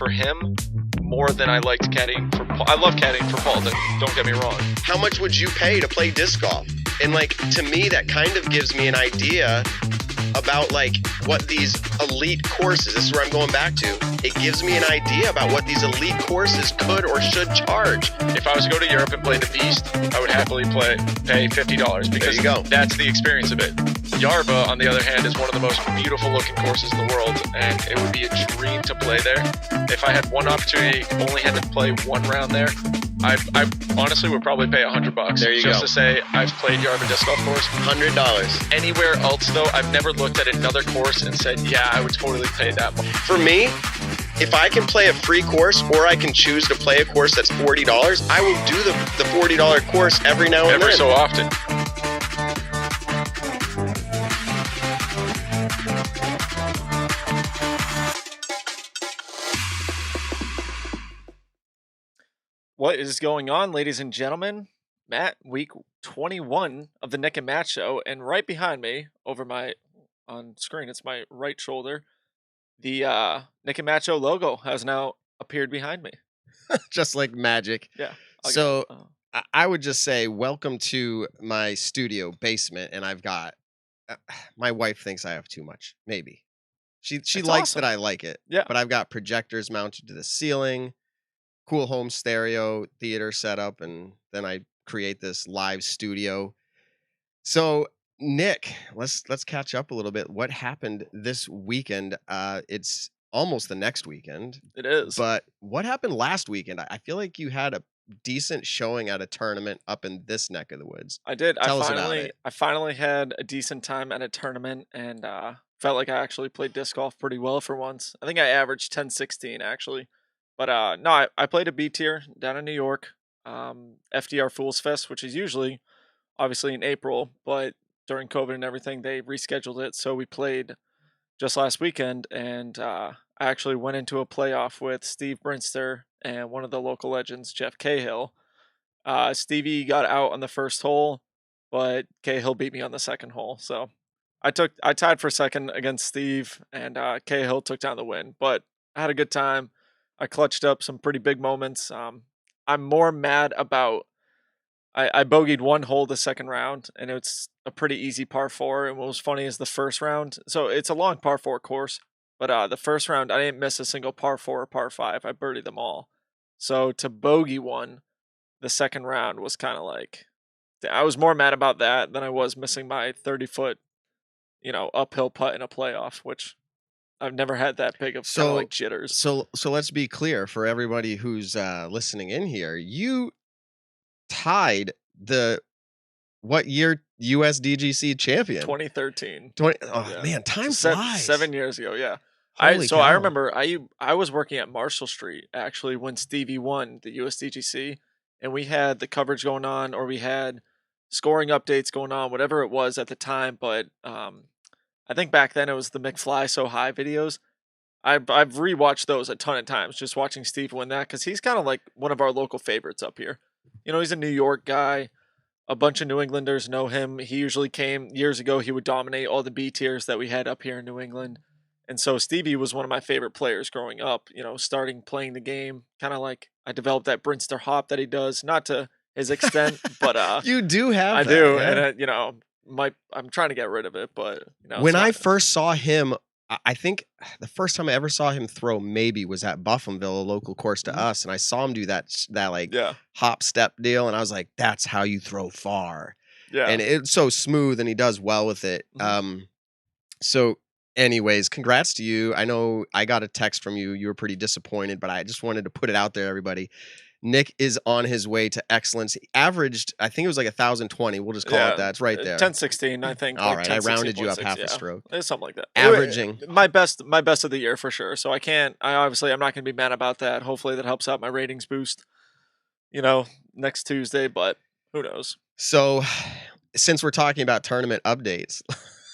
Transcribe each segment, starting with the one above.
for him more than I liked caddying for Paul. I love caddying for Paul, don't get me wrong. How much would you pay to play disc golf? And like, to me, that kind of gives me an idea about like what these elite courses, this is where I'm going back to, it gives me an idea about what these elite courses could or should charge. If I was to go to Europe and play the Beast, I would happily pay $50 because you go. That's the experience of it. Yarva, on the other hand, is one of the most beautiful looking courses in the world, and it would be a dream to play there. If I had one opportunity, only had to play one round there, I honestly would probably pay $100 there you just go. to say I've played Yarva disc golf course. $100. Anywhere else though, I've never looked at another course and said, yeah, I would totally pay that much. For me, if I can play a free course or I can choose to play a course that's $40, I will do the $40 course every now and then. Every so often. What is going on, ladies and gentlemen? Matt, week 21 of the Nick and Matt show, and right behind me, on screen, it's my right shoulder, the Nick and Matt show logo has now appeared behind me. Just like magic. Yeah. So I would just say, welcome to my studio basement, and I've got, my wife thinks I have too much, maybe. She likes awesome that I like it. Yeah. But I've got projectors mounted to the ceiling, cool home stereo theater setup, and then I create this live studio. So Nick, let's catch up a little bit. What happened this weekend? It's almost the next weekend. It is. But what happened last weekend? I feel like you had a decent showing at a tournament up in this neck of the woods. I did. Tell us about it. I finally had a decent time at a tournament and felt like I actually played disc golf pretty well for once. I think I averaged 10-16 actually. But no, I played a B tier down in New York, FDR Fools Fest, which is usually obviously in April, but during COVID and everything, they rescheduled it. So we played just last weekend, and I actually went into a playoff with Steve Brinster and one of the local legends, Jeff Cahill. Stevie got out on the first hole, but Cahill beat me on the second hole. So I tied for second against Steve, and Cahill took down the win. But I had a good time. I clutched up some pretty big moments. I'm more mad about I bogeyed one hole the second round, and it's a pretty easy par 4. And what was funny is the first round, so it's a long par 4 course, but the first round I didn't miss a single par 4 or par 5. I birdied them all. So to bogey one the second round was kind of like, I was more mad about that than I was missing my 30-foot, uphill putt in a playoff, which I've never had that big of kind of like jitters. So let's be clear for everybody who's listening in here. You tied the what year USDGC champion? 2013. Yeah. Man, time flies. 7 years ago, yeah. Holy cow. I remember I was working at Marshall Street actually when Stevie won the USDGC, and we had the coverage going on, or we had scoring updates going on, whatever it was at the time. But I think back then it was the McFly So High videos. I've rewatched those a ton of times, just watching Steve win that, because he's kind of like one of our local favorites up here. He's a New York guy. A bunch of New Englanders know him. He usually came years ago. He would dominate all the B tiers that we had up here in New England. And so Stevie was one of my favorite players growing up, starting playing the game. Kind of like I developed that Brinster hop that he does, not to his extent, but you do have I that, do. yeah. And I'm trying to get rid of it, but when I first saw him, I think the first time I ever saw him throw maybe was at Buffinville, a local course to us, and I saw him do that like hop step deal, and I was like, that's how you throw far. Yeah. And it's so smooth, and he does well with it. Mm-hmm. So anyways, congrats to you. I know I got a text from you. You were pretty disappointed, but I just wanted to put it out there, everybody. Nick is on his way to excellence. He averaged, I think it was like 1,020. We'll just call it that. It's right there. 10-16, I think. All right, I rounded you up half a stroke. It's something like that. Averaging. My best of the year for sure. So I'm not going to be mad about that. Hopefully that helps out my ratings boost, next Tuesday, but who knows? So since we're talking about tournament updates.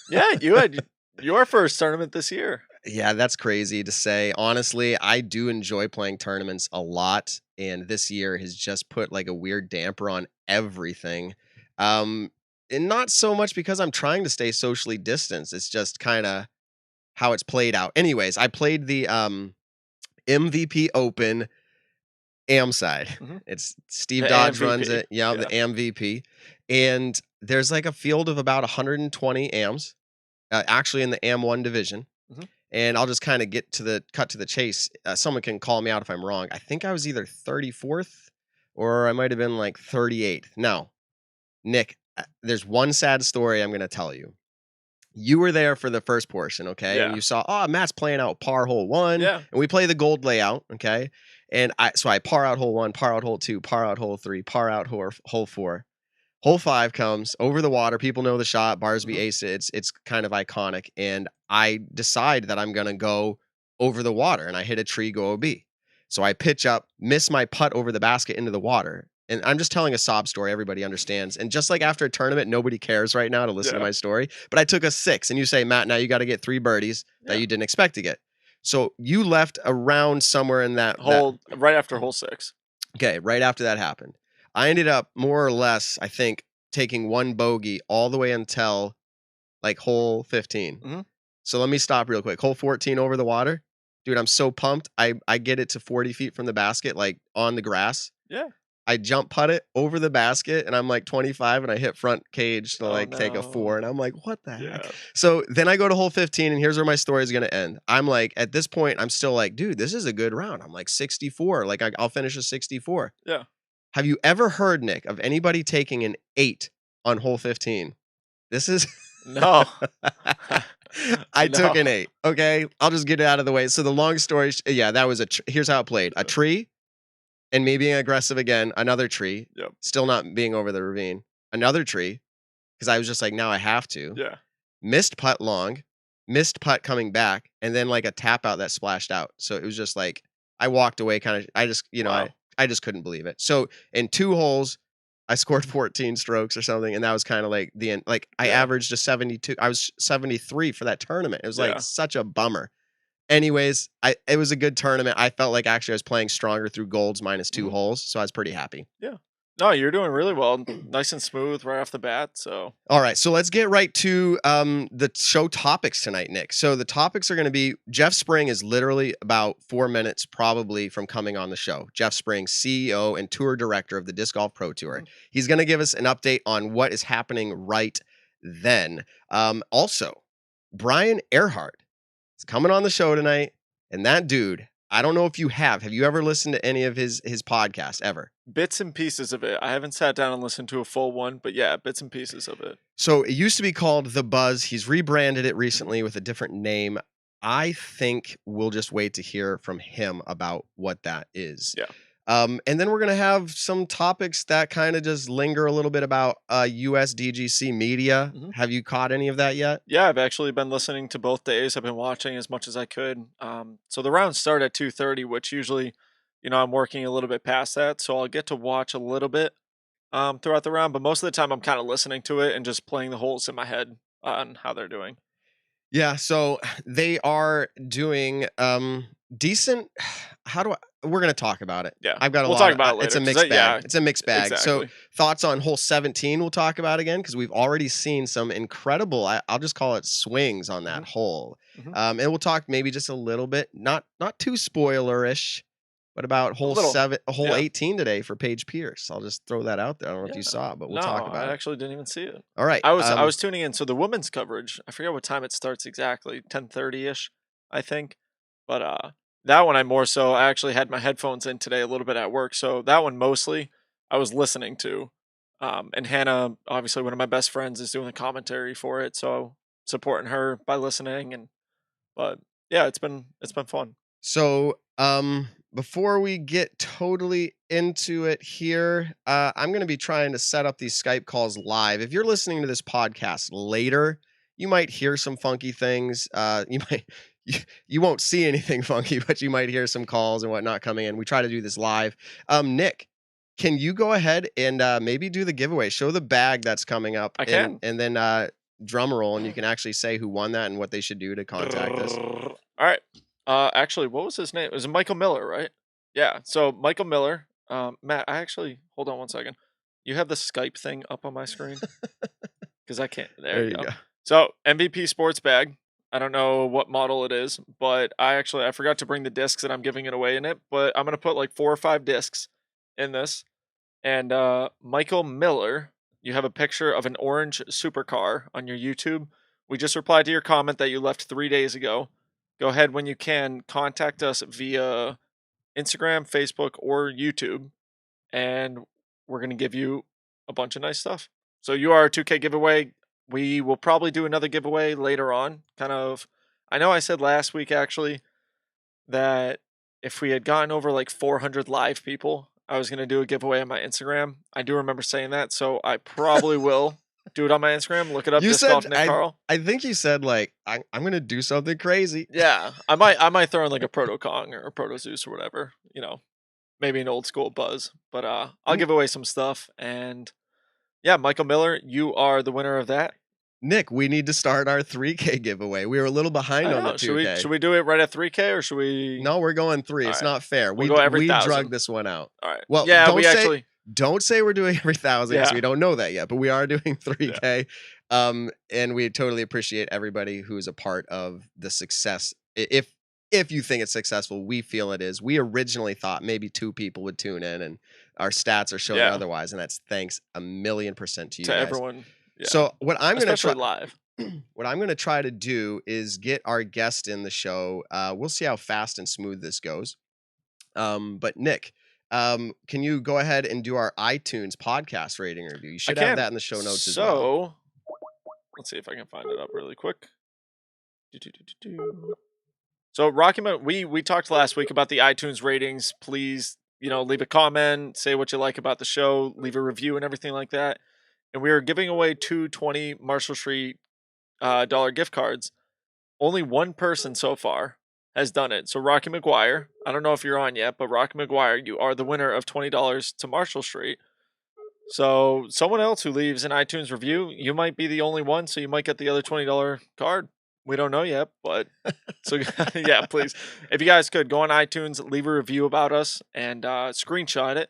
Yeah, you had your first tournament this year. Yeah, that's crazy to say. Honestly, I do enjoy playing tournaments a lot, and this year has just put like a weird damper on everything. And not so much because I'm trying to stay socially distanced. It's just kind of how it's played out. Anyways, I played the MVP Open AM side. It's Steve The Dodge MVP. runs it. Yeah, the MVP. And there's like a field of about 120 AMs, actually in the AM1 division. And I'll just kind of cut to the chase. Someone can call me out if I'm wrong. I think I was either 34th or I might have been like 38th. Now, Nick, there's one sad story I'm going to tell you. You were there for the first portion, okay? Yeah. And you saw, Matt's playing out par hole 1. Yeah. And we play the gold layout, okay? And I par out hole 1, par out hole 2, par out hole 3, par out hole 4. Hole 5 comes over the water. People know the shot. Barsby ace it. It's kind of iconic. And I decide that I'm going to go over the water. And I hit a tree, go OB. So I pitch up, miss my putt over the basket into the water. And I'm just telling a sob story everybody understands. And just like after a tournament, nobody cares right now to listen to my story. But I took a 6. And you say, Matt, now you got to get 3 birdies that you didn't expect to get. So you left around somewhere in that hole, right after hole 6. Okay, right after that happened. I ended up more or less, I think, taking 1 bogey all the way until like hole 15. So let me stop real quick. Hole 14 over the water. Dude, I'm so pumped. I get it to 40 feet from the basket, like on the grass. Yeah. I jump putt it over the basket and I'm like 25 and I hit front cage to take a 4. And I'm like, what the heck? So then I go to hole 15 and here's where my story is going to end. I'm like, at this point, I'm still like, dude, this is a good round. I'm like 64. Like I'll finish a 64. Yeah. Have you ever heard, Nick, of anybody taking an 8 on hole 15? This is no. I took an 8. Okay, I'll just get it out of the way. So the long story, that was here's how it played: a tree, and me being aggressive again. Another tree, still not being over the ravine. Another tree, because I was just like, now I have to. Yeah. Missed putt long, missed putt coming back, and then like a tap out that splashed out. So it was just like I walked away, kind of. I just I just couldn't believe it. So in 2 holes, I scored 14 strokes or something, and that was kind of like the end. Like I averaged a 72. I was 73 for that tournament. It was like such a bummer. Anyways, it was a good tournament. I felt like actually I was playing stronger through golds minus 2 holes, so I was pretty happy. Yeah. No, you're doing really well. Nice and smooth right off the bat. So all right, so let's get right to the show topics tonight, Nick. So the topics are going to be Jeff Spring is literally about 4 minutes probably from coming on the show. Jeff Spring, CEO and tour director of the Disc Golf Pro Tour. He's going to give us an update on what is happening right then. Also, Brian Earhart is coming on the show tonight, and that dude, I don't know if you have you ever listened to any of his podcasts ever? Bits and pieces of it. I haven't sat down and listened to a full one, but yeah, bits and pieces of it. So it used to be called The Buzz. He's rebranded it recently with a different name. I think we'll just wait to hear from him about what that is. Yeah. And then we're going to have some topics that kind of just linger a little bit about USDGC media. Have you caught any of that yet? Yeah, I've actually been listening to both days. I've been watching as much as I could. So the rounds start at 2:30, which usually, I'm working a little bit past that. So I'll get to watch a little bit throughout the round. But most of the time I'm kind of listening to it and just playing the holes in my head on how they're doing. Yeah, so they are doing decent. We're going to talk about it. Yeah. I've got a we'll lot. Talk about it later, it's a mixed bag. It's a mixed bag. Exactly. So thoughts on hole 17 we'll talk about again, because we've already seen some incredible, I'll just call it swings on that hole. And we'll talk maybe just a little bit, not too spoilerish, but about hole 18 today for Paige Pierce. I'll just throw that out there. I don't know if you saw it, but we'll talk about it. I actually didn't even see it. All right. I was tuning in. So the women's coverage, I forget what time it starts exactly, 10:30-ish, I think. But that one I actually had my headphones in today a little bit at work. So that one mostly I was listening to. And Hannah, obviously one of my best friends, is doing the commentary for it. So supporting her by listening. But yeah, it's been fun. So before we get totally into it here, I'm going to be trying to set up these Skype calls live. If you're listening to this podcast later, you might hear some funky things. You won't see anything funky, but you might hear some calls and whatnot coming in. We try to do this live. Nick, can you go ahead and maybe do the giveaway? Show the bag that's coming up. I can. And then drum roll, and you can actually say who won that and what they should do to contact us. All right. Actually, what was his name? It was Michael Miller, right? Yeah. So Michael Miller. Matt, hold on one second. You have the Skype thing up on my screen? Because I can't. There you go. So MVP sports bag. I don't know what model it is, but I forgot to bring the discs and I'm giving it away in it, but I'm gonna put like 4 or 5 discs in this. And Michael Miller, you have a picture of an orange supercar on your YouTube. We just replied to your comment that you left 3 days ago. Go ahead when you can, contact us via Instagram, Facebook, or YouTube, and we're gonna give you a bunch of nice stuff. So you are a 2K giveaway. We will probably do another giveaway later on. I know I said last week actually that if we had gotten over like 400 live people, I was going to do a giveaway on my Instagram. I do remember saying that, so I probably will do it on my Instagram. Look it up, You Disc Golf said Nick Carl. I think you said like I'm gonna do something crazy. Yeah, I might throw in like a Proto Kong or a Proto Zeus or whatever, maybe an old school Buzz. But I'll give away some stuff, and yeah, Michael Miller, you are the winner of that. Nick, we need to start our 3K giveaway. We were a little behind on the 2K. Should we do it right at 3K or should we? No, we're going 3. All it's not fair. We'll go every we 1,000. drug this one out. All right. Well, yeah, don't say we're doing every 1,000 because we don't know that yet, but we are doing 3K. Yeah. And we totally appreciate everybody who's a part of the success. If you think it's successful, we feel it is. We originally thought maybe 2 people would tune in, and our stats are showing otherwise, and that's thanks 1,000,000% to you guys. Everyone. Yeah. So what I'm going to try live. What I'm going to try to do is get our guest in the show. We'll see how fast and smooth this goes. But Nick, can you go ahead and do our iTunes podcast rating review? You should have that in the show notes as well. So let's see if I can find it up really quick. So Rocky, we talked last week about the iTunes ratings. Please, leave a comment, say what you like about the show, leave a review and everything like that. And we are giving away 2 20 Marshall Street dollar gift cards. Only one person so far has done it. So Rocky McGuire, I don't know if you're on yet, but Rocky McGuire, you are the winner of $20 to Marshall Street. So someone else who leaves an iTunes review, you might be the only one, so you might get the other $20 card. We don't know yet, but so yeah, please. If you guys could go on iTunes, leave a review about us and screenshot it.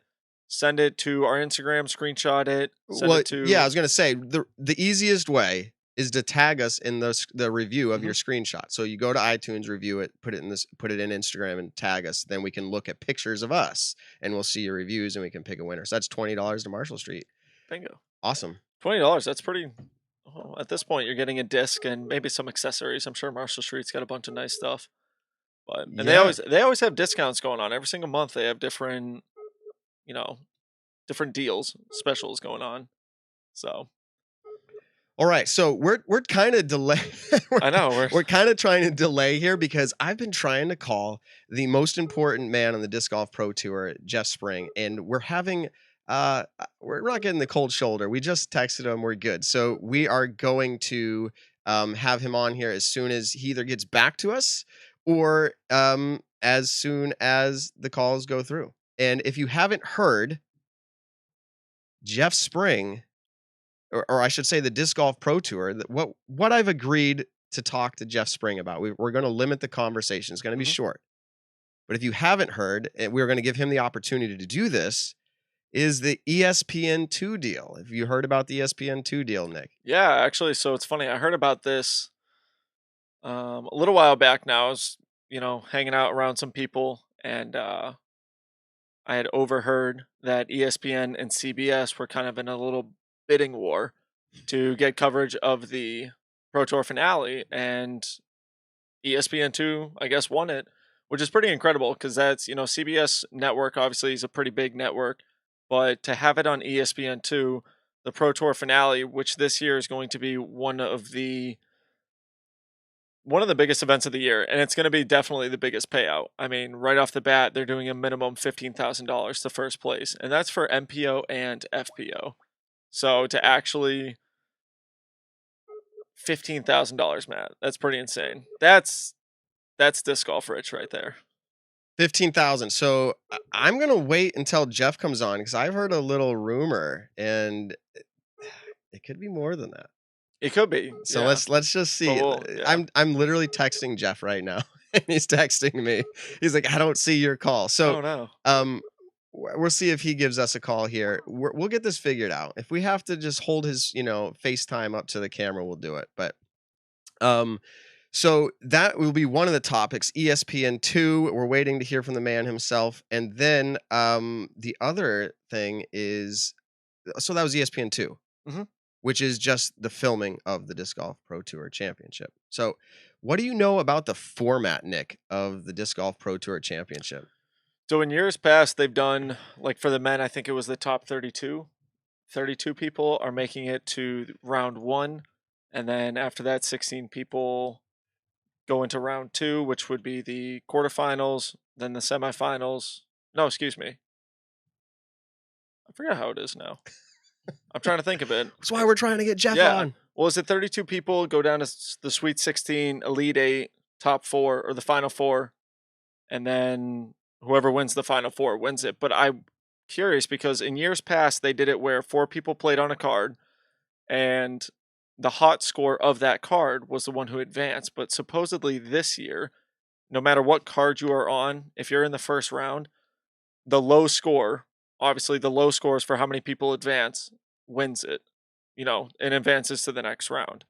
Send it to our Instagram, screenshot it. Send it to... Yeah, I was going to say, the easiest way is to tag us in the review of your screenshot. So you go to iTunes, review it, put it in Instagram and tag us. Then we can look at pictures of us and we'll see your reviews and we can pick a winner. So that's $20 to Marshall Street. Bingo. Awesome. $20. That's pretty... at this point, you're getting a disc and maybe some accessories. I'm sure Marshall Street's got a bunch of nice stuff. But and they always have discounts going on. Every single month they have different, different deals, specials going on. So all right, so we're kind of delay. I know we're kind of trying to delay here because I've been trying to call the most important man on the Disc Golf Pro Tour, Jeff Spring, and we're having we're not getting the cold shoulder. We just texted him. We're good. So we are going to have him on here as soon as he either gets back to us or as soon as the calls go through. And if you haven't heard, Jeff Spring, or I should say the Disc Golf Pro Tour, what I've agreed to talk to Jeff Spring about, we're going to limit the conversation. It's going to be short. But if you haven't heard, and we're going to give him the opportunity to do this, is the ESPN2 deal. Have you heard about the ESPN2 deal, Nick? Yeah, actually, so it's funny. I heard about this a little while back now. I was, hanging out around some people, and I had overheard that ESPN and CBS were kind of in a little bidding war to get coverage of the Pro Tour finale, and ESPN2, I guess, won it, which is pretty incredible because that's, CBS network obviously is a pretty big network. But to have it on ESPN2, the Pro Tour finale, which this year is going to be one of the biggest events of the year, and it's going to be definitely the biggest payout. I mean, right off the bat, they're doing a minimum $15,000 to first place, and that's for MPO and FPO. So to actually $15,000, Matt, that's pretty insane. That's disc golf rich right there. 15,000. So I'm going to wait until Jeff comes on because I've heard a little rumor and it could be more than that. It could be. So let's just see. I'm literally texting Jeff right now and he's texting me. He's like, I don't see your call. So we'll see if he gives us a call here. We'll get this figured out. If we have to just hold his, FaceTime up to the camera, we'll do it. But So that will be one of the topics. ESPN2. We're waiting to hear from the man himself, and then the other thing is, so that was ESPN2, which is just the filming of the Disc Golf Pro Tour Championship. So, what do you know about the format, Nick, of the Disc Golf Pro Tour Championship? So in years past, they've done, like for the men, I think it was the top 32. 32 people are making it to round 1, and then after that, 16 people go into round 2, which would be the quarterfinals, then the semifinals. No, excuse me. I forgot how it is now. I'm trying to think of it. That's why we're trying to get Jeff on. Well, is it 32 people go down to the Sweet 16, Elite 8, top 4, or the Final 4, and then whoever wins the Final 4 wins it. But I'm curious because in years past, they did it where 4 people played on a card, and the hot score of that card was the one who advanced. But supposedly this year, no matter what card you are on, if you're in the first round, the low score, obviously the low scores for how many people advance, wins it, and advances to the next round.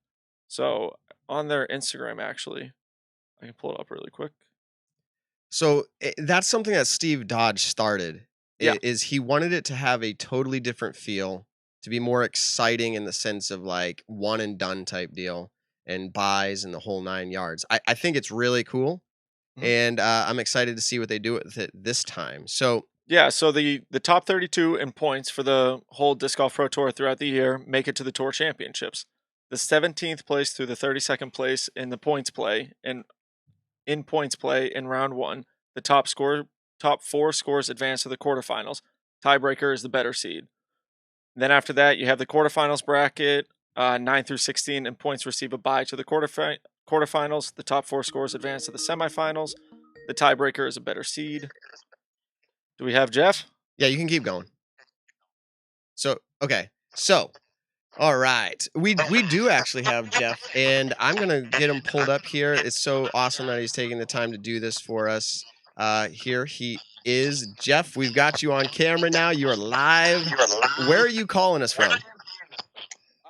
So on their Instagram, actually, I can pull it up really quick. So that's something that Steve Dodge started. Yeah. Is he wanted it to have a totally different feel, to be more exciting in the sense of like one and done type deal and buys and the whole 9 yards. I think it's really cool. And I'm excited to see what they do with it this time. So yeah, so the top 32 in points for the whole Disc Golf Pro Tour throughout the year make it to the Tour Championships. The 17th place through the 32nd place in the points play and in points play in round 1, the top 4 scores advance to the quarterfinals. Tiebreaker is the better seed. Then after that, you have the quarterfinals bracket. 9 through 16 in points receive a bye to the quarterfinals. The top 4 scores advance to the semifinals. The tiebreaker is a better seed. Do we have Jeff? Yeah, you can keep going. So, okay. So, all right. We do actually have Jeff, and I'm going to get him pulled up here. It's so awesome that he's taking the time to do this for us. Here he is. Jeff, we've got you on camera now. You are live. Where are you calling us from?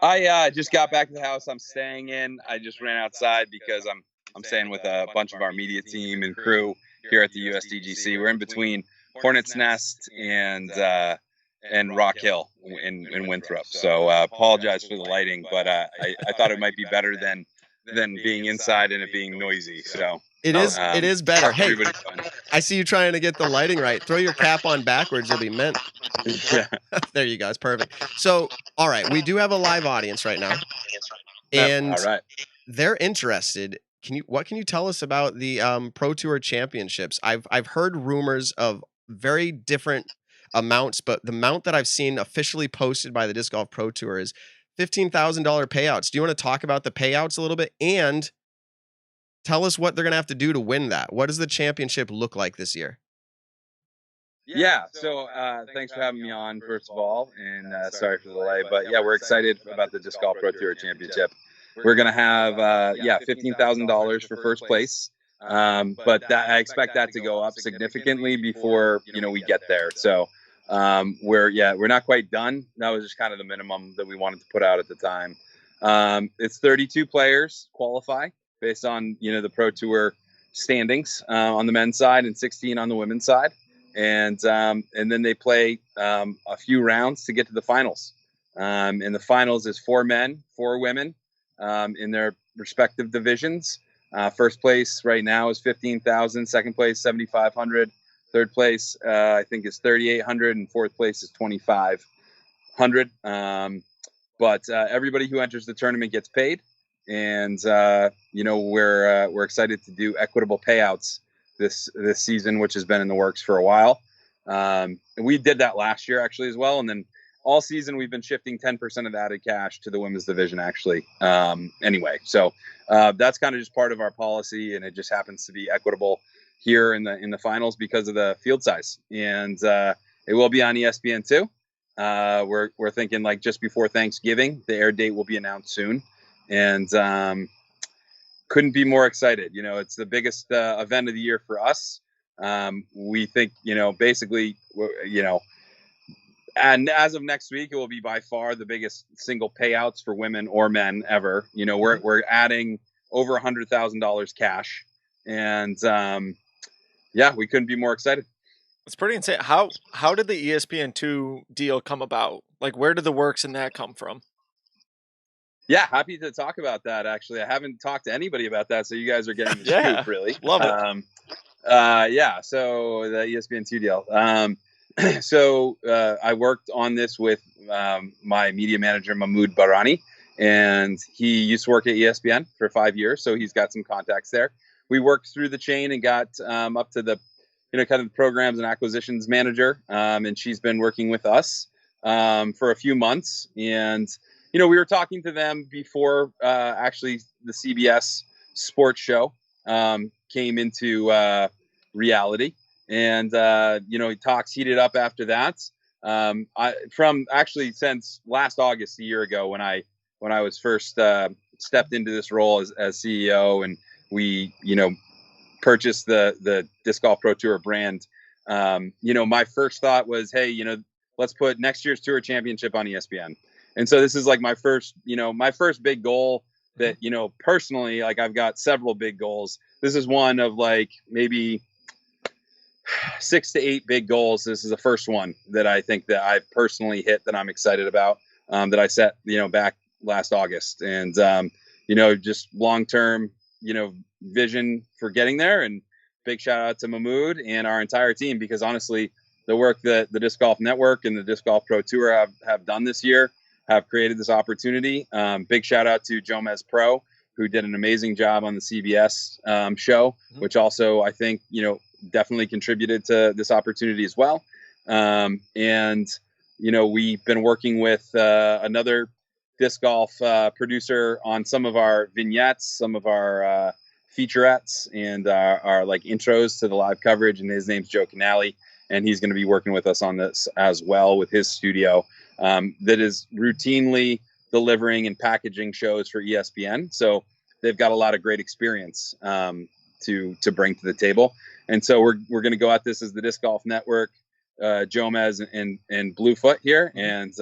I just got back to the house I'm staying in. I just ran outside because I'm staying with a bunch of our media team and crew here at the USDGC. We're in between Hornets Nest and Rock Hill in Winthrop. So apologize for the lighting, but I thought it might be better than being inside and it being noisy. So it is better. Hey, I see you trying to get the lighting right. Throw your cap on backwards, you'll be mint. Yeah. There you go. It's perfect. So, all right, we do have a live audience right now, and all right, they're interested. What can you tell us about the Pro Tour Championships? I've heard rumors of very different amounts, but the amount that I've seen officially posted by the Disc Golf Pro Tour is $15,000 payouts. Do you want to talk about the payouts a little bit and tell us what they're going to have to do to win that? What does the championship look like this year? Yeah, so thanks for having me on, first of all, and sorry for the delay, but yeah, we're excited about the Disc Golf Pro Tour Championship. We're going to have, $15,000 for first place, but I expect that to go up significantly before, we get there. So we're not quite done. That was just kind of the minimum that we wanted to put out at the time. It's 32 players qualify based on, the Pro Tour standings on the men's side and 16 on the women's side. And then they play a few rounds to get to the finals. And the finals is 4 men, 4 women in their respective divisions. First place right now is $15,000. Second place, $7,500. Third place, I think, is $3,800, and fourth place is $2,500. But everybody who enters the tournament gets paid, and we're excited to do equitable payouts this season, which has been in the works for a while. We did that last year actually as well, and then all season we've been shifting 10% of the added cash to the women's division actually. Anyway, so that's kind of just part of our policy, and it just happens to be equitable here in the finals because of the field size, and it will be on ESPN2. We're thinking like just before Thanksgiving. The air date will be announced soon, and couldn't be more excited. It's the biggest event of the year for us. We think, basically, and as of next week, it will be by far the biggest single payouts for women or men ever. We're adding over $100,000 cash. And yeah, we couldn't be more excited. It's pretty insane. How did the ESPN2 deal come about? Like, where did the works in that come from? Yeah, happy to talk about that. Actually, I haven't talked to anybody about that, so you guys are getting the scoop, really. Love it. Yeah, so the ESPN2 deal. So I worked on this with my media manager, Mahmoud Barani, and he used to work at ESPN for 5 years, so he's got some contacts there. We worked through the chain and got up to the, kind of programs and acquisitions manager, and she's been working with us for a few months. And we were talking to them before actually the CBS sports show came into reality. And, talks heated up after that. From actually since last August, a year ago, when I was first stepped into this role as CEO, and we, purchased the Disc Golf Pro Tour brand. My first thought was, hey, let's put next year's Tour Championship on ESPN. And so this is like my first big goal that, personally, like I've got several big goals. This is one of like maybe 6 to 8 big goals. This is the first one that I think that I've personally hit, that I'm excited about, that I set, back last August. And, just long-term, vision for getting there. And big shout out to Mahmoud and our entire team, because honestly, the work that the Disc Golf Network and the Disc Golf Pro Tour have done this year have created this opportunity. Big shout out to Jomez Pro, who did an amazing job on the CBS show, which also I think, definitely contributed to this opportunity as well. And, we've been working with another disc golf producer on some of our vignettes, some of our featurettes, and our like intros to the live coverage. And his name's Joe Canali, and he's going to be working with us on this as well with his studio that is routinely delivering and packaging shows for ESPN. So they've got a lot of great experience to bring to the table. And so we're going to go at this as the Disc Golf Network, Jomez and Bluefoot here. And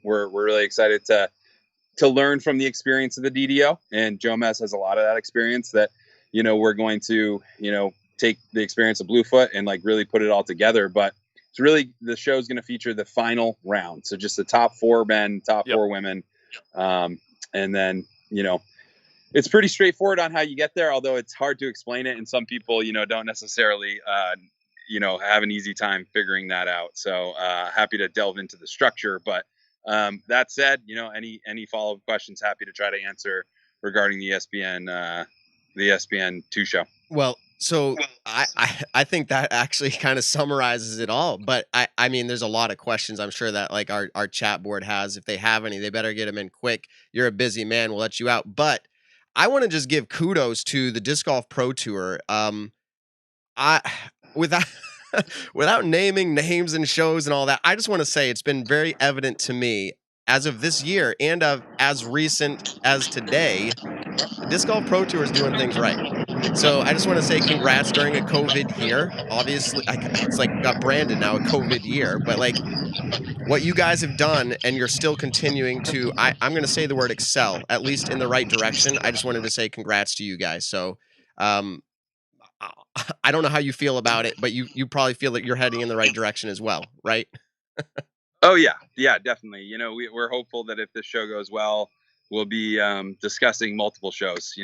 we're really excited to learn from the experience of the DDO. And Jomez has a lot of that experience that, we're going to, take the experience of Bluefoot and like really put it all together. But it's really, the show is going to feature the final round. So just the top 4 men, top 4 women. And then, it's pretty straightforward on how you get there, although it's hard to explain it. And some people, don't necessarily, have an easy time figuring that out. So happy to delve into the structure. But that said, any follow-up questions, happy to try to answer regarding the ESPN2 show. Well, so I think that actually kind of summarizes it all. But I mean, there's a lot of questions I'm sure that like our chat board has. If they have any, they better get them in quick. You're a busy man. We'll let you out. But I want to just give kudos to the Disc Golf Pro Tour. Without without naming names and shows and all that, I just want to say it's been very evident to me as of this year and as recent as today, Disc Golf Pro Tour is doing things right. So I just want to say congrats during a COVID year. Obviously, it's like got branded now a COVID year, but like what you guys have done, and you're still continuing to, I'm going to say the word excel, at least in the right direction. I just wanted to say congrats to you guys. So I don't know how you feel about it, but you probably feel that you're heading in the right direction as well, right? Oh, yeah, definitely. We're hopeful that if this show goes well, we'll be discussing multiple shows.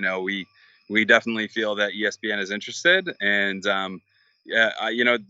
We definitely feel that ESPN is interested, and the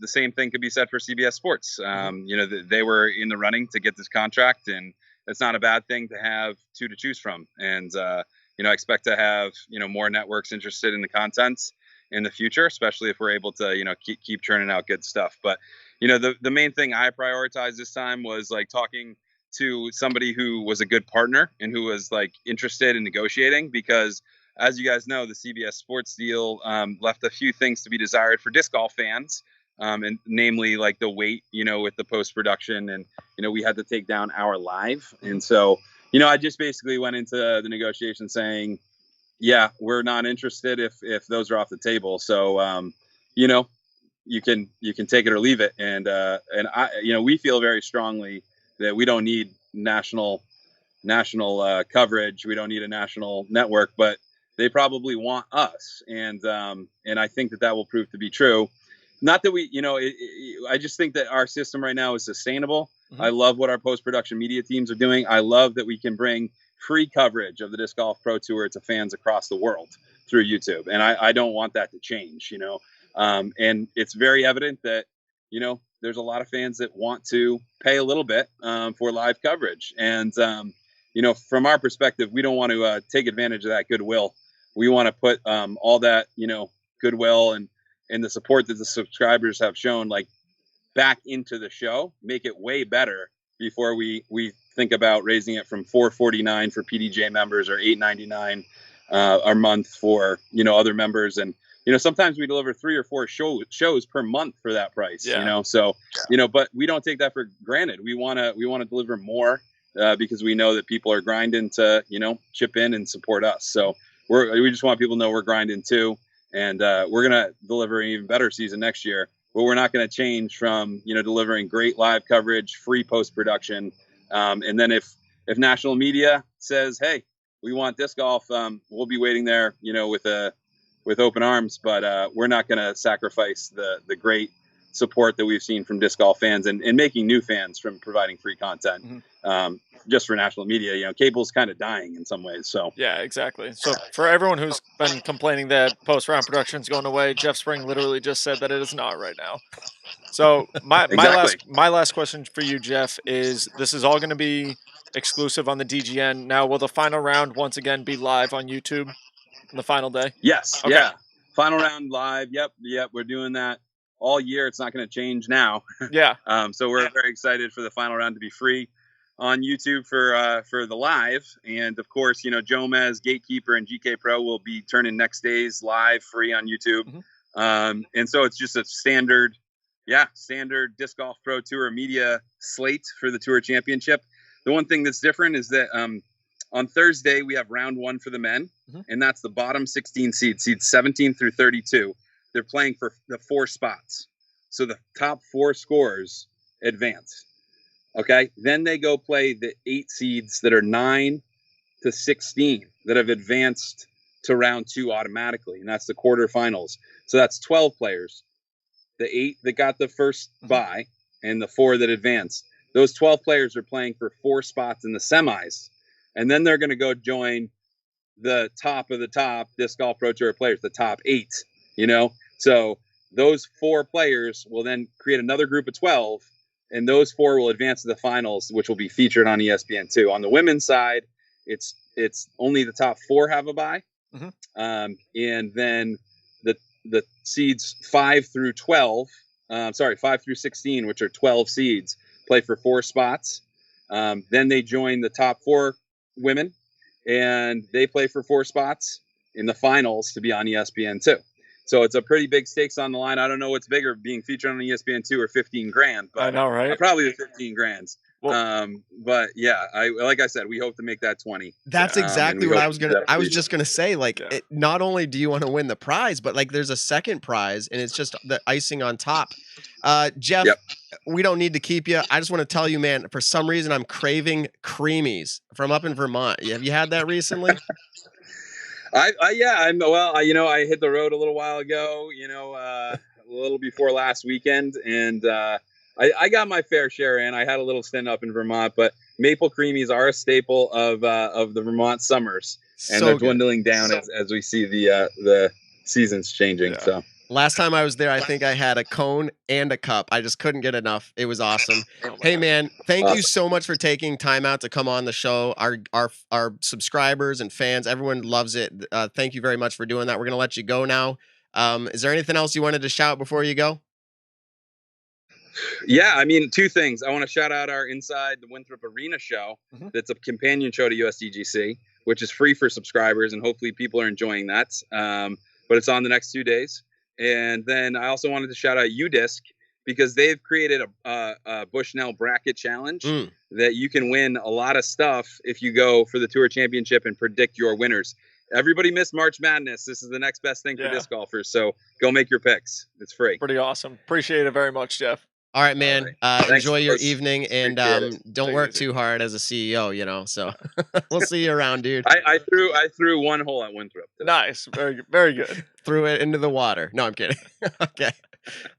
same thing could be said for CBS Sports. They were in the running to get this contract, and it's not a bad thing to have 2 to choose from. And I expect to have more networks interested in the content in the future, especially if we're able to keep churning out good stuff. But the main thing I prioritized this time was like talking to somebody who was a good partner and who was like interested in negotiating, because as you guys know, the CBS Sports deal left a few things to be desired for disc golf fans, and namely like the weight, with the post-production, and, we had to take down our live. And so, I just basically went into the negotiation saying, yeah, we're not interested if those are off the table. So, you can take it or leave it. And I, we feel very strongly that we don't need national coverage. We don't need a national network, but they probably want us. And I think that will prove to be true. Not that we, I just think that our system right now is sustainable. Mm-hmm. I love what our post-production media teams are doing. I love that we can bring free coverage of the Disc Golf Pro Tour to fans across the world through YouTube. And I don't want that to change, and it's very evident that, there's a lot of fans that want to pay a little bit for live coverage. And, from our perspective, we don't want to take advantage of that goodwill. We want to put all that, goodwill and the support that the subscribers have shown, like, back into the show, make it way better before we think about raising it from $4.49 for PDJ members or $8.99 a month for, other members. And, sometimes we deliver 3 or 4 shows per month for that price, so, but we don't take that for granted. We want to deliver more because we know that people are grinding to, chip in and support us. So we just want people to know we're grinding too. And we're going to deliver an even better season next year, but we're not going to change from, delivering great live coverage, free post-production. And then if national media says, hey, we want disc golf, we'll be waiting there, with open arms, but we're not going to sacrifice the great support that we've seen from disc golf fans and making new fans from providing free content. Mm-hmm. Just for national media, cable's kind of dying in some ways. So yeah, exactly. So for everyone who's been complaining that post-round production's going away, Jeff Spring literally just said that it is not right now. So my last question for you, Jeff, is this is all going to be exclusive on the DGN. Now, will the final round once again be live on YouTube on the final day? Yes. Okay. Yeah. Final round live. Yep. We're doing that all year. It's not going to change now. Yeah. So we're very excited for the final round to be free on YouTube for the live. And of course, Jomez, Gatekeeper, and GK Pro will be turning next days live free on YouTube. Mm-hmm. And so it's just a standard Disc Golf Pro Tour media slate for the Tour Championship. The one thing that's different is that on Thursday we have round 1 for the men, mm-hmm. and that's the bottom 16 seeds 17 through 32. They're playing for the 4 spots. So the top 4 scorers advance. Okay. Then they go play the 8 seeds that are 9 to 16 that have advanced to round 2 automatically. And that's the quarterfinals. So that's 12 players, the 8 that got the first bye and the 4 that advanced. Those 12 players are playing for 4 spots in the semis. And then they're going to go join the top of the top Disc Golf Pro Tour players, the top 8, So those 4 players will then create another group of 12. And those 4 will advance to the finals, which will be featured on ESPN2. On the women's side, it's only the top 4 have a bye, mm-hmm. And then the seeds 5 through 16, which are 12 seeds, play for 4 spots. Then they join the top 4 women, and they play for 4 spots in the finals to be on ESPN2. So it's a pretty big stakes on the line. I don't know what's bigger, being featured on ESPN2 or 15 grand. But I know, right? Probably the 15 grands. Well, but yeah, like I said, we hope to make that 20. That's exactly what I was just gonna say. Like, not only do you want to win the prize, but like there's a second prize, and it's just the icing on top. Jeff, we don't need to keep you. I just want to tell you, man, for some reason I'm craving creamies from up in Vermont. Have you had that recently? I hit the road a little while ago, a little before last weekend, and I got my fair share in. I had a little stint up in Vermont, but maple creamies are a staple of the Vermont summers, and they're dwindling down as we see the seasons changing. Yeah. So last time I was there, I think I had a cone and a cup. I just couldn't get enough. It was awesome. Hey man, thank you so much for taking time out to come on the show. Our subscribers and fans, everyone loves it. Thank you very much for doing that. We're gonna let you go now. Is there anything else you wanted to shout before you go? Yeah, I mean, 2 things. I want to shout out our Inside the Winthrop Arena show. Mm-hmm. That's a companion show to USDGC, which is free for subscribers, and hopefully people are enjoying that. But it's on the next 2 days. And then I also wanted to shout out UDisc, because they've created a Bushnell bracket challenge that you can win a lot of stuff if you go for the Tour Championship and predict your winners. Everybody missed March Madness. This is the next best thing for disc golfers. So go make your picks. It's free. Pretty awesome. Appreciate it very much, Jeff. All right, man. Enjoy your evening, and don't work too hard as a CEO. So we'll see you around, dude. I threw one hole at Winthrop today. Nice, very good. Threw it into the water. No, I'm kidding. Okay.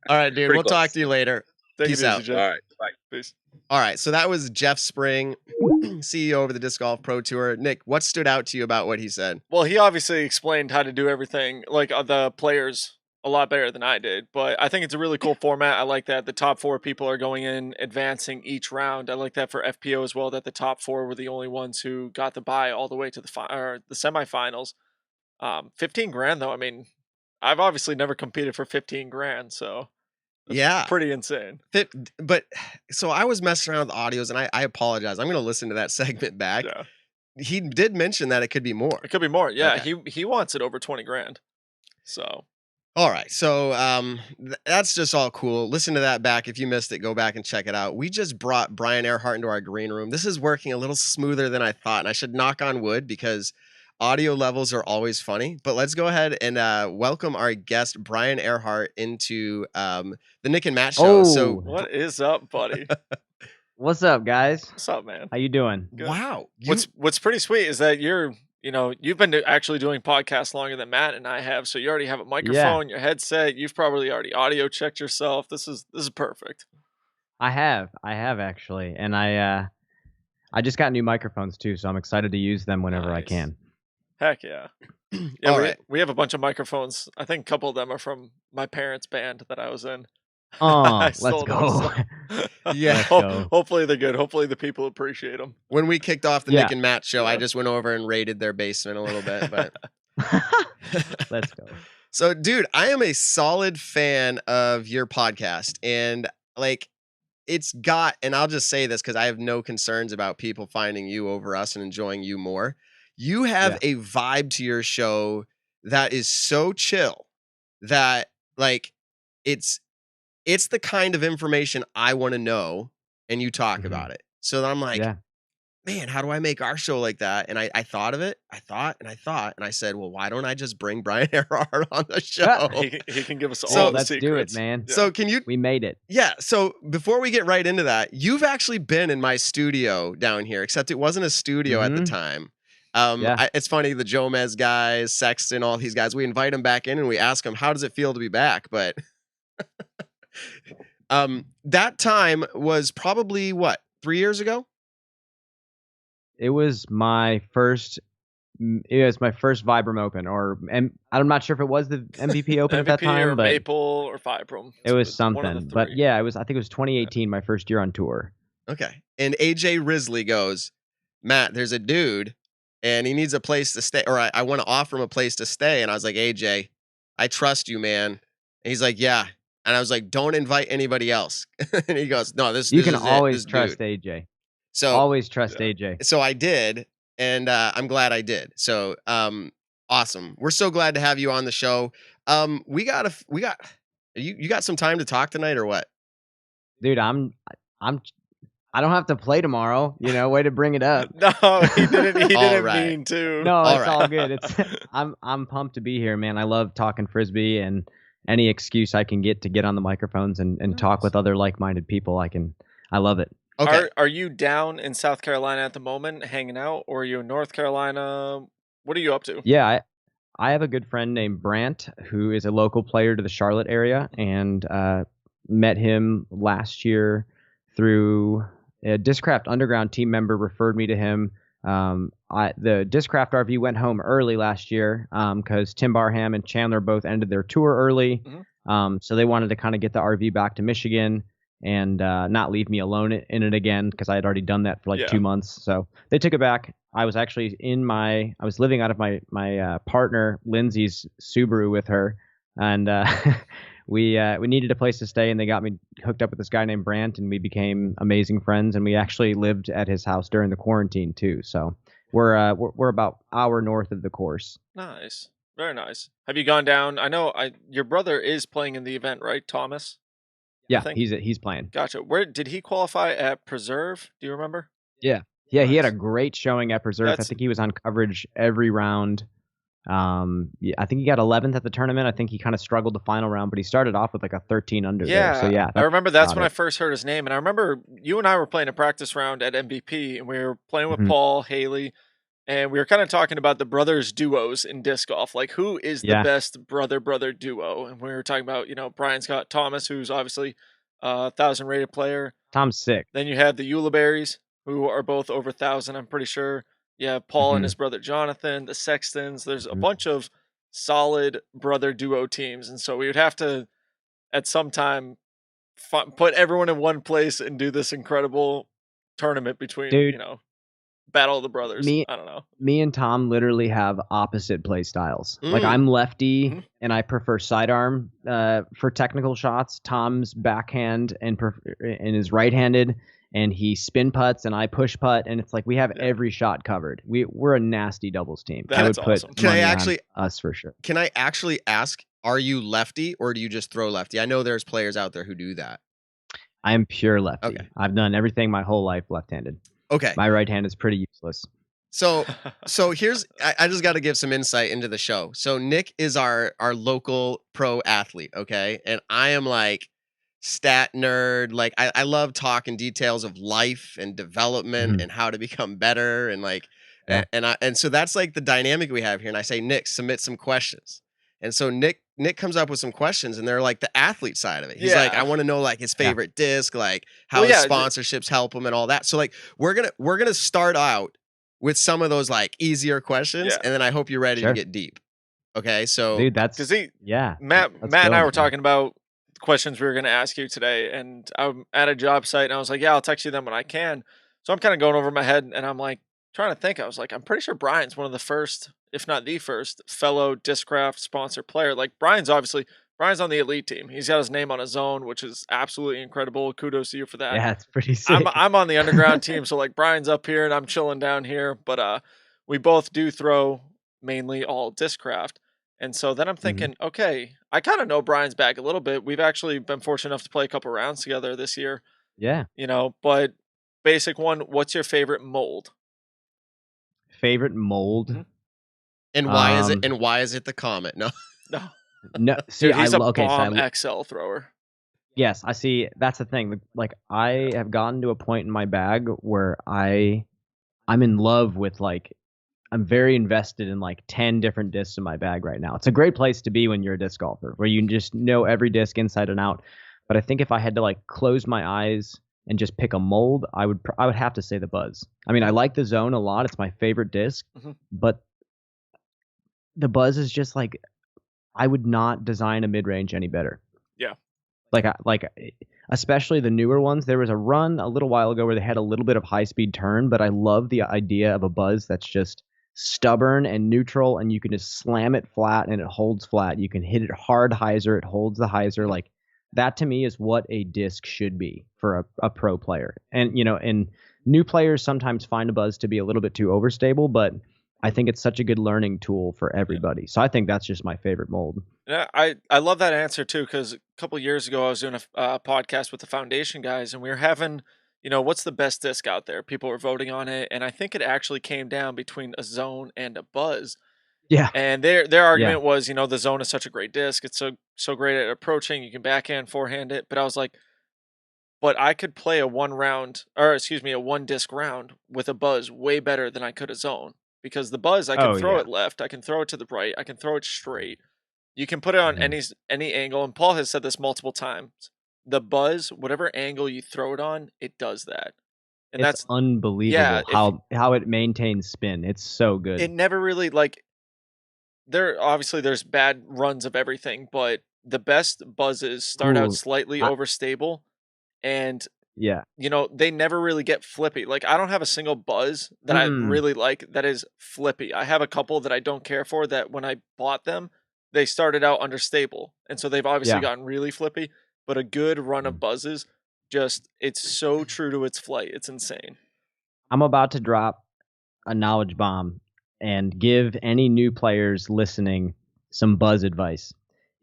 All right, dude. We'll talk to you later. Peace out. Jeff. All right, bye. Peace. All right, so that was Jeff Spring, CEO of the Disc Golf Pro Tour. Nick, what stood out to you about what he said? Well, he obviously explained how to do everything, like the players, a lot better than I did. But I think it's a really cool format. I like that the top 4 people are going in, advancing each round. I like that for FPO as well, that the top 4 were the only ones who got the bye all the way to the semifinals. 15 grand, though. I mean, I've obviously never competed for 15 grand, so... That's pretty insane. But so I was messing around with audios, and I apologize. I'm going to listen to that segment back. Yeah. He did mention that it could be more. It could be more. Yeah, okay. He wants it over 20 grand. So. All right. So that's just all cool. Listen to that back. If you missed it, go back and check it out. We just brought Brian Earhart into our green room. This is working a little smoother than I thought, and I should knock on wood because audio levels are always funny. But let's go ahead and welcome our guest, Brian Earhart, into the Nick and Matt show. So what is up, buddy? What's up, guys? What's up, man? How you doing? Good. Wow. What's pretty sweet is that you've been actually doing podcasts longer than Matt and I have. So you already have a microphone, your headset. You've probably already audio checked yourself. This is perfect. I have actually, and I just got new microphones too, so I'm excited to use them whenever I can. Heck yeah. We have a bunch of microphones. I think a couple of them are from my parents' band that I was in. Oh, let's go. Yeah. Hopefully they're good. Hopefully the people appreciate them. When we kicked off the Nick and Matt show, I just went over and raided their basement a little bit, but let's go. So, dude, I am a solid fan of your podcast, and and I'll just say this because I have no concerns about people finding you over us and enjoying you more. You have a vibe to your show that is so chill that it's the kind of information I want to know, and you talk about it. So then I'm like, man, how do I make our show like that? And I thought of it. I thought, and I said, well, why don't I just bring Brian Earhart on the show? He can give us all the secrets. Let's do it, man. Yeah. So we made it. Yeah. So before we get right into that, you've actually been in my studio down here, except it wasn't a studio at the time. It's funny, the Jomez guys, Sexton, all these guys, we invite them back in and we ask them, how does it feel to be back? But that time was probably 3 years ago? It was my first Vibram Open, and I'm not sure if it was the MVP Open at that time, or but Maple or Vibram. It was something. But yeah, I think it was 2018, my first year on tour. Okay. And AJ Risley goes, Matt, there's a dude and he needs a place to stay, or I want to offer him a place to stay. And I was like, AJ, I trust you, man. And he's like, yeah. And I was like, don't invite anybody else. And he goes, no, you can always trust AJ. So always trust AJ. So I did, and I'm glad I did. So awesome. We're so glad to have you on the show. You got some time to talk tonight or what? Dude, I don't have to play tomorrow. Way to bring it up. No, he didn't mean to. No, all good. I'm pumped to be here, man. I love talking Frisbee, and any excuse I can get to get on the microphones and talk with other like-minded people, I love it. Okay. Are you down in South Carolina at the moment, hanging out, or are you in North Carolina? What are you up to? Yeah, I have a good friend named Brant who is a local player to the Charlotte area, and met him last year through a Discraft Underground team member referred me to him. The Discraft RV went home early last year because Tim Barham and Chandler both ended their tour early. So they wanted to kind of get the RV back to Michigan and not leave me alone in it again because I had already done that for 2 months. So they took it back. I was actually I was living out of my partner Lindsay's Subaru with her, and we needed a place to stay, and they got me hooked up with this guy named Brant, and we became amazing friends, and we actually lived at his house during the quarantine too. So we're about an hour north of the course. Nice, very nice. Have you gone down? I know your brother is playing in the event, right, Thomas? Yeah, he's playing. Gotcha. Where did he qualify at Preserve? Do you remember? Yeah, nice. He had a great showing at Preserve. I think he was on coverage every round. I think he got 11th at the tournament. I think he kind of struggled the final round, but he started off with like a 13 under there. So yeah, I remember that's when I first heard his name, and I remember you and I were playing a practice round at MVP, and we were playing with Paul, Haley, and we were kind of talking about the brothers duos in disc golf, like who is the best brother duo, and we were talking about, Brian's got Thomas, who's obviously a 1,000 rated player. Tom's sick. Then you have the Uliberries, who are both over 1,000, I'm pretty sure. Yeah, Paul and his brother Jonathan, the Sextons. There's a bunch of solid brother duo teams, and so we would have to, at some time, put everyone in one place and do this incredible tournament between, battle of the brothers. I don't know. Me and Tom literally have opposite play styles. Like I'm lefty and I prefer sidearm for technical shots. Tom's backhand and is right-handed. And he spin putts and I push putt, and it's like we have every shot covered. We're a nasty doubles team. That's I would awesome. put money on us for sure. Can I actually ask, are you lefty or do you just throw lefty? I know there's players out there who do that. I am pure lefty. Okay. I've done everything my whole life left-handed. Okay. My right hand is pretty useless. So here's, I just got to give some insight into the show. So Nick is our local pro athlete, okay? And I am like stat nerd. Like I love talking details of life and development and how to become better and like and so that's like the dynamic we have here. And I say, Nick, submit some questions. And so Nick comes up with some questions, and they're like the athlete side of it. He's like, I want to know like his favorite disc, like how his sponsorships help him and all that. So like we're gonna start out with some of those like easier questions, and then I hope you're ready to get deep. Okay, so dude, that's because Matt and I were talking about questions we were going to ask you today, and I'm at a job site, and I was like, I'll text you them when I can. So I'm kind of going over my head, and I'm like trying to think. I was like, I'm pretty sure Brian's one of the first, if not the first, fellow Discraft sponsor player. Like Brian's on the elite team. He's got his name on a zone, which is absolutely incredible. Kudos to you for that. Yeah, it's pretty sick. I'm on the underground team, so like Brian's up here and I'm chilling down here. But we both do throw mainly all Discraft. And so then I'm thinking, okay, I kind of know Brian's bag a little bit. We've actually been fortunate enough to play a couple rounds together this year. Yeah. But basic one, what's your favorite mold? Favorite mold? And why is it? And why is it the Comet? No. See, dude, he's a bomb XL thrower. Yes, I see. That's the thing. Like I have gotten to a point in my bag where I'm in love with like. I'm very invested in like 10 different discs in my bag right now. It's a great place to be when you're a disc golfer, where you just know every disc inside and out. But I think if I had to like close my eyes and just pick a mold, I would have to say the Buzz. I mean, I like the Zone a lot. It's my favorite disc, but the Buzz is just like, I would not design a mid-range any better. Yeah. Like especially the newer ones. There was a run a little while ago where they had a little bit of high-speed turn, but I love the idea of a Buzz that's just stubborn and neutral, and you can just slam it flat and it holds flat. You can hit it hard hyzer, it holds the hyzer. Like that to me is what a disc should be for a pro player. And and new players sometimes find a Buzz to be a little bit too overstable, but I think it's such a good learning tool for everybody. So I think that's just my favorite mold. Yeah, I love that answer too, because a couple of years ago I was doing a podcast with the Foundation guys, and we were having what's the best disc out there? People were voting on it, and I think it actually came down between a Zone and a Buzz. Yeah. And their argument was, the Zone is such a great disc. It's so great at approaching. You can backhand, forehand it. But I was like, but I could play a one disc round with a Buzz way better than I could a Zone, because the Buzz I can throw it left, I can throw it to the right, I can throw it straight. You can put it on any angle, and Paul has said this multiple times. The Buzz, whatever angle you throw it on, it does that. And that's unbelievable how it maintains spin. It's so good. It never really there's bad runs of everything, but the best Buzzes start out slightly overstable, and they never really get flippy. Like I don't have a single Buzz that I really like that is flippy. I have a couple that I don't care for that when I bought them, they started out understable, and so they've obviously gotten really flippy. But a good run of Buzzes, it's so true to its flight. It's insane. I'm about to drop a knowledge bomb and give any new players listening some Buzz advice.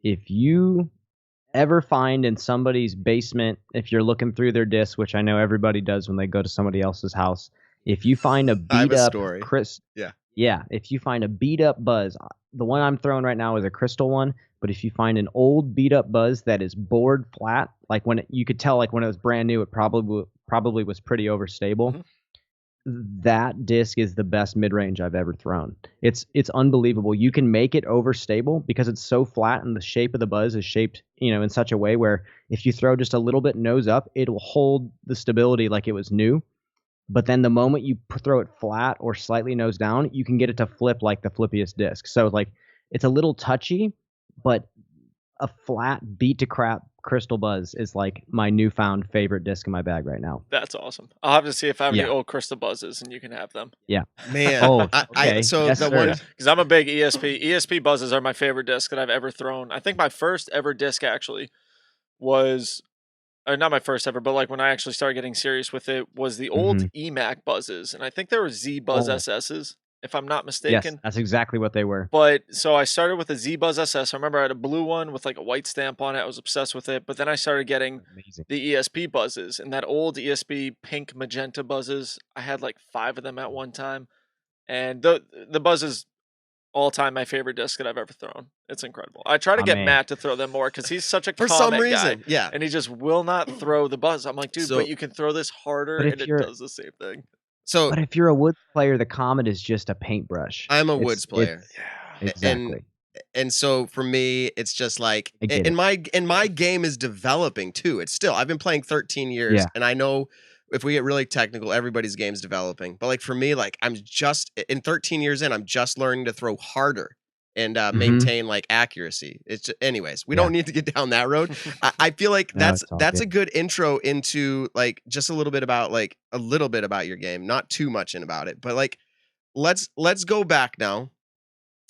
If you ever find in somebody's basement, if you're looking through their disc, which I know everybody does when they go to somebody else's house, if you find a beat up Yeah, if you find a beat up Buzz, the one I'm throwing right now is a crystal one, but if you find an old beat up Buzz that is bored flat, like you could tell like when it was brand new, it probably was pretty overstable. Mhm. That disc is the best mid-range I've ever thrown. It's unbelievable. You can make it overstable because it's so flat and the shape of the Buzz is shaped, in such a way where if you throw just a little bit nose up, it will hold the stability like it was new. But then the moment you throw it flat or slightly nose down, you can get it to flip like the flippiest disc. So like it's a little touchy, but a flat beat to crap crystal Buzz is like my newfound favorite disc in my bag right now. That's awesome. I'll have to see if I have any old crystal Buzzes, and you can have them. Yeah. Man. Oh, okay. So yes, the sir. one, Because I'm a big ESP Buzzes are my favorite disc that I've ever thrown. I think my first ever disc actually was, not my first ever, but like when I actually started getting serious with it, was the old EMAC Buzzes, and I think there were Z Buzz SSs, if I'm not mistaken. Yes, that's exactly what they were. But so I started with a Z Buzz SS. I remember I had a blue one with like a white stamp on it. I was obsessed with it. But then I started getting the ESP Buzzes, and that old ESP pink magenta Buzzes. I had like 5 of them at one time, and the Buzzes all time my favorite disc that I've ever thrown. It's incredible. I try to get Matt to throw them more because he's such a for some comment reason, guy, and he just will not throw the Buzz. I'm like, dude, but you can throw this harder, and it does the same thing. So, but if you're a Woods player, the Comet is just a paintbrush. I'm a Woods player. Yeah, exactly. And so for me, it's just like, and my game is developing too. It's still, I've been playing 13 years, and I know if we get really technical, everybody's game's developing. But like for me, like I'm just in 13 years in, I'm just learning to throw harder and maintain like accuracy. It's just, anyways, we don't need to get down that road. I feel like that's a good intro into like just a little bit about your game, not too much in about it, but like let's go back now.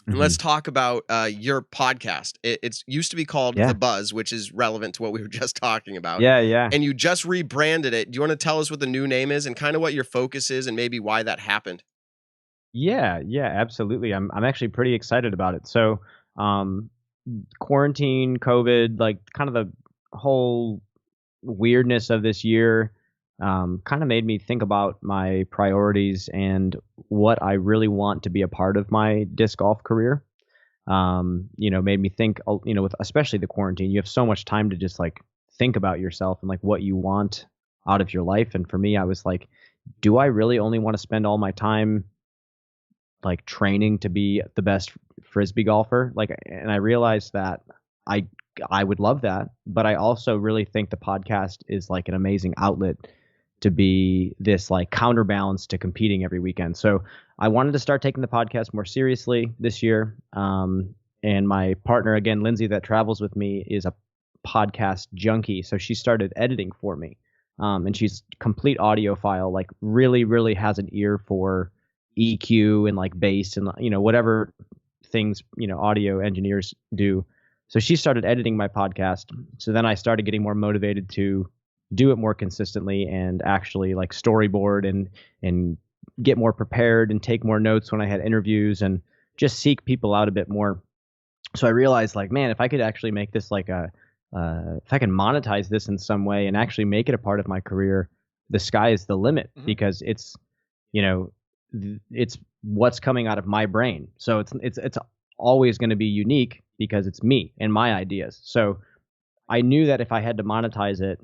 And let's talk about your podcast. It's used to be called The Buzz, which is relevant to what we were just talking about. Yeah. And you just rebranded it. Do you want to tell us what the new name is and kind of what your focus is and maybe why that happened? Yeah, absolutely. I'm actually pretty excited about it. So, quarantine, COVID, like kind of the whole weirdness of this year kind of made me think about my priorities and what I really want to be a part of my disc golf career. Made me think, with especially the quarantine, you have so much time to just like think about yourself and like what you want out of your life. And for me, I was like, do I really only want to spend all my time like training to be the best Frisbee golfer? And I realized that I would love that, but I also really think the podcast is like an amazing outlet to be this like counterbalance to competing every weekend. So I wanted to start taking the podcast more seriously this year. And my partner, again, Lindsay, that travels with me, is a podcast junkie. So she started editing for me. And she's complete audiophile, like really, really has an ear for EQ and like bass and, whatever things, audio engineers do. So she started editing my podcast. So then I started getting more motivated to do it more consistently and actually like storyboard and get more prepared and take more notes when I had interviews and just seek people out a bit more. So I realized like, man, if I could actually make this like if I can monetize this in some way and actually make it a part of my career, the sky is the limit because it's, it's what's coming out of my brain. So it's always going to be unique because it's me and my ideas. So I knew that if I had to monetize it,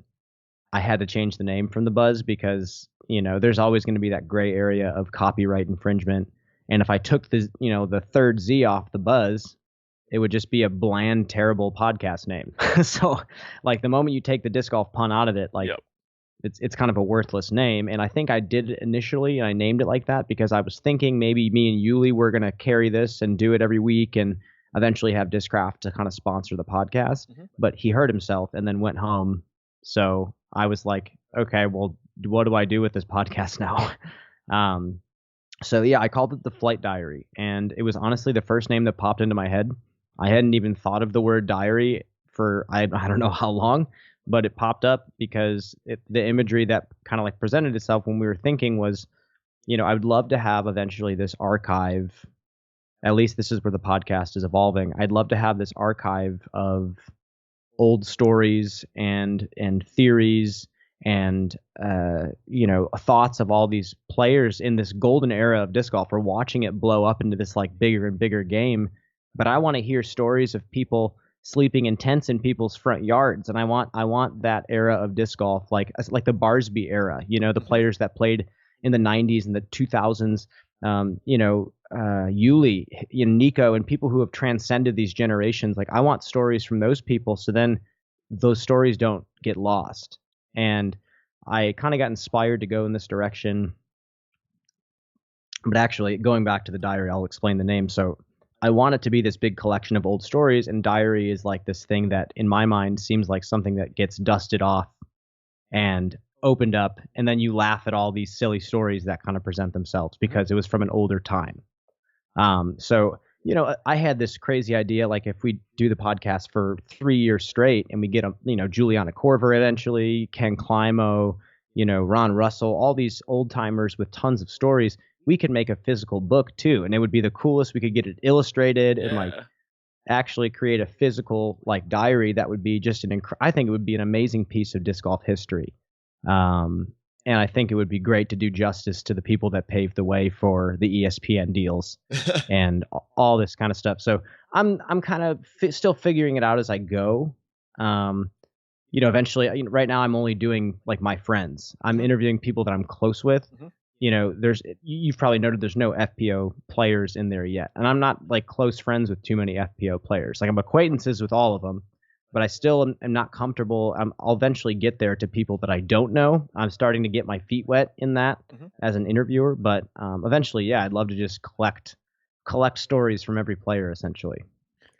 I had to change the name from The Buzz because, there's always going to be that gray area of copyright infringement. And if I took the third Z off The Buzz, it would just be a bland, terrible podcast name. So like the moment you take the disc golf pun out of it, like it's kind of a worthless name. And I think I did it initially and I named it like that because I was thinking maybe me and Yuli were going to carry this and do it every week and eventually have Discraft to kind of sponsor the podcast. But he hurt himself and then went home. So I was like, okay, well, what do I do with this podcast now? So yeah, I called it The Flight Diary, and it was honestly the first name that popped into my head. I hadn't even thought of the word diary for I don't know how long, but it popped up because the imagery that kind of like presented itself when we were thinking was, I would love to have eventually this archive. At least this is where the podcast is evolving. I'd love to have this archive of old stories and theories and thoughts of all these players in this golden era of disc golf. We're watching it blow up into this like bigger and bigger game, but I want to hear stories of people sleeping in tents in people's front yards, and I want that era of disc golf, like the Barsby era, the players that played in the 90s and the 2000s, Yuli, Nico, and people who have transcended these generations. Like, I want stories from those people, so then those stories don't get lost. And I kind of got inspired to go in this direction. But actually, going back to the diary, I'll explain the name. So I want it to be this big collection of old stories, and diary is like this thing that, in my mind, seems like something that gets dusted off and opened up, and then you laugh at all these silly stories that kind of present themselves because it was from an older time. So I had this crazy idea, like if we do the podcast for 3 years straight and we get Juliana Korver eventually, Ken Climo, Ron Russell, all these old timers with tons of stories, we could make a physical book too. And it would be the coolest. We could get it illustrated and like actually create a physical like diary that would be just I think it would be an amazing piece of disc golf history. And I think it would be great to do justice to the people that paved the way for the ESPN deals and all this kind of stuff. So I'm kind of still figuring it out as I go. Eventually, right now I'm only doing like my friends. I'm interviewing people that I'm close with. You've probably noted there's no FPO players in there yet. And I'm not like close friends with too many FPO players. Like I'm acquaintances with all of them, but I still am not comfortable. I'll eventually get there to people that I don't know. I'm starting to get my feet wet in that as an interviewer, but eventually, I'd love to just collect stories from every player, essentially.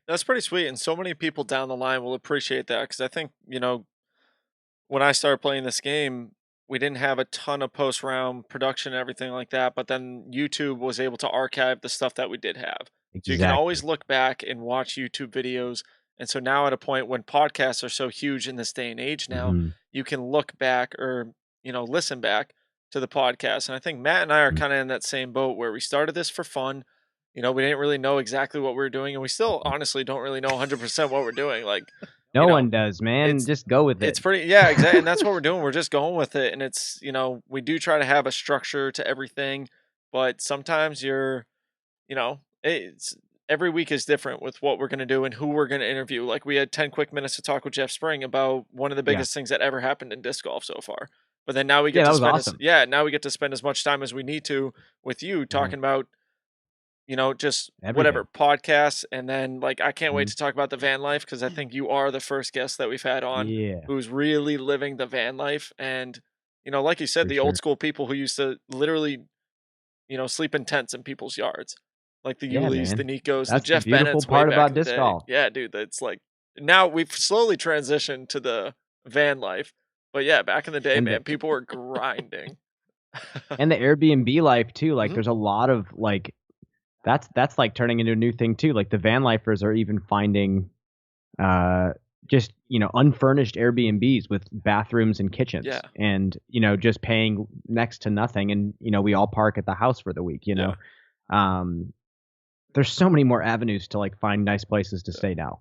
That's pretty sweet, and so many people down the line will appreciate that, because I think, when I started playing this game, we didn't have a ton of post-round production and everything like that, but then YouTube was able to archive the stuff that we did have. Exactly. So you can always look back and watch YouTube videos. And so now at a point when podcasts are so huge in this day and age now, you can look back or, listen back to the podcast. And I think Matt and I are kind of in that same boat where we started this for fun. We didn't really know exactly what we were doing, and we still honestly don't really know 100% what we're doing. Like, no one does, man. Just go with it. It's pretty, exactly. And that's what we're doing. We're just going with it. And it's, we do try to have a structure to everything, but sometimes it's every week is different with what we're going to do and who we're going to interview. Like we had 10 quick minutes to talk with Jeff Spring about one of the biggest things that ever happened in disc golf so far. But then now we get now we get to spend as much time as we need to with you talking about, just everything. Whatever podcasts. And then like, I can't wait to talk about the van life, because I think you are the first guest that we've had on who's really living the van life. And, like you said, old school people who used to literally, sleep in tents in people's yards. Like the Yulis, the Nikos, the Jeff Bennett's. Part about disc golf. Yeah, dude, that's like, now we've slowly transitioned to the van life. But back in the day, man, people were grinding. And the Airbnb life too. Like there's a lot of like, that's like turning into a new thing too. Like the van lifers are even finding just unfurnished Airbnbs with bathrooms and kitchens, and just paying next to nothing, and we all park at the house for the week. There's so many more avenues to like find nice places to stay now.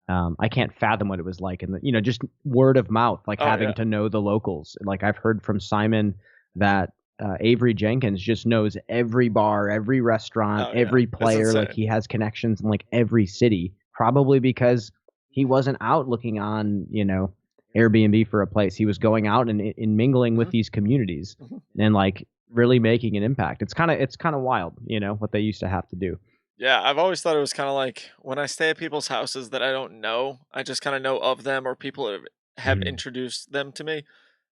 I can't fathom what it was like, and just word of mouth, like having to know the locals. Like I've heard from Simon that Avery Jenkins just knows every bar, every restaurant, every player. Like he has connections in like every city, probably because he wasn't out looking on, Airbnb for a place. He was going out and mingling with these communities and like really making an impact. It's kind of wild, what they used to have to do. Yeah, I've always thought it was kind of like when I stay at people's houses that I don't know, I just kind of know of them, or people have introduced them to me.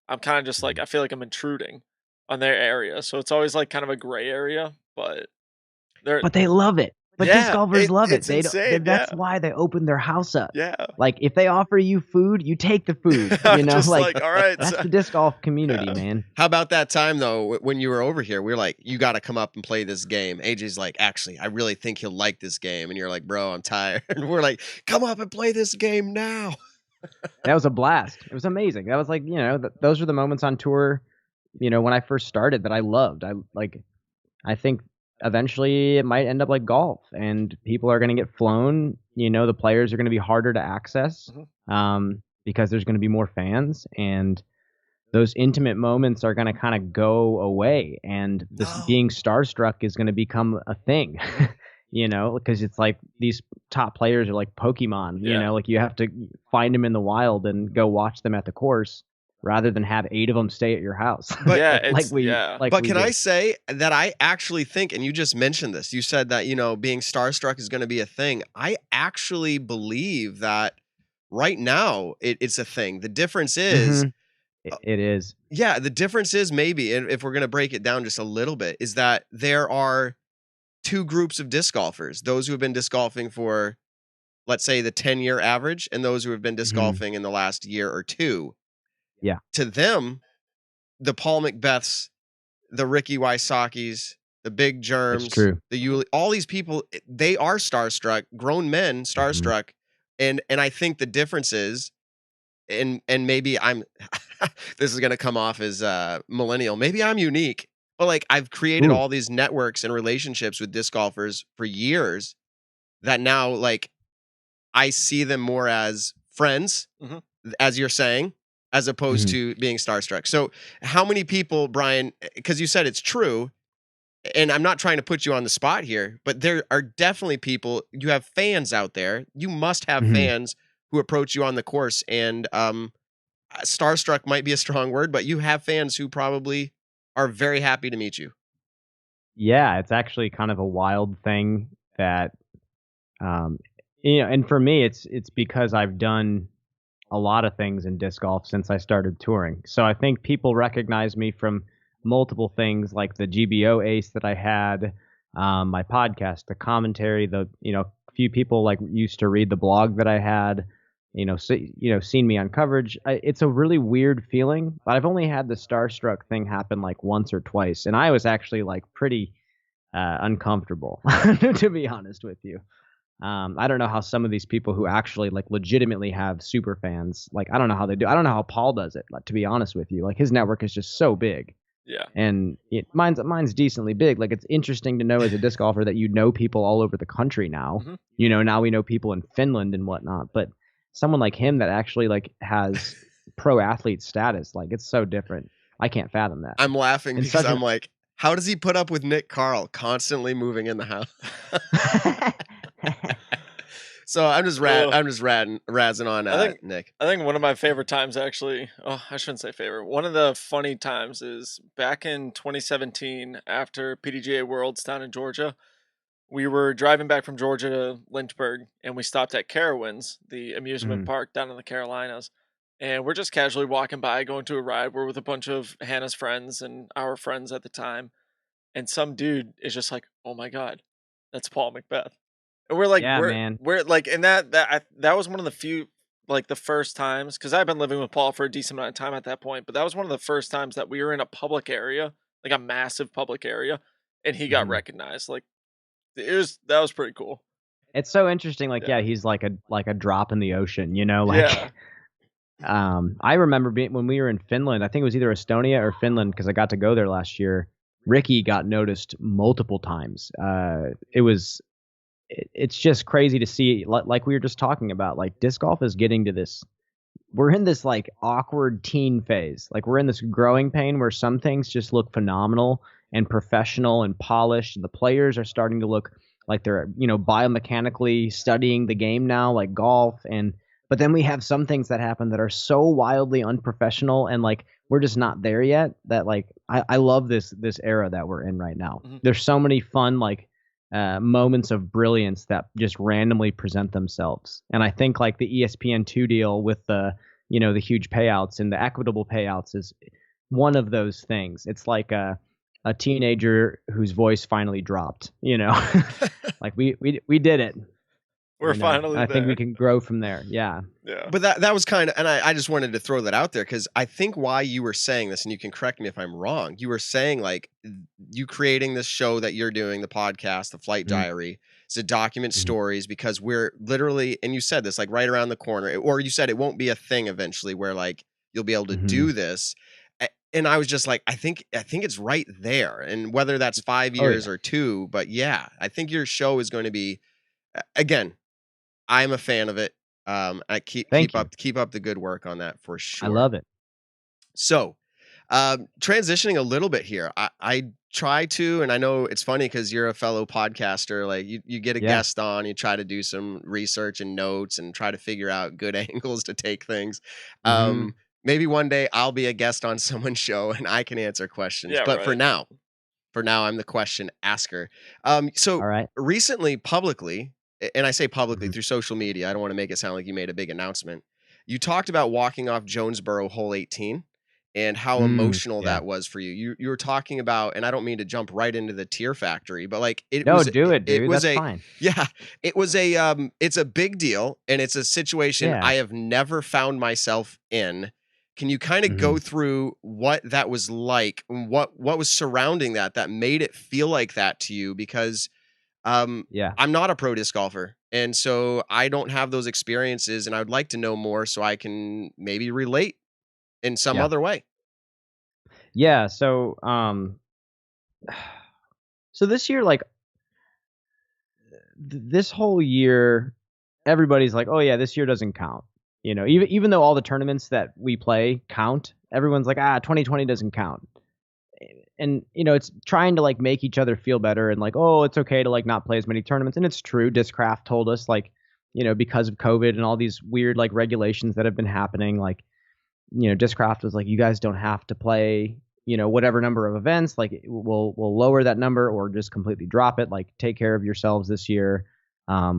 I'm kind of just like, I feel like I'm intruding on their area. So it's always like kind of a gray area, but they love it. But disc golfers love it. That's why they open their house up. Yeah. Like if they offer you food, you take the food. Just like all right. That's the disc golf community, man. How about that time though when you were over here? We were like, you got to come up and play this game. AJ's like, actually, I really think he'll like this game, and you're like, bro, I'm tired. And we're like, come up and play this game now. That was a blast. It was amazing. That was like, those are the moments on tour, when I first started that I loved. I think eventually it might end up like golf, and people are going to get flown. The players are going to be harder to access because there's going to be more fans, and those intimate moments are going to kind of go away, and this being starstruck is going to become a thing. You know, because it's like these top players are like Pokemon, you know, like you have to find them in the wild and go watch them at the course rather than have 8 of them stay at your house. But can I say that I actually think, and you just mentioned this, you said that, you know, being starstruck is going to be a thing. I actually believe that right now it's a thing. The difference is, it is. Yeah, the difference is maybe, and if we're going to break it down just a little bit, is that there are 2 groups of disc golfers, those who have been disc golfing for, let's say, the 10-year average, and those who have been disc golfing in the last year or 2. Yeah. To them, the Paul McBeths, the Ricky Wysocki's, the Big Germs, all these people, they are starstruck, grown men starstruck. And I think the difference is, and maybe I'm, this is going to come off as millennial, maybe I'm unique. But like I've created all these networks and relationships with disc golfers for years that now like I see them more as friends, as you're saying, as opposed to being starstruck. So how many people, Brian, because you said it's true, and I'm not trying to put you on the spot here, but there are definitely people, you have fans out there. You must have fans who approach you on the course, and starstruck might be a strong word, but you have fans who probably are very happy to meet you. Yeah, it's actually kind of a wild thing that, you know, and for me, it's because I've done a lot of things in disc golf since I started touring. So I think people recognize me from multiple things, like the GBO ace that I had, my podcast, the commentary, a few people like used to read the blog that I had. Seen me on coverage. It's a really weird feeling, but I've only had the starstruck thing happen like once or twice, and I was actually like pretty uncomfortable, to be honest with you. I don't know how some of these people who actually like legitimately have super fans, like I don't know how they do. I don't know how Paul does it, to be honest with you. Like his network is just so big. Yeah. And mine's decently big. Like it's interesting to know as a disc golfer that you know people all over the country now. You know, now we know people in Finland and whatnot, but someone like him that actually like has pro athlete status, like it's so different. I can't fathom that. I'm laughing because I'm like, how does he put up with Nick Carl constantly moving in the house? So I'm just razzing on Nick. I think one of my favorite times actually, I shouldn't say favorite. One of the funny times is back in 2017 after PDGA Worlds down in Georgia. We were driving back from Georgia to Lynchburg, and we stopped at Carowinds, the amusement park down in the Carolinas. And we're just casually walking by, going to a ride. We're with a bunch of Hannah's friends and our friends at the time. And some dude is just like, "Oh my God, that's Paul McBeth." And we're like, we're like, and that was one of the few, like the first times, because I've been living with Paul for a decent amount of time at that point, but that was one of the first times that we were in a public area, like a massive public area, and he got recognized. Like, that was pretty cool. It's so interesting. Like, he's like a drop in the ocean, you know, like, I remember when we were in Finland, I think it was either Estonia or Finland, because I got to go there last year. Ricky got noticed multiple times. It's just crazy to see, like we were just talking about, like disc golf is getting to this, we're in this like awkward teen phase. Like we're in this growing pain where some things just look phenomenal and professional and polished. And the players are starting to look like they're, biomechanically studying the game now, like golf. But then we have some things that happen that are so wildly unprofessional, and like we're just not there yet. That like I love this era that we're in right now. There's so many fun like moments of brilliance that just randomly present themselves. And I think like the ESPN2 deal with the huge payouts and the equitable payouts is one of those things. It's like a teenager whose voice finally dropped, like we did it. We're finally I think we can grow from there. Yeah. But that was kind of, and I just wanted to throw that out there because I think why you were saying this, and you can correct me if I'm wrong, you were saying like you creating this show that you're doing, the podcast, the Flight Diary, is to document stories, because we're literally, and you said this, like right around the corner, or you said it won't be a thing eventually where like you'll be able to do this. And I was just like, I think it's right there. And whether that's 5 years or 2, but yeah, I think your show is going to be, again, I'm a fan of it. I keep up the good work on that for sure. I love it. So Transitioning a little bit here, I try to, and I know it's funny because you're a fellow podcaster. Like you get a guest on, you try to do some research and notes and try to figure out good angles to take things. Maybe one day I'll be a guest on someone's show and I can answer questions. Yeah, but right. for now, I'm the question asker. So All right. recently, publicly, and I say publicly through social media, I don't want to make it sound like you made a big announcement. You talked about walking off Jonesboro hole 18 and how emotional that was for you. You were talking about, and I don't mean to jump right into the tear factory, but like it was do it, dude. It was That's fine. Yeah, it was it's a big deal, and it's a situation I have never found myself in. Can you kind of go through what that was like, what was surrounding that made it feel like that to you? Because I'm not a pro disc golfer, and so I don't have those experiences, and I would like to know more so I can maybe relate in some other way. Yeah, so so this year, like this whole year, everybody's like, oh yeah, this year doesn't count. You know, even though all the tournaments that we play count, everyone's like, 2020 doesn't count. And, you know, it's trying to like make each other feel better and like, oh, it's okay to like not play as many tournaments. And it's true. Discraft told us like, you know, because of COVID and all these weird like regulations that have been happening, like, you know, Discraft was like, you guys don't have to play, you know, whatever number of events, like we'll lower that number or just completely drop it. Like take care of yourselves this year,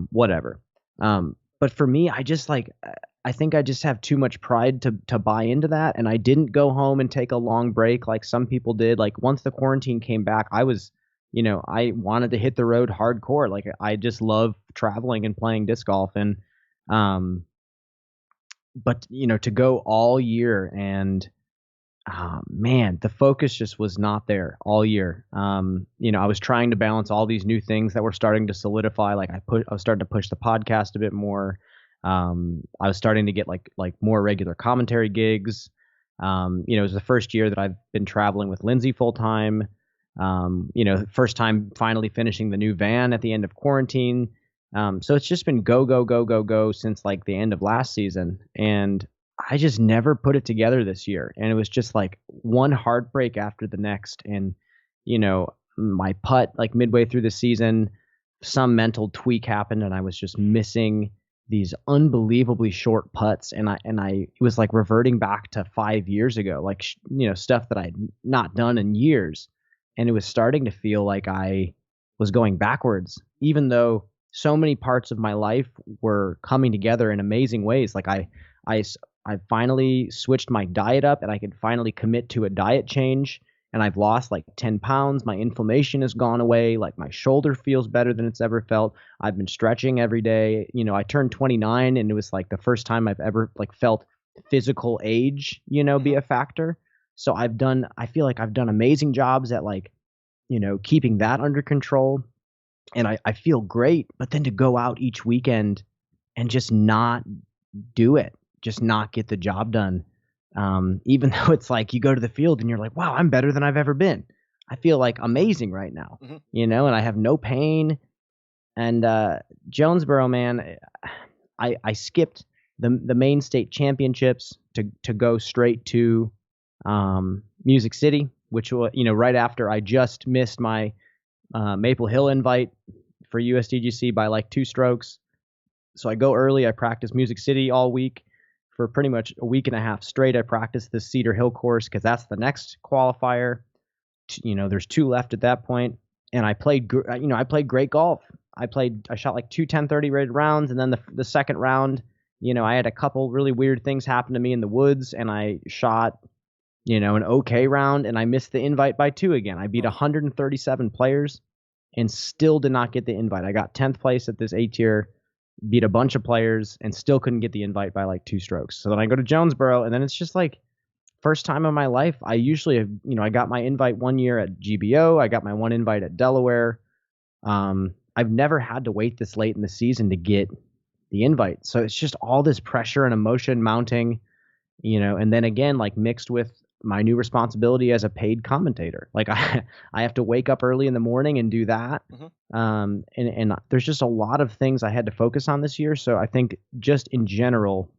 whatever. But for me, I think I just have too much pride to buy into that. And I didn't go home and take a long break like some people did. Like once the quarantine came back, I was, you know, I wanted to hit the road hardcore. Like I just love traveling and playing disc golf. And, but you know, to go all year and, man, the focus just was not there all year. You know, I was trying to balance all these new things that were starting to solidify. Like I was starting to push the podcast a bit more. I was starting to get like more regular commentary gigs. You know, it was the first year that I've been traveling with Lindsay full time. You know, first time finally finishing the new van at the end of quarantine. So it's just been go since like the end of last season. And I just never put it together this year. And it was just like one heartbreak after the next. And, you know, my putt like midway through the season, some mental tweak happened and I was just missing these unbelievably short putts. And it was like reverting back to 5 years ago, like, you know, stuff that I'd not done in years. And it was starting to feel like I was going backwards, even though so many parts of my life were coming together in amazing ways. Like I finally switched my diet up and I could finally commit to a diet change. And I've lost like 10 pounds. My inflammation has gone away. Like my shoulder feels better than it's ever felt. I've been stretching every day. You know, I turned 29 and it was like the first time I've ever like felt physical age, you know, be a factor. So I feel like I've done amazing jobs at like, you know, keeping that under control. And I feel great. But then to go out each weekend and just not do it, just not get the job done. Even though it's like you go to the field and you're like, wow, I'm better than I've ever been. I feel like amazing right now, you know, and I have no pain. And Jonesboro, man, I skipped the main state championships to go straight to Music City, which was, you know, right after I just missed my Maple Hill invite for USDGC by like 2 strokes. So I go early. I practice Music City all week. For pretty much a week and a half straight, I practiced the Cedar Hill course because that's the next qualifier. You know, there's 2 left at that point, and I played great golf. I shot like 2 10-30 rated rounds, and then the second round, you know, I had a couple really weird things happen to me in the woods, and I shot, you know, an okay round, and I missed the invite by 2 again. I beat 137 players, and still did not get the invite. I got 10th place at this A tier. Beat a bunch of players and still couldn't get the invite by like 2 strokes. So then I go to Jonesboro, and then it's just like first time in my life. I usually have, you know, I got my invite 1 year at GBO. I got my 1 invite at Delaware. I've never had to wait this late in the season to get the invite. So it's just all this pressure and emotion mounting, you know, and then again, like mixed with my new responsibility as a paid commentator. Like I have to wake up early in the morning and do that. And there's just a lot of things I had to focus on this year. So I think just in general,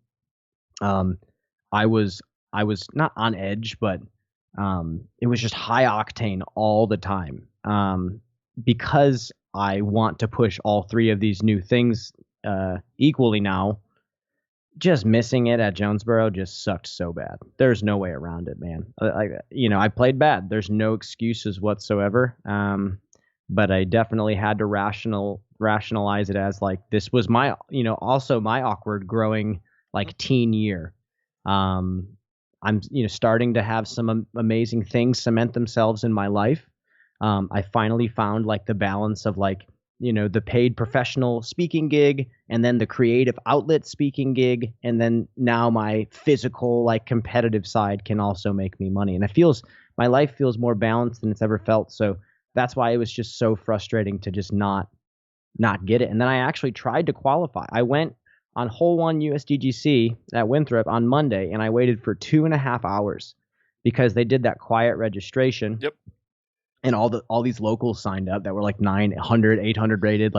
I was not on edge, but It was just high octane all the time. Because I want to push all three of these new things equally now, just missing it at Jonesboro just sucked so bad. There's no way around it, man. I played bad. There's no excuses whatsoever. But I definitely had to rationalize it as like this was my, also my awkward growing like teen year. I'm, starting to have some amazing things cement themselves in my life. I finally found like the balance of like, the paid professional speaking gig and then the creative outlet speaking gig. And then now my physical, like competitive side can also make me money. And my life feels more balanced than it's ever felt. So that's why it was just so frustrating to just not get it. And then I actually tried to qualify. I went on hole 1 USDGC at Winthrop on Monday, and I waited for 2.5 hours because they did that quiet registration. Yep. And all these locals signed up that were like 900, 800 rated.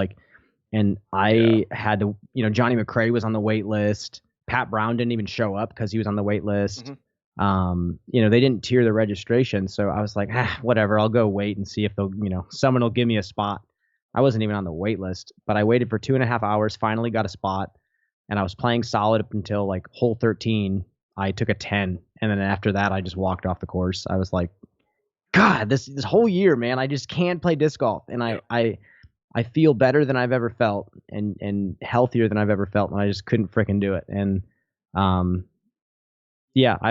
And I had to, Johnny McRae was on the wait list. Pat Brown didn't even show up because he was on the wait list. They didn't tier the registration. So I was like, whatever, I'll go wait and see if they'll, someone will give me a spot. I wasn't even on the wait list, but I waited for 2.5 hours, finally got a spot, and I was playing solid up until like hole 13. I took a 10. And then after that, I just walked off the course. I was like, God, this whole year, man, I just can't play disc golf. And I feel better than I've ever felt and healthier than I've ever felt. And I just couldn't freaking do it. And, I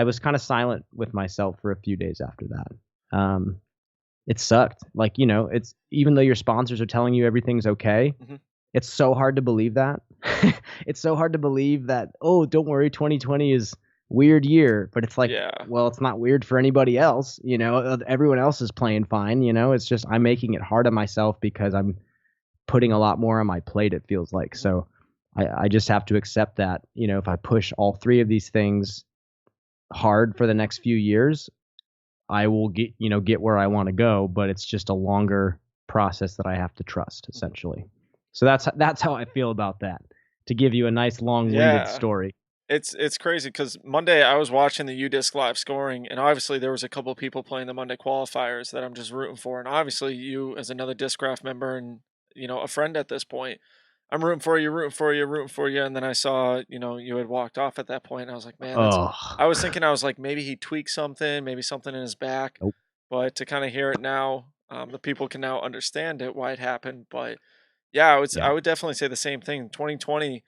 was kind of silent with myself for a few days after that. It sucked. Like, it's even though your sponsors are telling you everything's okay, it's so hard to believe that. It's so hard to believe that, oh, don't worry, 2020 is weird year. But it's like, well, it's not weird for anybody else. Everyone else is playing fine. It's just I'm making it hard on myself because I'm putting a lot more on my plate, it feels like. So I just have to accept that, if I push all three of these things hard for the next few years, I will get where I want to go, but it's just a longer process that I have to trust, essentially. So that's how I feel about that. To give you a nice long-winded story. It's crazy because Monday I was watching the UDisc live scoring, and obviously there was a couple of people playing the Monday qualifiers that I'm just rooting for, and obviously you as another Discraft member and a friend at this point, I'm rooting for you, and then I saw you had walked off at that point, and I was like, man, I was thinking, like, maybe he tweaked something, maybe something in his back, but to kind of hear it now, the people can now understand it, why it happened. But I would definitely say the same thing. 2020,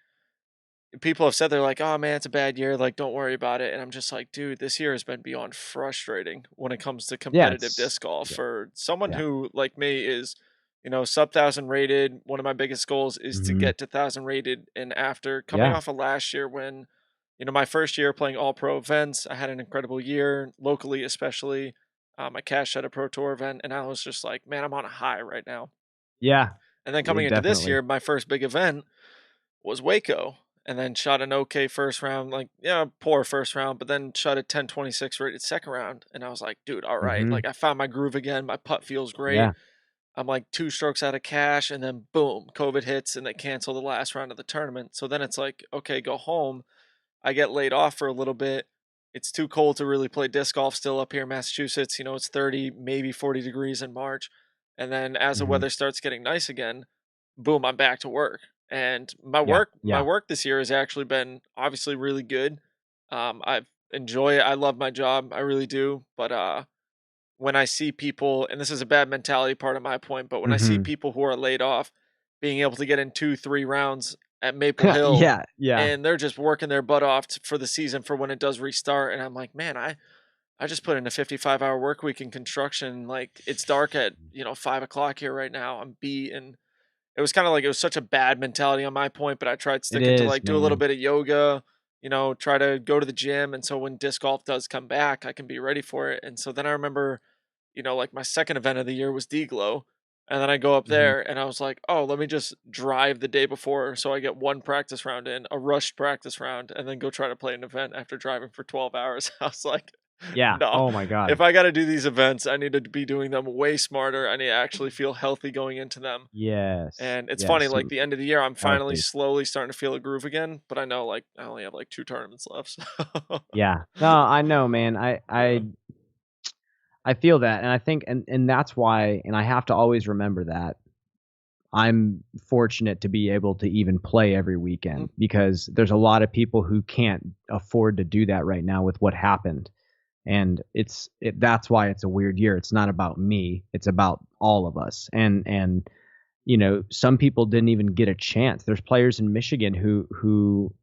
people have said, they're like, oh man, it's a bad year, like don't worry about it, and I'm just like, dude, this year has been beyond frustrating when it comes to competitive disc golf for someone who like me is sub 1,000 rated. One of my biggest goals is to get to 1,000 rated, and after coming off of last year when my first year playing all pro events, I had an incredible year locally, especially I cashed at a pro tour event, and I was just like, man, I'm on a high right now. And then coming into this year, my first big event was Waco, and then shot an okay first round, like, poor first round, but then shot a 1026 rated second round. And I was like, dude, all right. Like, I found my groove again. My putt feels great. I'm like 2 strokes out of cash, and then boom, COVID hits, and they cancel the last round of the tournament. So then it's like, okay, go home. I get laid off for a little bit. It's too cold to really play disc golf still up here in Massachusetts. It's 30, maybe 40 degrees in March. And then as the weather starts getting nice again, boom, I'm back to work. And my work this year has actually been obviously really good. I enjoy it. I love my job. I really do. But when I see people, and this is a bad mentality part of my point, but when I see people who are laid off being able to get in 2-3 rounds at Maple Hill, and they're just working their butt off for the season for when it does restart. And I'm like, man, I just put in a 55-hour work week in construction. Like, it's dark at 5 o'clock here right now. I'm beat, and it was kind of like, it was such a bad mentality on my point, but I tried sticking to like do a little bit of yoga, try to go to the gym. And so when disc golf does come back, I can be ready for it. And so then I remember, like my second event of the year was D-Glow. And then I go up there and I was like, oh, let me just drive the day before. So I get 1 practice round in, a rushed practice round, and then go try to play an event after driving for 12 hours. I was like, no, oh my God. If I got to do these events, I need to be doing them way smarter. I need to actually feel healthy going into them. And it's funny, like the end of the year, I'm finally slowly starting to feel a groove again, but I know like I only have like 2 tournaments left. So. No, I know, man. I feel that, and I think, and that's why, and I have to always remember that I'm fortunate to be able to even play every weekend, because there's a lot of people who can't afford to do that right now with what happened. And that's why it's a weird year. It's not about me. It's about all of us. And some people didn't even get a chance. There's players in Michigan who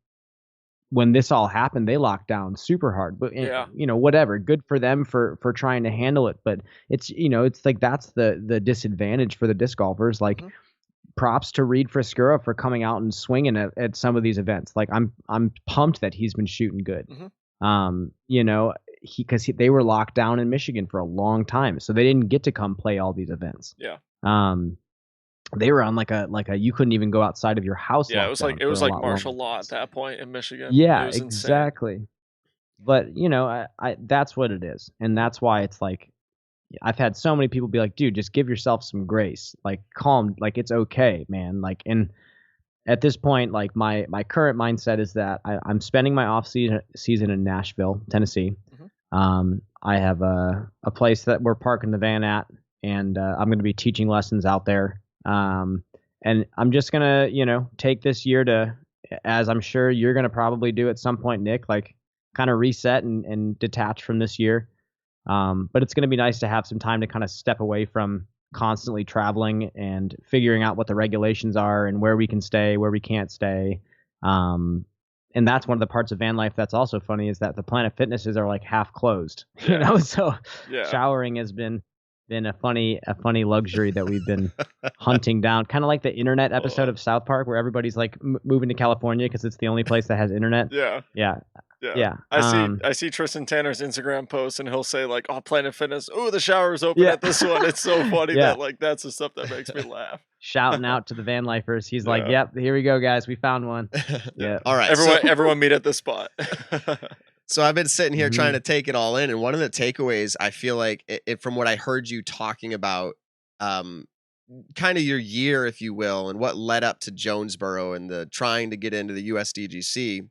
when this all happened, they locked down super hard. But whatever, good for them for trying to handle it. But it's it's like that's the disadvantage for the disc golfers. Like, props to Reed Friscura for coming out and swinging at some of these events. Like, I'm pumped that he's been shooting good. Because they were locked down in Michigan for a long time, so they didn't get to come play all these events. Yeah. They were on like a you couldn't even go outside of your house. Yeah, it was like martial law at that point in Michigan. Yeah, exactly. Insane. But I that's what it is, and that's why it's like I've had so many people be like, dude, just give yourself some grace, like calm, like it's okay, man. Like, and at this point, like my current mindset is that I'm spending my off season in Nashville, Tennessee. I have a place that we're parking the van at, and I'm going to be teaching lessons out there. And I'm just going to, take this year to, as I'm sure you're going to probably do at some point, Nick, like kind of reset and detach from this year. But it's going to be nice to have some time to kind of step away from constantly traveling and figuring out what the regulations are and where we can stay, where we can't stay. And that's one of the parts of van life that's also funny, is that the Planet Fitnesses are like half closed, so showering has been a funny luxury that we've been hunting down, kind of like the internet episode of South Park where everybody's like moving to California because it's the only place that has internet. Yeah. I see Tristan Tanner's Instagram post, and he'll say like, "Oh, Planet Fitness, oh, the shower's open at this one." It's so funny that like that's the stuff that makes me laugh. Shouting out to the van lifers, he's like, "Yep, here we go, guys, we found one." Yeah. All right, everyone meet at this spot. So I've been sitting here trying to take it all in, and one of the takeaways I feel like from what I heard you talking about, kind of your year, if you will, and what led up to Jonesboro and the trying to get into the USDGC.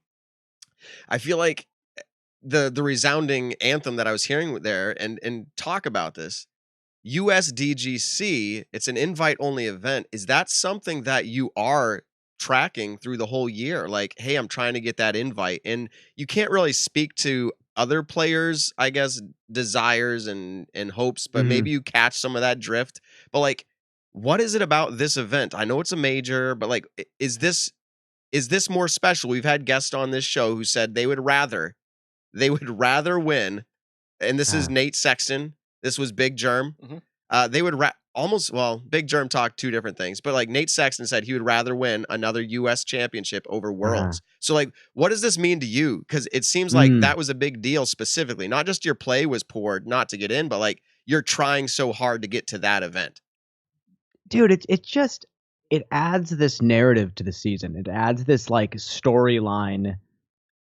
I feel like the resounding anthem that I was hearing there and talk about this USDGC, it's an invite only event. Is that something that you are tracking through the whole year? Like, hey, I'm trying to get that invite, and you can't really speak to other players, I guess, desires and hopes, but maybe you catch some of that drift. But like, what is it about this event? I know it's a major, but like, is this more special? We've had guests on this show who said they would rather win, and this is Nate Sexton. This was Big Germ. They would Big Germ talked two different things, but like Nate Sexton said he would rather win another U.S. championship over Worlds. So like, what does this mean to you? Because it seems like that was a big deal specifically. Not just your play was poor not to get in, but like you're trying so hard to get to that event. Dude, it adds this narrative to the season. It adds this like storyline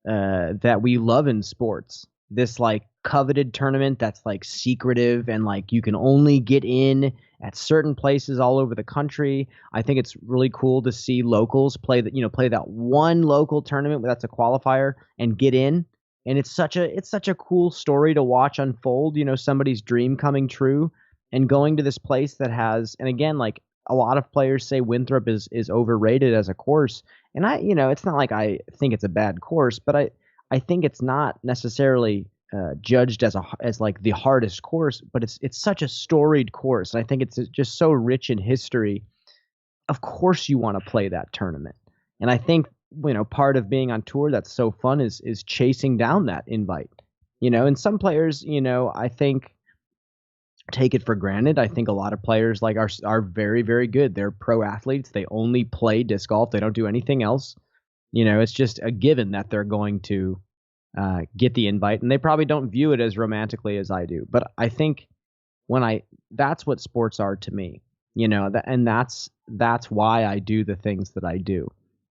that we love in sports. This like coveted tournament that's like secretive, and like you can only get in at certain places all over the country. I think it's really cool to see locals play that one local tournament that's a qualifier and get in. And it's such a cool story to watch unfold, somebody's dream coming true and going to this place that has, and again, like a lot of players say Winthrop is overrated as a course. And it's not like I think it's a bad course, but I think it's not necessarily judged as like the hardest course, but it's such a storied course. And I think it's just so rich in history. Of course you want to play that tournament. And I think, part of being on tour that's so fun is chasing down that invite, and some players, I think take it for granted. I think a lot of players like are very, very good. They're pro athletes. They only play disc golf. They don't do anything else. It's just a given that they're going to get the invite, and they probably don't view it as romantically as I do. But I think that's what sports are to me, and that's why I do the things that I do,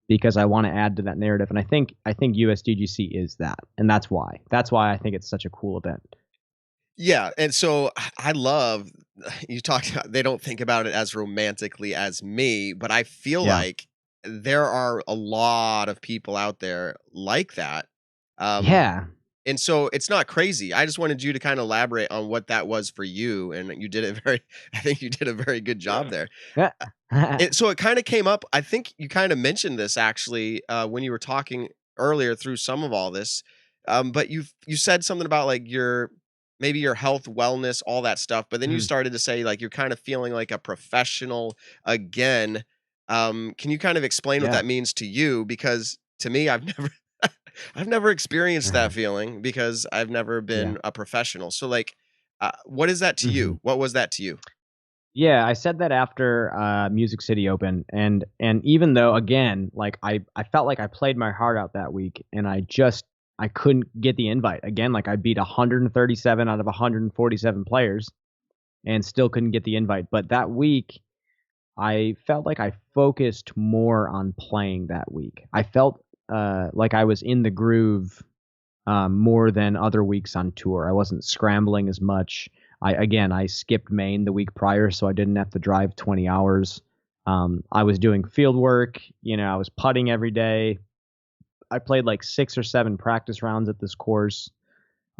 because I want to add to that narrative. And I think USDGC is that, and that's why I think it's such a cool event. Yeah, and so I love you talked about they don't think about it as romantically as me, but I feel like there are a lot of people out there like that. And so it's not crazy. I just wanted you to kind of elaborate on what that was for you, and you did it I think you did a very good job there. So it kind of came up. I think you kind of mentioned this actually when you were talking earlier through some of all this. But you said something about like maybe your health, wellness, all that stuff. But then you started to say like you're kind of feeling like a professional again. Can you kind of explain what that means to you? Because to me, I've never experienced that feeling because I've never been a professional. So like, what is that to you? What was that to you? Yeah, I said that after Music City Open, and even though again, like I felt like I played my heart out that week, and I couldn't get the invite again. Like I beat 137 out of 147 players, and still couldn't get the invite. But that week, I felt like I focused more on playing that week. I felt like I was in the groove more than other weeks on tour. I wasn't scrambling as much. I skipped Maine the week prior, so I didn't have to drive 20 hours. I was doing field work. I was putting every day. I played like 6 or 7 practice rounds at this course.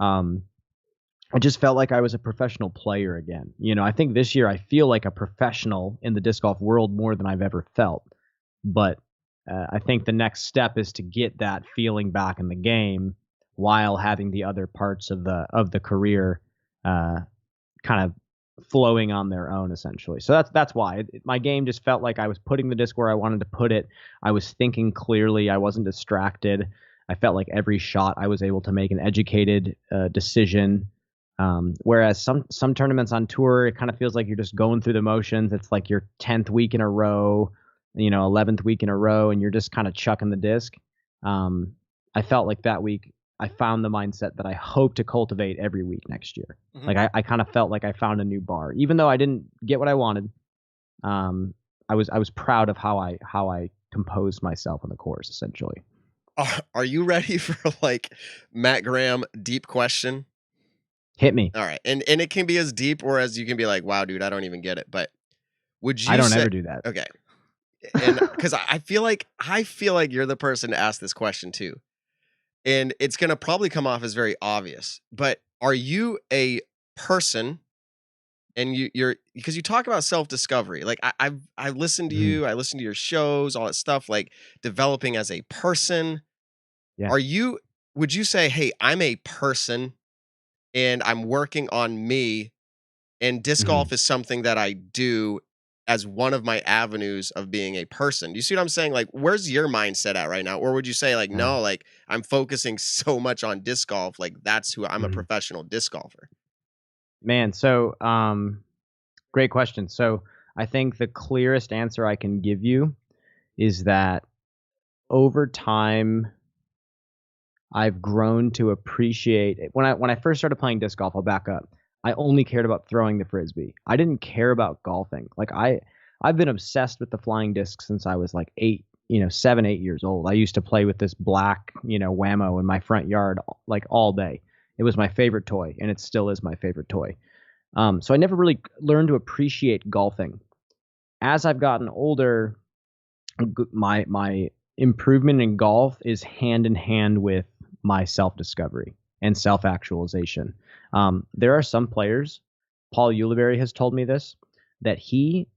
I just felt like I was a professional player again. I think this year I feel like a professional in the disc golf world more than I've ever felt. But I think the next step is to get that feeling back in the game while having the other parts of the career kind of flowing on their own, essentially. So that's why my game just felt like I was putting the disc where I wanted to put it. I was thinking clearly. I wasn't distracted. I felt like every shot I was able to make an educated decision. Whereas some tournaments on tour, it kind of feels like you're just going through the motions. It's like your 10th week in a row, 11th week in a row, and you're just kind of chucking the disc. I felt like that week I found the mindset that I hope to cultivate every week next year. Like I kind of felt like I found a new bar, even though I didn't get what I wanted. I was proud of how I composed myself on the course, essentially. Are you ready for like Matt Graham deep question? Hit me. All right, and it can be as deep or as you can be like, wow, dude, I don't even get it. But would you? I don't ever do that. Okay, and because I feel like you're the person to ask this question too. And it's going to probably come off as very obvious, but are you a person? And you're because you talk about self-discovery. Like I listened to you, I listened to your shows, all that stuff, like developing as a person. Yeah. Would you say, hey, I'm a person and I'm working on me, and disc golf is something that I do as one of my avenues of being a person? Do you see what I'm saying? Like, where's your mindset at right now? Or would you say like, no, like I'm focusing so much on disc golf. Like that's who I'm a professional disc golfer. Man. So, great question. So I think the clearest answer I can give you is that over time, I've grown to appreciate it. When I first started playing disc golf, I'll back up. I only cared about throwing the frisbee. I didn't care about golfing. Like I've been obsessed with the flying disc since I was like 7, 8 years old. I used to play with this black, Whammo in my front yard like all day. It was my favorite toy, and it still is my favorite toy. So I never really learned to appreciate golfing. As I've gotten older, my improvement in golf is hand in hand with my self-discovery and self-actualization. There are some players, Paul Ulibarri has told me this, that he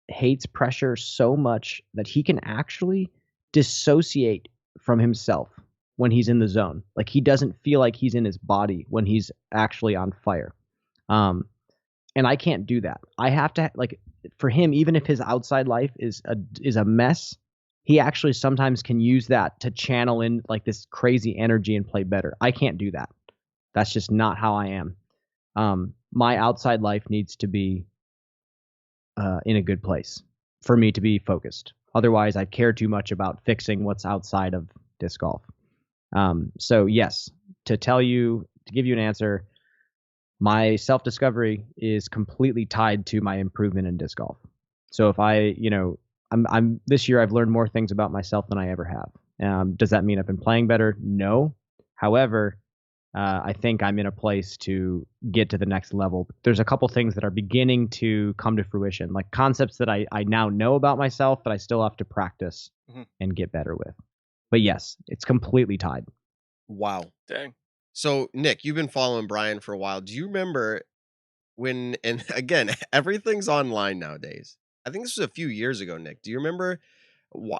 hates pressure so much that he can actually dissociate from himself when he's in the zone. Like he doesn't feel like he's in his body when he's actually on fire. And I can't do that. I have to, like, for him, even if his outside life is a mess, he actually sometimes can use that to channel in like this crazy energy and play better. I can't do that. That's just not how I am. My outside life needs to be in a good place for me to be focused. Otherwise, I care too much about fixing what's outside of disc golf. So yes, to give you an answer, my self-discovery is completely tied to my improvement in disc golf. So if I'm this year I've learned more things about myself than I ever have. Does that mean I've been playing better? No. However, I think I'm in a place to get to the next level. There's a couple things that are beginning to come to fruition, like concepts that I now know about myself, but I still have to practice and get better with. But yes, it's completely tied. Wow. Dang. So Nick, you've been following Brian for a while. Do you remember when? And again, everything's online nowadays. I think this was a few years ago, Nick. Do you remember?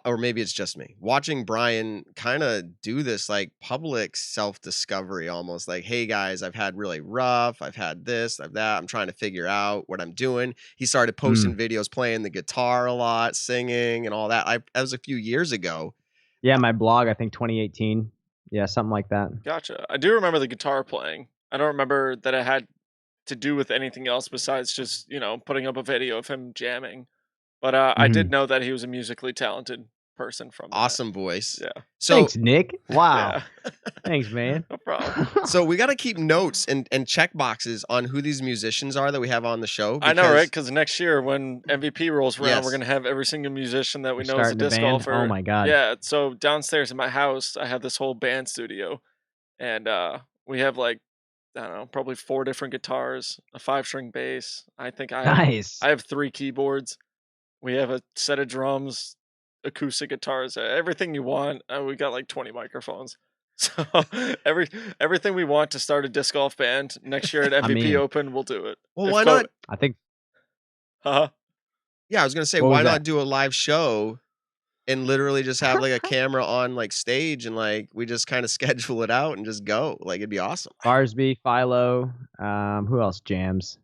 Or maybe it's just me watching Brian kind of do this like public self-discovery, almost like, hey guys, I've had really rough, I've had this, I've that, I'm trying to figure out what I'm doing. He started posting videos playing the guitar a lot, singing and all that. That was a few years ago. Yeah, my blog, I think 2018. Yeah, something like that. Gotcha. I do remember the guitar playing. I don't remember that it had to do with anything else besides just, putting up a video of him jamming. But I did know that he was a musically talented person from that. Awesome voice. Yeah. So, thanks, Nick. Wow. Yeah. Thanks, man. No problem. So we got to keep notes and check boxes on who these musicians are that we have on the show. I know, right? Because next year when MVP rolls around, we're going to have every single musician that we know is a disc golfer. Oh, my God. Yeah. So downstairs in my house, I have this whole band studio. And we have I don't know, probably 4 different guitars, a 5-string bass. I think I have 3 keyboards. We have a set of drums, acoustic guitars, everything you want. We got 20 microphones. So everything we want to start a disc golf band next year at MVP Open, we'll do it. Well, why not? I think. Yeah, I was gonna say, why not do a live show and literally just have a camera on stage and we just kind of schedule it out and just go. It'd be awesome. Barsby, Philo, who else jams?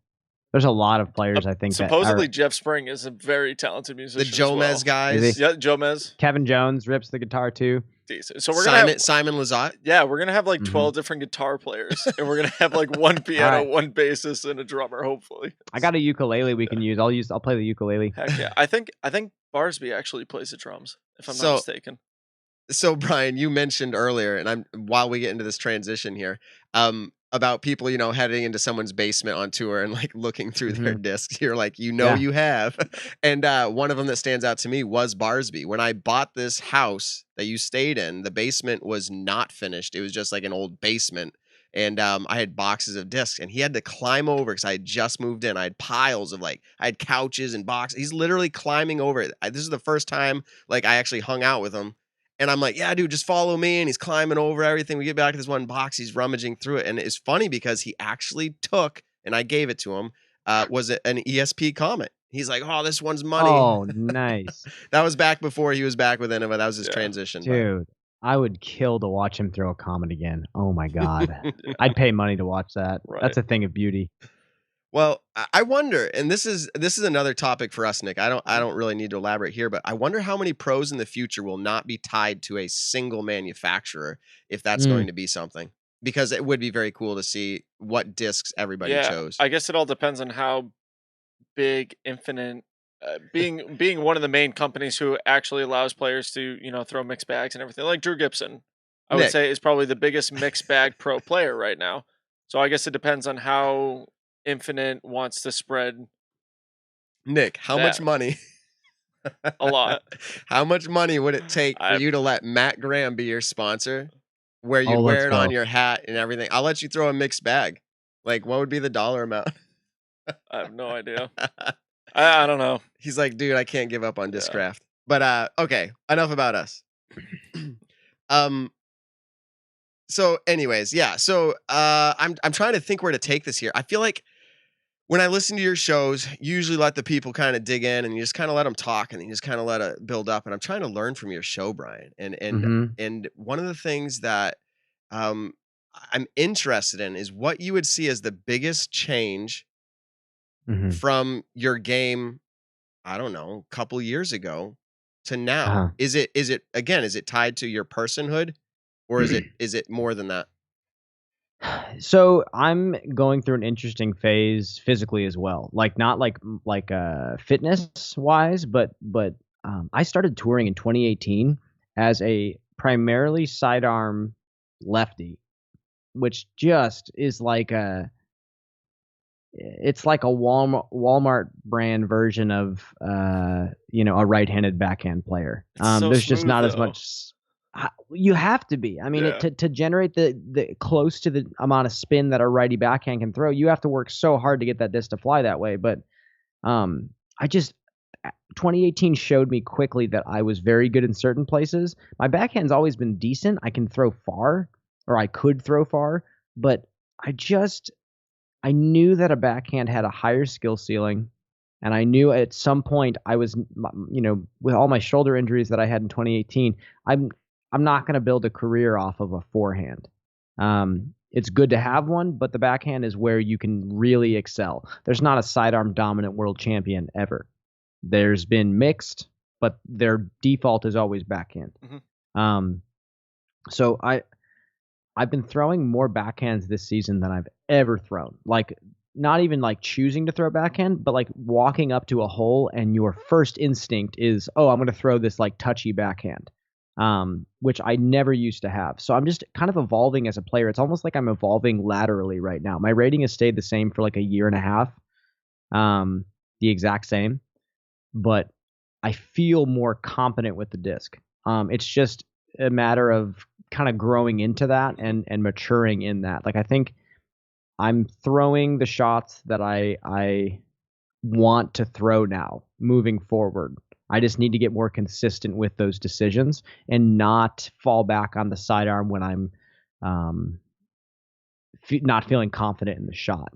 There's a lot of players, I think. Supposedly, Jeff Spring is a very talented musician. The Jomez guys. Yeah, Jomez. Kevin Jones rips the guitar too. Decent. So we're gonna have Simon Lizotte. Yeah, we're gonna have 12 different guitar players, and we're gonna have 1 piano, 1 bassist, and a drummer. Hopefully, I got a ukulele we can use. I'll play the ukulele. Heck yeah! I think Barsby actually plays the drums, if I'm not mistaken. So Brian, you mentioned earlier, and while we get into this transition here, about people, heading into someone's basement on tour and looking through their discs. You're you have. And one of them that stands out to me was Barsby. When I bought this house that you stayed in, the basement was not finished. It was just an old basement. And I had boxes of discs, and he had to climb over because I had just moved in. I had piles of I had couches and boxes. He's literally climbing over it. This is the first time I actually hung out with him. And I'm yeah, dude, just follow me. And he's climbing over everything. We get back to this one box. He's rummaging through it. And it's funny because he actually took, and I gave it to him, was an ESP Comet. He's oh, this one's money. Oh, nice. That was back before he was back with Innova. That was his transition. Dude, I would kill to watch him throw a Comet again. Oh, my God. I'd pay money to watch that. Right. That's a thing of beauty. Well, I wonder, and this is another topic for us, Nick. I don't really need to elaborate here, but I wonder how many pros in the future will not be tied to a single manufacturer if that's going to be something. Because it would be very cool to see what discs everybody chose. I guess it all depends on how big Infinite, being one of the main companies who actually allows players to throw mixed bags and everything. Like Drew Gibson, I would say is probably the biggest mixed bag pro player right now. So I guess it depends on how Infinite wants to spread. Nick, how much money? A lot. How much money would it take for you to let Matt Graham be your sponsor, where you wear it on your hat and everything? I'll let you throw a mixed bag. What would be the dollar amount? I have no idea. I don't know. He's dude, I can't give up on Discraft. But okay, enough about us. So anyways, yeah. So I'm trying to think where to take this here. I feel when I listen to your shows, you usually let the people kind of dig in and you just kind of let them talk and then you just kind of let it build up. And I'm trying to learn from your show, Brian. And one of the things that I'm interested in is what you would see as the biggest change from your game, I don't know, a couple years ago to now. Is it tied to your personhood, or is it more than that? So I'm going through an interesting phase physically as well. Not fitness wise, but I started touring in 2018 as a primarily sidearm lefty, which just is it's like a Walmart brand version of a right-handed backhand player. There's just not as much. You have to be. I mean, to generate the close to the amount of spin that a righty backhand can throw, you have to work so hard to get that disc to fly that way. But 2018 showed me quickly that I was very good in certain places. My backhand's always been decent. I can throw far, or I could throw far, but I knew that a backhand had a higher skill ceiling, and I knew at some point I was, with all my shoulder injuries that I had in 2018, I'm not going to build a career off of a forehand. It's good to have one, but the backhand is where you can really excel. There's not a sidearm dominant world champion ever. There's been mixed, but their default is always backhand. So I've been throwing more backhands this season than I've ever thrown. Like, not even like choosing to throw backhand, but like walking up to a hole and your first instinct is, oh, I'm going to throw this like touchy backhand, which I never used to have. So I'm just kind of evolving as a player. It's almost like I'm evolving laterally right now. My rating has stayed the same for like a year and a half, the exact same, but I feel more competent with the disc. It's just a matter of kind of growing into that and maturing in that. Like, I think I'm throwing the shots that I want to throw now moving forward. I just need to get more consistent with those decisions and not fall back on the sidearm when I'm not feeling confident in the shot.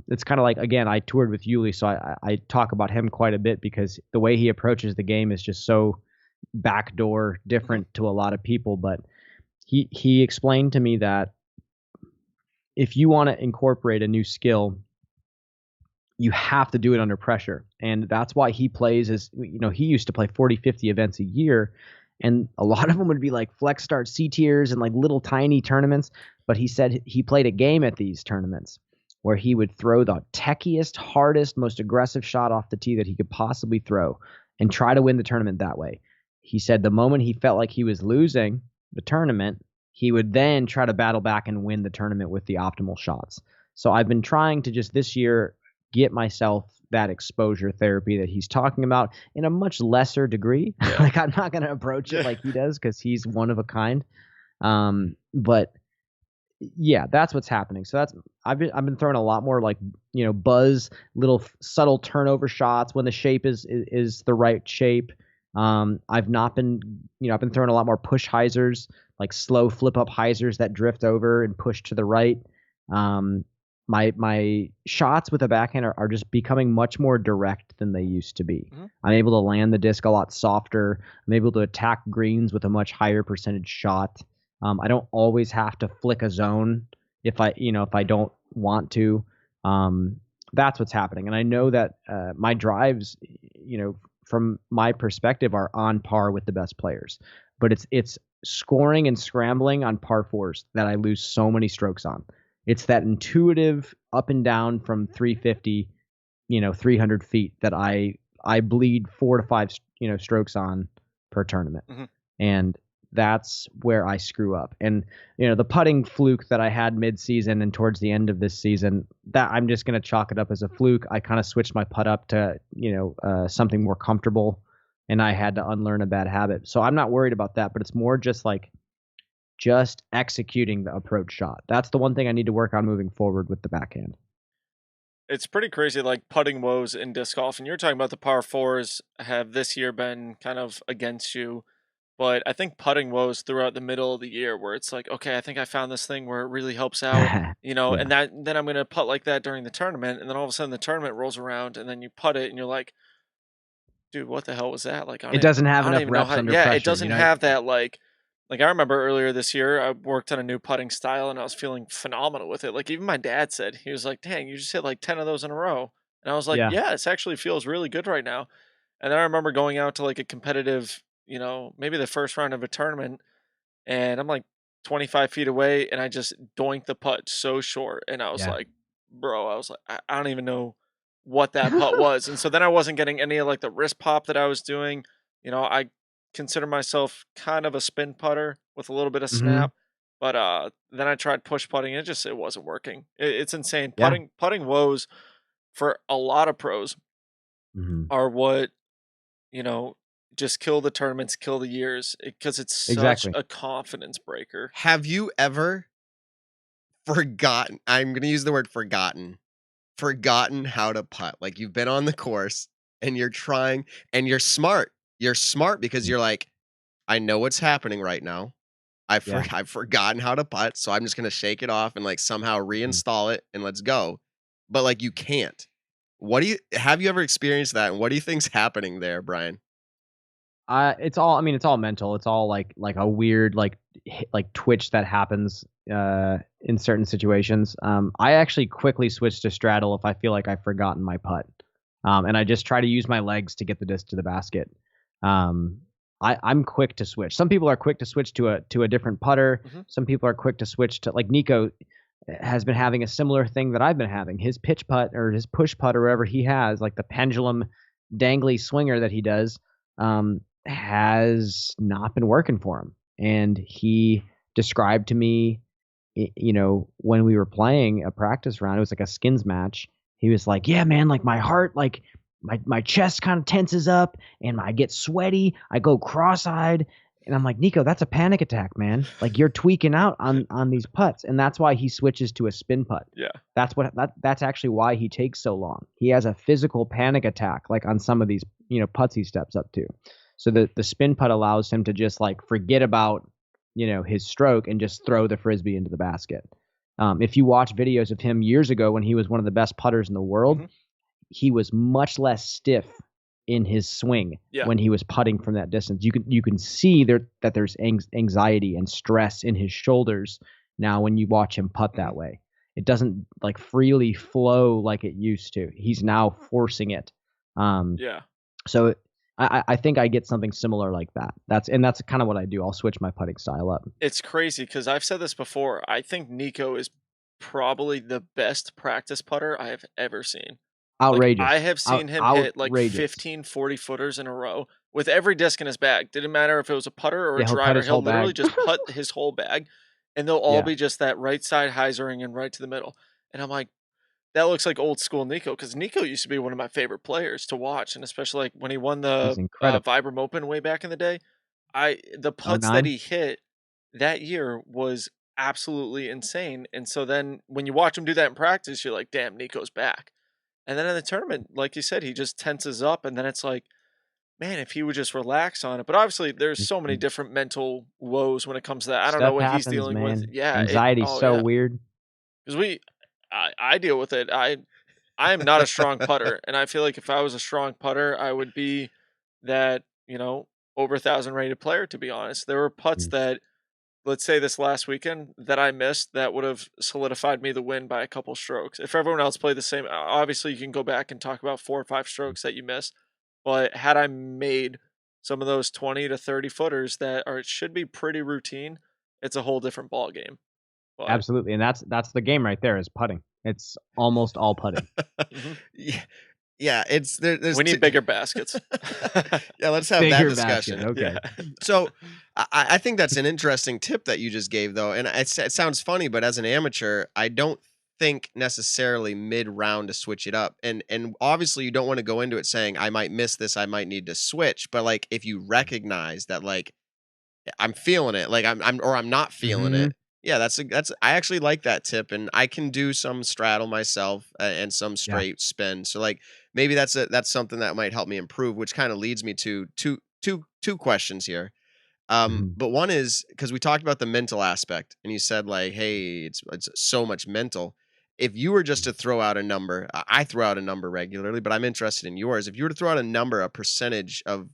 It's kind of like, again, I toured with Yuli, so I talk about him quite a bit because the way he approaches the game is just so backdoor different to a lot of people. But he explained to me that if you want to incorporate a new skill, you have to do it under pressure. And that's why he plays he used to play 40, 50 events a year. And a lot of them would be like flex start C tiers and like little tiny tournaments. But he said he played a game at these tournaments where he would throw the techiest, hardest, most aggressive shot off the tee that he could possibly throw and try to win the tournament that way. He said the moment he felt like he was losing the tournament, he would then try to battle back and win the tournament with the optimal shots. So I've been trying to just this year get myself that exposure therapy that he's talking about in a much lesser degree. Like, I'm not going to approach it like he does because he's one of a kind. But yeah, that's what's happening. So I've been throwing a lot more like, buzz, little subtle turnover shots when the shape is the right shape. I've been throwing a lot more push hyzers, like slow flip up hyzers that drift over and push to the right. My shots with a backhand are just becoming much more direct than they used to be. I'm able to land the disc a lot softer. I'm able to attack greens with a much higher percentage shot. I don't always have to flick a zone if I don't want to. That's what's happening. And I know that my drives, from my perspective, are on par with the best players. But it's scoring and scrambling on par fours that I lose so many strokes on. It's that intuitive up and down from 350, 300 feet that I bleed 4 to 5, strokes on per tournament. And that's where I screw up. And, the putting fluke that I had mid-season and towards the end of this season, that I'm just going to chalk it up as a fluke. I kind of switched my putt up to, something more comfortable, and I had to unlearn a bad habit. So I'm not worried about that, but it's more just executing the approach shot. That's the one thing I need to work on moving forward with the backhand. It's pretty crazy, like putting woes in disc golf. And you're talking about the par fours have this year been kind of against you. But I think putting woes throughout the middle of the year where it's like, okay, I think I found this thing where it really helps out, and then I'm going to putt like that during the tournament. And then all of a sudden the tournament rolls around and then you putt it and you're like, dude, what the hell was that? Like, it doesn't have enough reps under pressure. Yeah, it doesn't have that like I remember earlier this year, I worked on a new putting style and I was feeling phenomenal with it. Like, even my dad said, he was like, dang, you just hit like 10 of those in a row. And I was like, yeah, this actually feels really good right now. And then I remember going out to like a competitive, maybe the first round of a tournament, and I'm like 25 feet away and I just doinked the putt so short. And I was like, bro, I don't even know what that putt was. And so then I wasn't getting any of like the wrist pop that I was doing. I consider myself kind of a spin putter with a little bit of snap, but then I tried push putting. It wasn't working. It's insane. Putting woes for a lot of pros are what, just kill the tournaments, kill the years, because it's such a confidence breaker. Have you ever forgotten? I'm going to use the word forgotten how to putt. Like, you've been on the course and you're trying, and you're smart. You're smart because you're like, I know what's happening right now. I've forgotten how to putt, so I'm just gonna shake it off and like somehow reinstall it and let's go. But like you can't. Have you ever experienced that? And what do you think's happening there, Brian? It's all mental. It's all like a weird like twitch that happens in certain situations. I actually quickly switch to straddle if I feel like I've forgotten my putt. And I just try to use my legs to get the disc to the basket. I'm quick to switch. Some people are quick to switch to a different putter. Mm-hmm. Some people are quick to switch to, like Nico has been having a similar thing that I've been having. His pitch putt or his push putt or whatever he has, like the pendulum dangly swinger that he does, has not been working for him. And he described to me, when we were playing a practice round, it was like a skins match. He was like, yeah, man, like my heart, like my chest kind of tenses up and I get sweaty. I go cross-eyed. And I'm like, Nico, that's a panic attack, man. Like you're tweaking out on these putts. And that's why he switches to a spin putt. Yeah. That's actually why he takes so long. He has a physical panic attack, like on some of these, putts he steps up to. So the spin putt allows him to just like forget about, his stroke and just throw the Frisbee into the basket. If you watch videos of him years ago when he was one of the best putters in the world, mm-hmm. he was much less stiff in his swing when he was putting from that distance. You can see that there's anxiety and stress in his shoulders now when you watch him putt that way. It doesn't like freely flow like it used to. He's now forcing it. So I think I get something similar like that. That's kind of what I do. I'll switch my putting style up. It's crazy because I've said this before. I think Nico is probably the best practice putter I have ever seen. Outrageous. Like, I have seen him hit like 15 40-footers in a row with every disc in his bag. Didn't matter if it was a putter or a driver. He'll literally just putt his whole bag, and they'll all be just that right side hyzering and right to the middle. And I'm like, that looks like old school Nico, because Nico used to be one of my favorite players to watch, and especially like when he won the Vibram Open way back in the day. The putts that he hit that year was absolutely insane. And so then when you watch him do that in practice, you're like, damn, Nico's back. And then in the tournament, like you said, he just tenses up, and then it's like, man, if he would just relax on it. But obviously, there's so many different mental woes when it comes to that. I don't know what he's dealing with. Yeah, anxiety's so weird. Because I deal with it. I am not a strong putter, and I feel like if I was a strong putter, I would be that over 1,000 rated player. To be honest, there were putts that, let's say this last weekend, that I missed that would have solidified me the win by a couple strokes. If everyone else played the same, obviously you can go back and talk about 4 or 5 strokes that you missed. But had I made some of those 20 to 30 footers that should be pretty routine, it's a whole different ball game. But, absolutely, and that's the game right there is putting. It's almost all putting. Yeah, it's we need bigger baskets. Yeah, let's have that discussion. Basket. Okay. Yeah. So I think that's an interesting tip that you just gave, though, and it sounds funny, but as an amateur, I don't think necessarily mid-round to switch it up, and obviously you don't want to go into it saying I might miss this, I might need to switch, but like if you recognize that like I'm feeling it, like I'm not feeling it. Yeah, that's I actually like that tip, and I can do some straddle myself and some straight spin. So like maybe that's something that might help me improve, which kind of leads me to two questions here. But one is because we talked about the mental aspect, and you said like, hey, it's so much mental. If you were just to throw out a number, I throw out a number regularly, but I'm interested in yours. If you were to throw out a number, a percentage of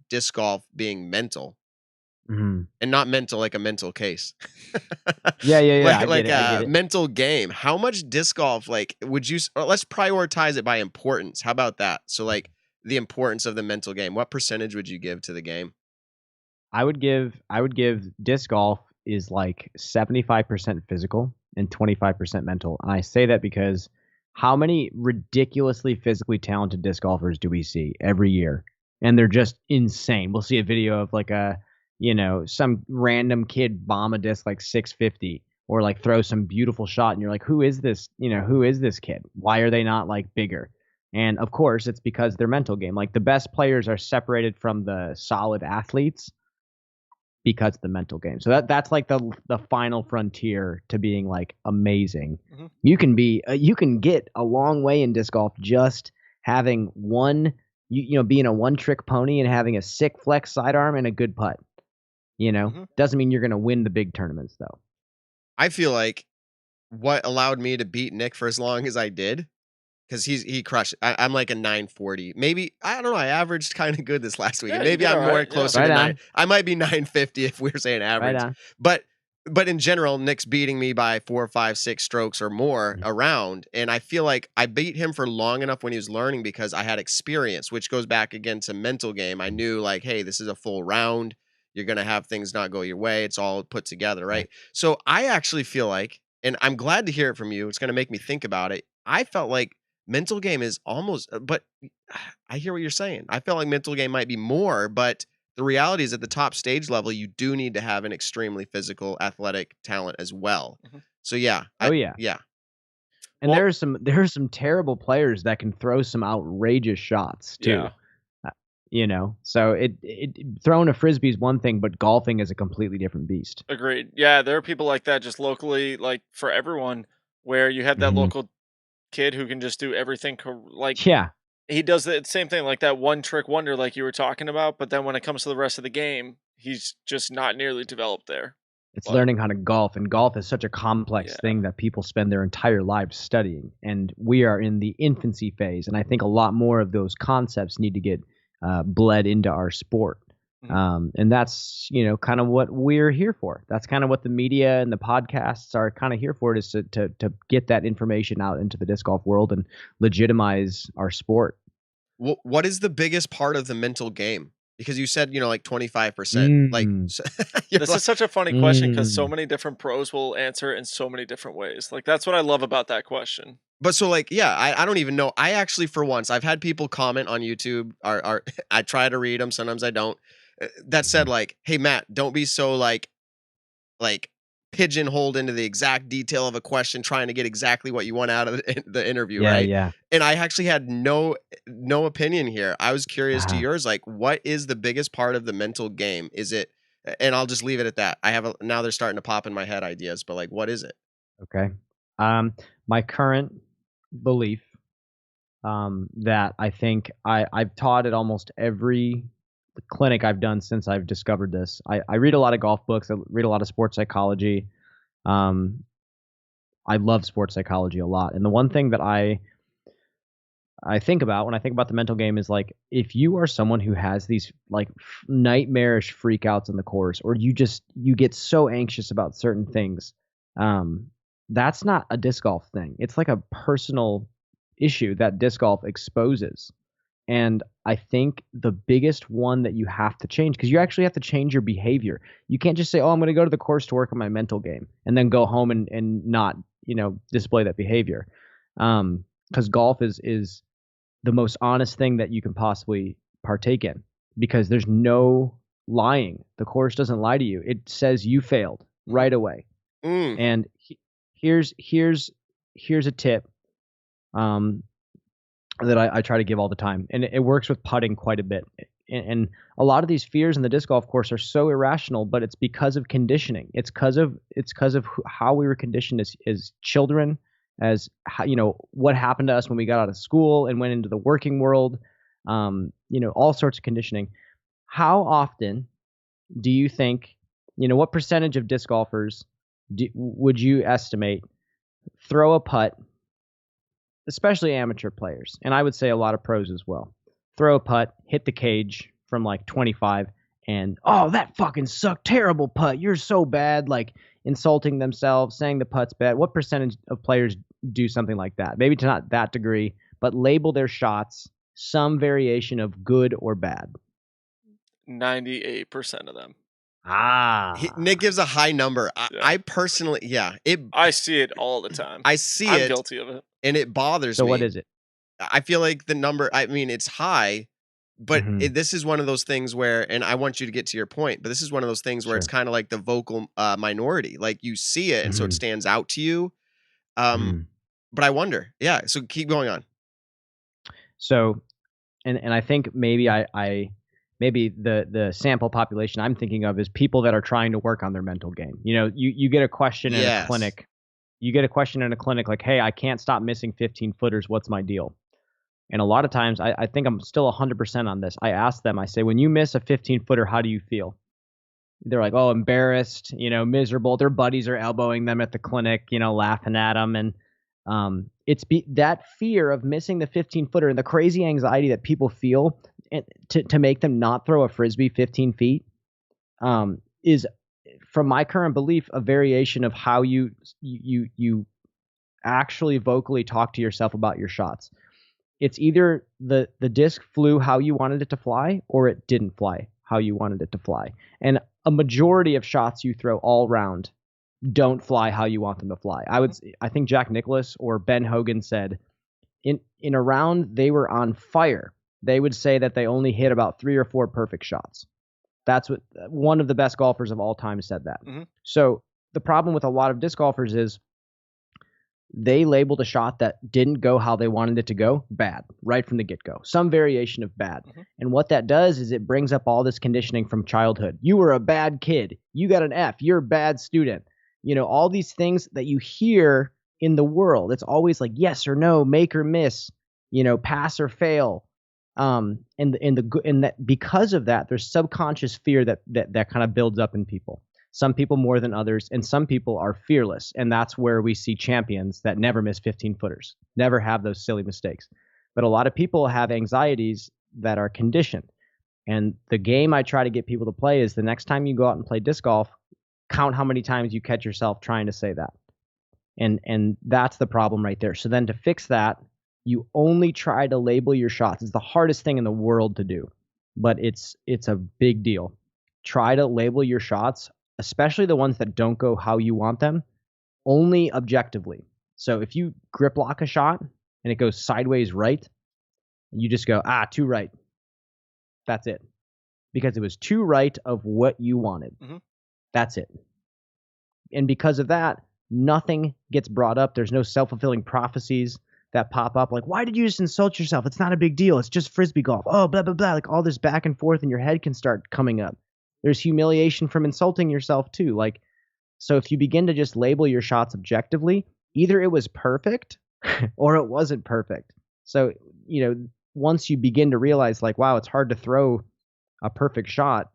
disc golf being mental. And not mental like a mental case. Yeah. Like a mental game. How much disc golf, like, would you, or let's prioritize it by importance. How about that? So like the importance of the mental game, what percentage would you give to the game? I would give disc golf is like 75% physical and 25% mental. And I say that because how many ridiculously physically talented disc golfers do we see every year? And they're just insane. We'll see a video of like some random kid bomb a disc like 650 or like throw some beautiful shot, and you're like, who is this? Who is this kid? Why are they not like bigger? And of course, it's because their mental game. Like the best players are separated from the solid athletes because of the mental game. So that's like the final frontier to being like amazing. You can get a long way in disc golf just having being a one trick pony and having a sick flex sidearm and a good putt. You know, doesn't mean you're going to win the big tournaments though. I feel like what allowed me to beat Nick for as long as I did, because he crushed. I'm like a 940. Maybe, I don't know. I averaged kind of good this last week. Yeah, And maybe I'm more closer to 9. I might be 950 if we're saying average. But in general, Nick's beating me by 4, 5, 6 strokes or more around. And I feel like I beat him for long enough when he was learning because I had experience, which goes back again to mental game. I knew like, hey, this is a full round. You're going to have things not go your way. It's all put together, right? So I actually feel like, and I'm glad to hear it from you. It's going to make me think about it. I felt like mental game is almost, but I hear what you're saying. I felt like mental game might be more, but the reality is at the top stage level, you do need to have an extremely physical, athletic talent as well. So yeah. Yeah. And there are some terrible players that can throw some outrageous shots too. Yeah. You know, so throwing a frisbee is one thing, but golfing is a completely different beast. Agreed. Yeah, there are people like that just locally, like for everyone, where you have that local kid who can just do everything. He does the same thing, like that one trick wonder, like you were talking about. But then when it comes to the rest of the game, he's just not nearly developed there. It's learning how to golf, and golf is such a complex thing that people spend their entire lives studying. And we are in the infancy phase, and I think a lot more of those concepts need to get bled into our sport. And that's, you know, kind of what we're here for. That's kind of what the media and the podcasts are kind of here for, is to get that information out into the disc golf world and legitimize our sport. What is the biggest part of the mental game? Because you said, you know, like 25%. Like, this is such a funny question because so many different pros will answer in so many different ways. Like, that's what I love about that question. But so like, yeah, I don't even know. I actually, for once, I've had people comment on YouTube. I try to read them. Sometimes I don't. That said, like, hey, Matt, don't be so like pigeonholed into the exact detail of a question, trying to get exactly what you want out of the interview, right? Yeah. And I actually had no opinion here. I was curious to yours. Like, what is the biggest part of the mental game? Is it? And I'll just leave it at that. Now they're starting to pop in my head ideas, but like, what is it? Okay. My current belief that I think I've taught at almost every clinic I've done since I've discovered this. I read a lot of golf books. I read a lot of sports psychology. I love sports psychology a lot. And the one thing that I think about when I think about the mental game is like, if you are someone who has these like nightmarish freakouts in the course, or you get so anxious about certain things, that's not a disc golf thing. It's like a personal issue that disc golf exposes. And I think the biggest one that you have to change, because you actually have to change your behavior. You can't just say, oh, I'm going to go to the course to work on my mental game, and then go home and not, you know, display that behavior. Because golf is the most honest thing that you can possibly partake in, because there's no lying. The course doesn't lie to you. It says you failed right away. And here's a tip that I try to give all the time, and it works with putting quite a bit. And a lot of these fears in the disc golf course are so irrational, but it's because of conditioning. It's because of how we were conditioned as children, as how, you know, what happened to us when we got out of school and went into the working world. You know, all sorts of conditioning. How often do you think, you know, what percentage of disc golfers would you estimate throw a putt, especially amateur players, and I would say a lot of pros as well, throw a putt, hit the cage from like 25, and, oh, that fucking sucked, terrible putt, you're so bad, like insulting themselves, saying the putt's bad? What percentage of players do something like that? Maybe to not that degree, but label their shots some variation of good or bad. 98% of them. Nick gives a high number. I personally, I see it all the time. I'm guilty of it. And it bothers me. So what is it? I feel like the number, I mean, it's high, but this is one of those things where, and I want you to get to your point, but this is one of those things where it's kind of like the vocal minority. Like, you see it, and so it stands out to you. But I wonder. Yeah, so keep going on. So, and I think maybe maybe the sample population I'm thinking of is people that are trying to work on their mental game. You know, you get a question in a clinic. You get a question in a clinic like, hey, I can't stop missing 15 footers. What's my deal? And a lot of times, I think I'm still 100% on this. I ask them, I say, when you miss a 15 footer, how do you feel? they're like, oh, embarrassed, miserable. Their buddies are elbowing them at the clinic, laughing at them. And that fear of missing the 15-footer and the crazy anxiety that people feel to make them not throw a Frisbee 15 feet is, from my current belief, a variation of how you actually vocally talk to yourself about your shots. It's either the disc flew how you wanted it to fly, or it didn't fly how you wanted it to fly. And a majority of shots you throw all round don't fly how you want them to fly. I think Jack Nicklaus or Ben Hogan said in a round they were on fire. They would say that they only hit about 3 or 4 perfect shots. That's what one of the best golfers of all time said that. Mm-hmm. So the problem with a lot of disc golfers is they labeled a shot that didn't go how they wanted it to go bad right from the get-go. Some variation of bad. Mm-hmm. And what that does is it brings up all this conditioning from childhood. You were a bad kid. You got an F. You're a bad student. All these things that you hear in the world. It's always like yes or no, make or miss, pass or fail. And that because of that, there's subconscious fear that kind of builds up in people. Some people more than others, and some people are fearless. And that's where we see champions that never miss 15-footers, never have those silly mistakes. But a lot of people have anxieties that are conditioned. And the game I try to get people to play is the next time you go out and play disc golf, count how many times you catch yourself trying to say that. And that's the problem right there. So then to fix that, you only try to label your shots. It's the hardest thing in the world to do, but it's a big deal. Try to label your shots, especially the ones that don't go how you want them, only objectively. So if you grip lock a shot and it goes sideways right, you just go, too right. That's it. Because it was too right of what you wanted. Mm-hmm. That's it. And because of that, nothing gets brought up. There's no self-fulfilling prophecies that pop up. Like, why did you just insult yourself? It's not a big deal. It's just Frisbee golf. Oh, blah, blah, blah. Like all this back and forth in your head can start coming up. There's humiliation from insulting yourself too. Like, so if you begin to just label your shots objectively, either it was perfect or it wasn't perfect. So, once you begin to realize like, wow, it's hard to throw a perfect shot,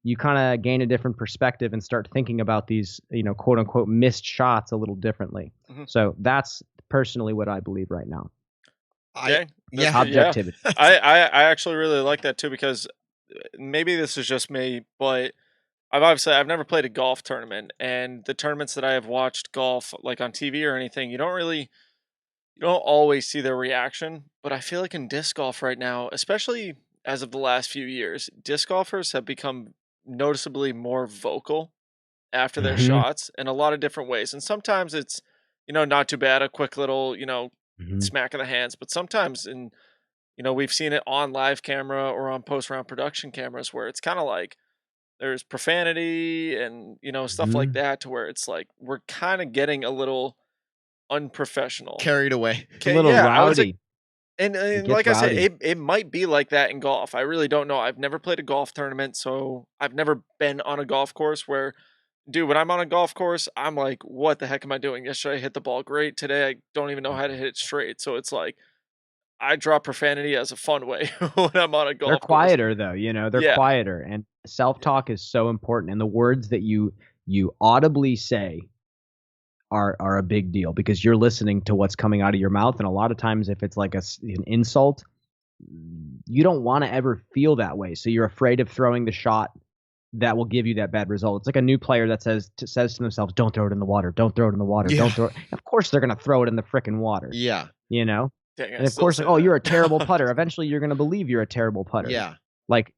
you kind of gain a different perspective and start thinking about these, quote unquote, missed shots a little differently. Mm-hmm. So that's personally what I believe right now. Objectivity. Yeah. I actually really like that too, because maybe this is just me, but I've never played a golf tournament, and the tournaments that I have watched golf like on TV or anything, you don't always see their reaction. But I feel like in disc golf right now, especially as of the last few years, disc golfers have become noticeably more vocal after their shots in a lot of different ways. And sometimes it's, not too bad, a quick little, smack of the hands. But sometimes we've seen it on live camera or on post-round production cameras where it's kind of like there's profanity and, stuff like that, to where it's like we're kind of getting a little unprofessional. Carried away. A little rowdy. And like I said, it might be like that in golf. I really don't know. I've never played a golf tournament, so I've never been on a golf course where, dude, when I'm on a golf course, I'm like, what the heck am I doing? Yesterday I hit the ball great. Today I don't even know how to hit it straight. So it's like I draw profanity as a fun way when I'm on a golf course. They're quieter though, they're quieter, and self-talk is so important. And the words that you audibly say are a big deal, because you're listening to what's coming out of your mouth. And a lot of times if it's like an insult, you don't want to ever feel that way. So you're afraid of throwing the shot that will give you that bad result. It's like a new player that says to themselves, don't throw it in the water. Don't throw it in the water. Yeah. Don't throw it. Of course they're going to throw it in the frickin' water. Yeah. Dang, and of course, like, oh, you're a terrible putter. Eventually you're going to believe you're a terrible putter. Yeah. Like,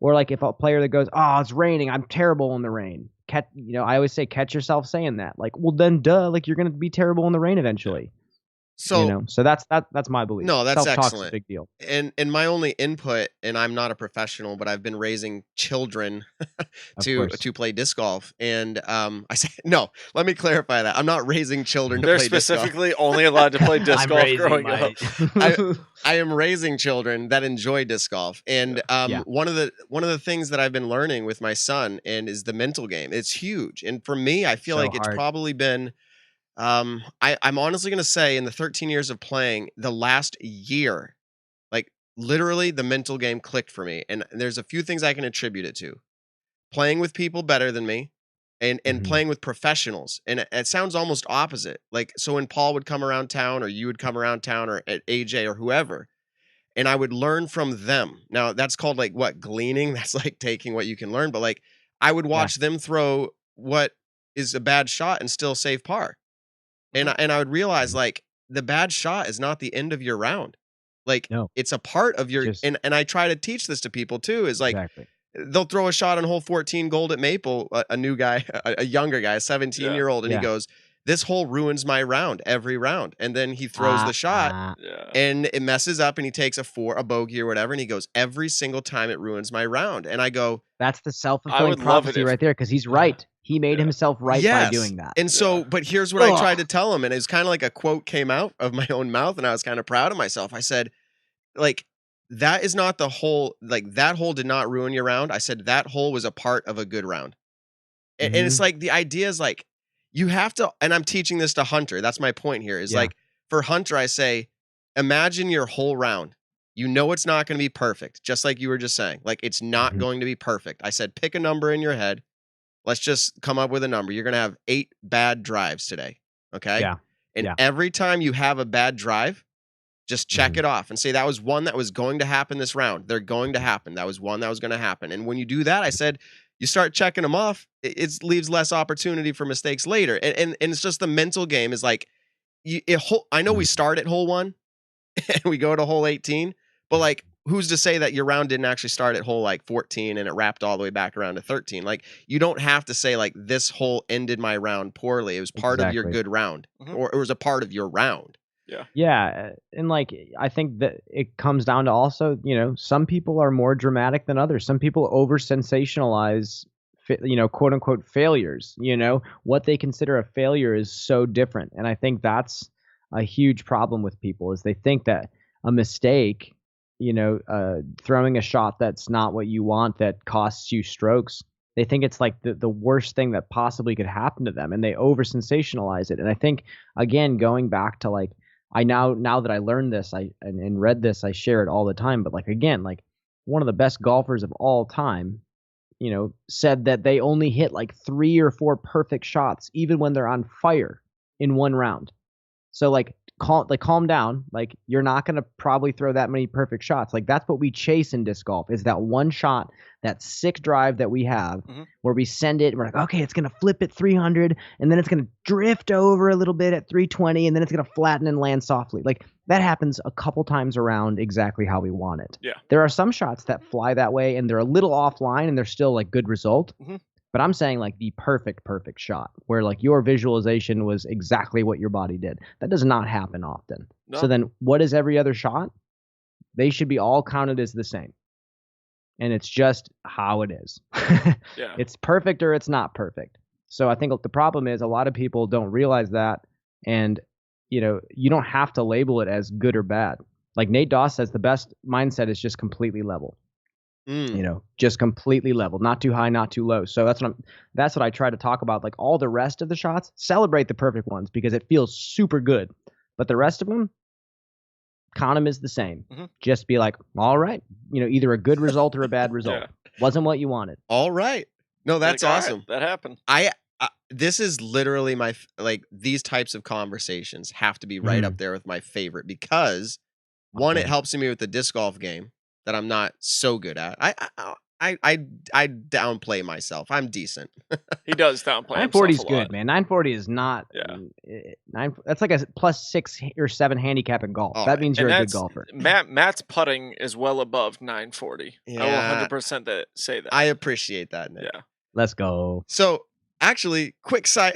or like if a player that goes, oh, it's raining, I'm terrible in the rain. I always say, catch yourself saying that. Like, well, then duh, like you're going to be terrible in the rain eventually. So, so that's my belief. No, that's Self-talk's excellent. A big deal. And my only input, and I'm not a professional, but I've been raising children to play disc golf. And I say, no, let me clarify that. I'm not raising children to play disc golf. They're specifically only allowed to play disc golf growing up. I am raising children that enjoy disc golf. And one of the things that I've been learning with my son is the mental game. It's huge. And for me, I feel like it's probably been I'm honestly going to say in the 13 years of playing, the last year, like literally the mental game clicked for me. And there's a few things I can attribute it to. playing with people better than me and playing with professionals. And it sounds almost opposite. Like, so when Paul would come around town or you would come around town or at AJ or whoever, and I would learn from them. Now that's called like what? Gleaning. That's like taking what you can learn. But like I would watch them throw what is a bad shot and still save par. And I would realize like the bad shot is not the end of your round. Like it's a part of your, and I try to teach this to people too, is like, they'll throw a shot on hole 14 gold at Maple, a new guy, a younger guy, a 17-year-old, and he goes, this hole ruins my round every round. And then he throws the shot and it messes up and he takes a bogey or whatever. And he goes, every single time it ruins my round. And I go, that's the self-fulfilling prophecy right there. Because he's right. He made himself right by doing that. And so, but here's what I tried to tell him. And it's kind of like a quote came out of my own mouth. And I was kind of proud of myself. I said, like, that is not the hole. Like that hole did not ruin your round. I said that hole was a part of a good round. And it's like, the idea is like, you have to, and I'm teaching this to Hunter. That's my point here is like, for Hunter, I say, imagine your whole round. You know, it's not going to be perfect. Just like you were just saying, like, it's not going to be perfect. I said, pick a number in your head. Let's just come up with a number. You're going to have 8 bad drives today. Okay. Yeah. And every time you have a bad drive, just check it off and say, that was one that was going to happen this round. They're going to happen. That was one that was going to happen. And when you do that, I said, you start checking them off, it leaves less opportunity for mistakes later. And it's just the mental game is like, I know we start at hole 1 and we go to hole 18, but like, who's to say that your round didn't actually start at hole like 14 and it wrapped all the way back around to 13? Like, you don't have to say like, this hole ended my round poorly. It was part of your good round, or it was a part of your round. Yeah. And like, I think that it comes down to also, you know, some people are more dramatic than others. Some people over sensationalize, you know, quote unquote failures. You know, what they consider a failure is so different. And I think that's a huge problem with people is they think that a mistake, you know, throwing a shot that's not what you want, that costs you strokes, they think it's like the worst thing that possibly could happen to them. And they over sensationalize it. And I think, again, going back to like, now that I learned this, and read this, I share it all the time. But like, again, like one of the best golfers of all time, you know, said that they only hit like 3 or 4 perfect shots, even when they're on fire in one round. So like, calm down. Like, you're not going to probably throw that many perfect shots. Like, that's what we chase in disc golf, is that one shot, that sick drive that we have where we send it and we're like, okay, it's going to flip at 300 and then it's going to drift over a little bit at 320 and then it's going to flatten and land softly. Like, that happens a couple times around exactly how we want it. Yeah. There are some shots that fly that way and they're a little offline and they're still like good result. But I'm saying like the perfect shot where like your visualization was exactly what your body did. That does not happen often. No. So then what is every other shot? They should be all counted as the same. And it's just how it is. It's perfect or it's not perfect. So I think the problem is a lot of people don't realize that. And, you know, you don't have to label it as good or bad. Like Nate Doss says, the best mindset is just completely level. You know, just completely level, not too high, not too low. So that's what I try to talk about. Like all the rest of the shots, celebrate the perfect ones because it feels super good. But the rest of them, count them as the same. Just be like, all right, you know, either a good result or a bad result. Wasn't what you wanted. All right. No, that's like, awesome. Right, that happened. This is literally my, like, these types of conversations have to be right up there with my favorite because one, it helps me with the disc golf game that I'm not so good at. I downplay myself. I'm decent. He does downplay 940 is himself a good, lot. man. 940 is not. That's like a +6 or +7 handicap in golf. That means you're a good golfer. Matt's putting is well above 940. I will 100% say that. I appreciate that, Nick. Yeah. Let's go. So actually, quick side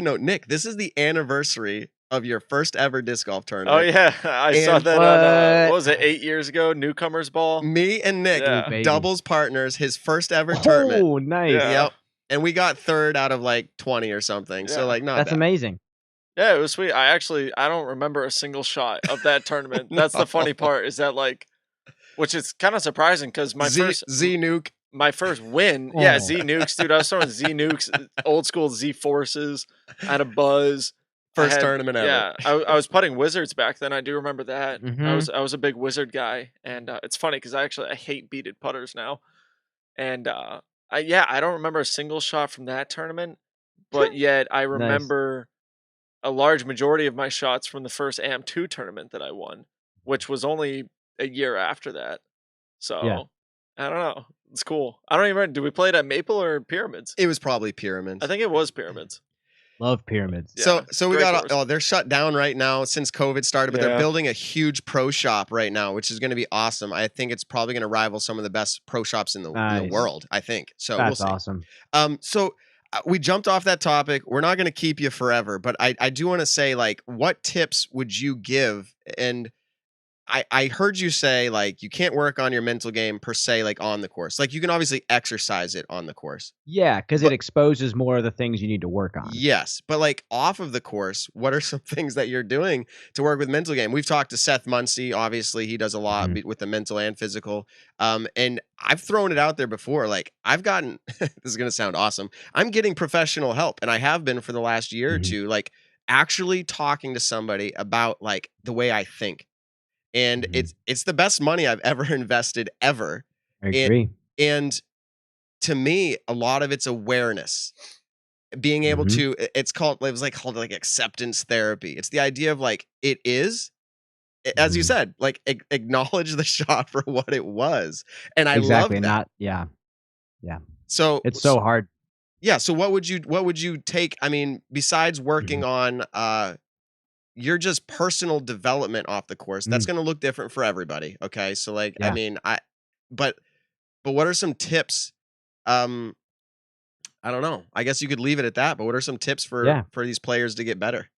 note, Nick. This is the anniversary of your first ever disc golf tournament. Oh yeah, I saw that on what was it, 8 years ago? Newcomers Ball. Me and Nick, doubles partners, his first ever tournament. Oh, nice. Yep. And we got 3rd out of like 20 or something. So like, not that's bad. Amazing. Yeah, it was sweet. I don't remember a single shot of that tournament. That's the funny part is that like, which is kind of surprising because my first Z-Nuke. My first win, Z-Nukes, dude. I was throwing Z-Nukes, old school Z-Forces, had a buzz. First tournament ever. Yeah, I was putting Wizards back then. I do remember that. I was a big Wizard guy, and it's funny because I hate beaded putters now. And Yeah, I don't remember a single shot from that tournament, but yet I Nice. remember a large majority of my shots from the first AM2 tournament that I won, which was only a year after that. Yeah. So, I don't know. It's cool. I don't even remember. Did we play it at Maple or Pyramids? It was probably I Pyramids. think it was Pyramids. Love Pyramids. Yeah, So we great got course. they're shut down right now since COVID started, but they're Yeah. building a huge pro shop right now, which is going to be awesome. I think it's probably going to rival some of the best pro shops in the Nice. world. I think so. That's We'll see. awesome. So we jumped off that topic. We're not going to keep you forever, but I do want to say, like, what tips would you give? And I heard you say, like, you can't work on your mental game per se, like on the course. Like, you can obviously exercise it on the course. Yeah, because it exposes more of the things you need to work on. Yes, but like off of the course, what are some things that you're doing to work with mental game? We've talked to Seth Muncie. Obviously, he does a lot with the mental and physical. And I've thrown it out there before. Like, I've gotten this is going to sound awesome. I'm getting professional help, and I have been for the last year or two. Like, actually talking to somebody about like the way I think. And it's the best money I've ever invested ever. I agree. And to me, a lot of it's awareness. Being able to, it was called acceptance therapy. It's the idea of like, it is, as you said, like acknowledge the shot for what it was. And I love that. Yeah. So it's so hard. Yeah. So what would you take? I mean, besides working on, your just personal development off the course, that's going to look different for everybody. Okay. So like, I mean, but what are some tips? I don't know. I guess you could leave it at that, but what are some tips for these players to get better?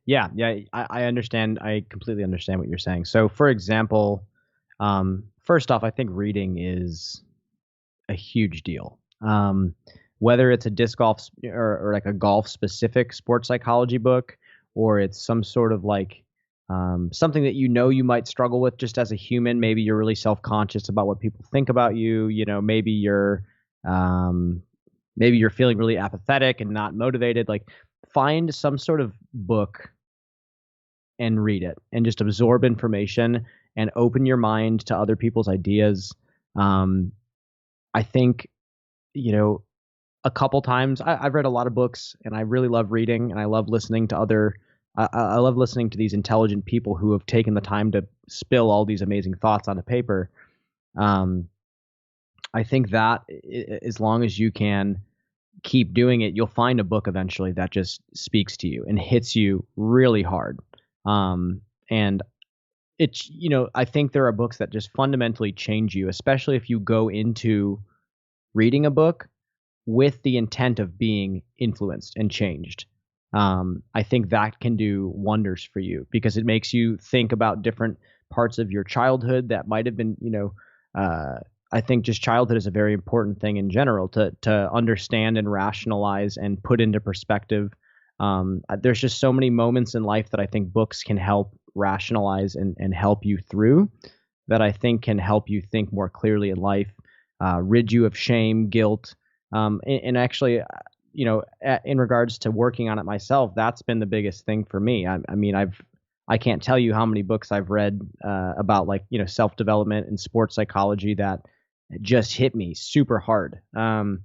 Yeah. I understand. I completely understand what you're saying. So for example, first off, I think reading is a huge deal. Whether it's a disc golf or like a golf specific sports psychology book, or it's some sort of like something that you might struggle with just as a human. Maybe you're really self-conscious about what people think about you. You know, maybe you're feeling really apathetic and not motivated. Like, find some sort of book and read it and just absorb information and open your mind to other people's ideas. I think, a couple times I've read a lot of books, and I really love reading, and I love listening to I love listening to these intelligent people who have taken the time to spill all these amazing thoughts on a paper. I think that as long as you can keep doing it, you'll find a book eventually that just speaks to you and hits you really hard. And it's, I think there are books that just fundamentally change you, especially if you go into reading a book with the intent of being influenced and changed. I think that can do wonders for you because it makes you think about different parts of your childhood that might have been, I think just childhood is a very important thing in general to understand and rationalize and put into perspective. There's just so many moments in life that I think books can help rationalize and help you through, that I think can help you think more clearly in life, rid you of shame, guilt, and actually, in regards to working on it myself, that's been the biggest thing for me. I mean, I can't tell you how many books I've read about self-development and sports psychology that just hit me super hard and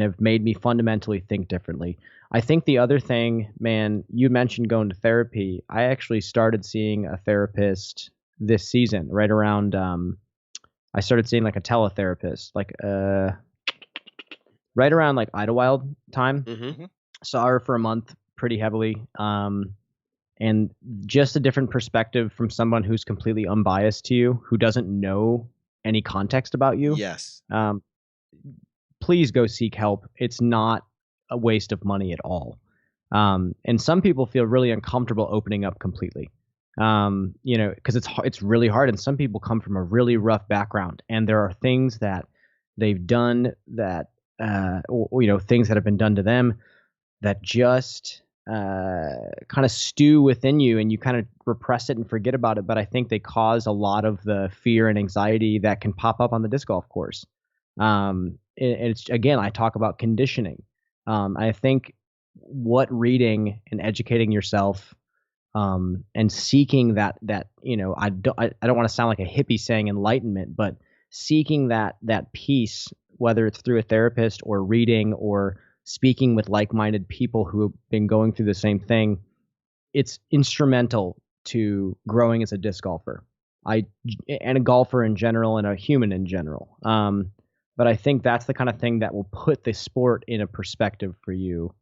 have made me fundamentally think differently. I think the other thing, man, you mentioned going to therapy. I actually started seeing a therapist this season, right around I started seeing like a teletherapist, like right around like Idlewild time. Saw her for a month pretty heavily. And just a different perspective from someone who's completely unbiased to you, who doesn't know any context about you. Yes. Please go seek help. It's not a waste of money at all. And some people feel really uncomfortable opening up completely. Because it's really hard. And some people come from a really rough background, and there are things that they've done that, things that have been done to them that just kind of stew within you, and you kind of repress it and forget about it. But I think they cause a lot of the fear and anxiety that can pop up on the disc golf course. It's, again, I talk about conditioning. I think what reading and educating yourself and seeking that I don't want to sound like a hippie saying enlightenment, but seeking that peace whether it's through a therapist or reading or speaking with like-minded people who have been going through the same thing, it's instrumental to growing as a disc golfer. And a golfer in general and a human in general. But I think that's the kind of thing that will put the sport in a perspective for you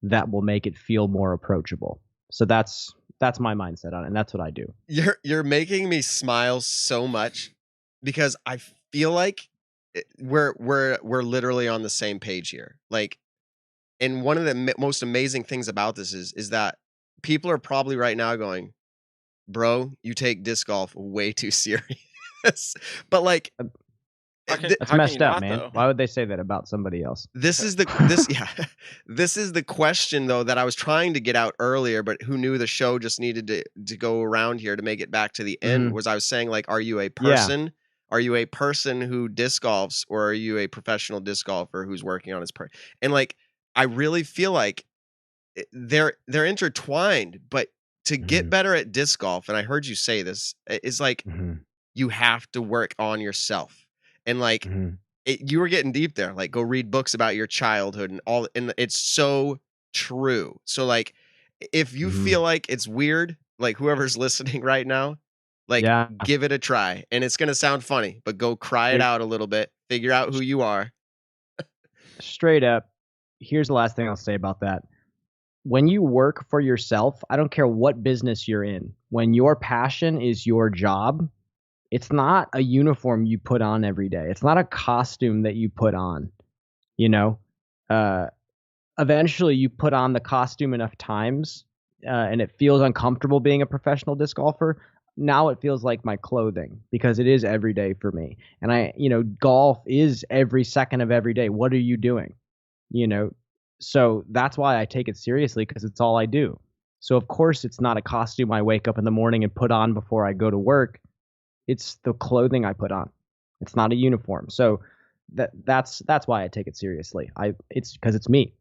that will make it feel more approachable. So that's my mindset on it, and that's what I do. You're making me smile so much because I feel like we're literally on the same page here. Like, and one of the most amazing things about this is that people are probably right now going, bro, you take disc golf way too serious. But like, that's messed up, man. Though? Why would they say that about somebody else? This is the question though that I was trying to get out earlier, but who knew the show just needed to go around here to make it back to the end. Was I was saying, like, are you a person? Yeah. Are you a person who disc golfs, or are you a professional disc golfer who's working on his and like, I really feel like they're intertwined, but to get better at disc golf, and I heard you say this, is like you have to work on yourself. And like you were getting deep there, like go read books about your childhood and all, and it's so true. So like, if you feel like it's weird, like whoever's listening right now, like give it a try, and it's gonna sound funny, but go cry it out a little bit, figure out who you are. Straight up, here's the last thing I'll say about that. When you work for yourself, I don't care what business you're in, when your passion is your job, it's not a uniform you put on every day. It's not a costume that you put on, you know? Eventually you put on the costume enough times and it feels uncomfortable being a professional disc golfer. Now it feels like my clothing because it is every day for me. And golf is every second of every day. What are you doing? So that's why I take it seriously, because it's all I do. So of course it's not a costume I wake up in the morning and put on before I go to work. It's the clothing I put on. It's not a uniform. So that's why I take it seriously. It's because it's me.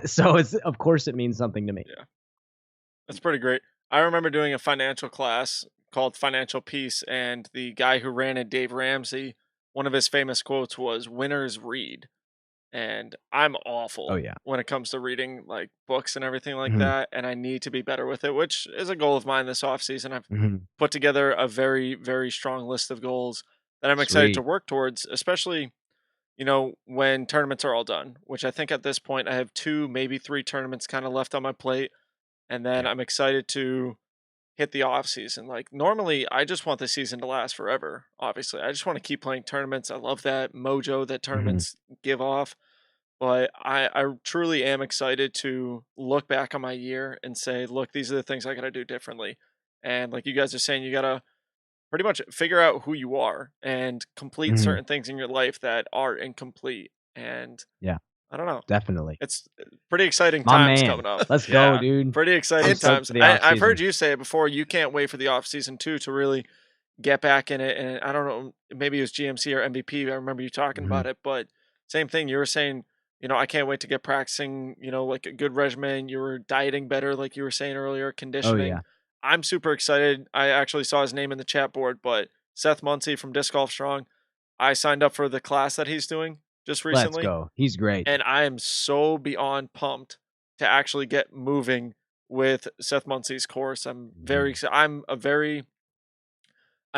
So of course it means something to me. Yeah. That's pretty great. I remember doing a financial class called Financial Peace, and the guy who ran it, Dave Ramsey, one of his famous quotes was, "Winners read." And I'm awful when it comes to reading like books and everything like that. And I need to be better with it, which is a goal of mine this offseason. I've put together a very, very strong list of goals that I'm excited to work towards, especially, when tournaments are all done, which I think at this point I have 2, maybe 3 tournaments kind of left on my plate. And then I'm excited to hit the off season. Like normally I just want the season to last forever. Obviously I just want to keep playing tournaments. I love that mojo that tournaments give off, but I truly am excited to look back on my year and say, look, these are the things I got to do differently. And like you guys are saying, you got to pretty much figure out who you are and complete certain things in your life that are incomplete. And I don't know. Definitely. It's pretty exciting times coming up. Let's go, dude. Pretty exciting times. I've heard you say it before. You can't wait for the off season too to really get back in it. And I don't know, maybe it was GMC or MVP. I remember you talking about it, but same thing. You were saying, I can't wait to get practicing, like a good regimen. You were dieting better, like you were saying earlier, conditioning. I'm super excited. I actually saw his name in the chat board, but Seth Muncy from Disc Golf Strong, I signed up for the class that he's doing just recently. Let's go. He's great. And I am so beyond pumped to actually get moving with Seth Muncy's course. I'm very excited. I'm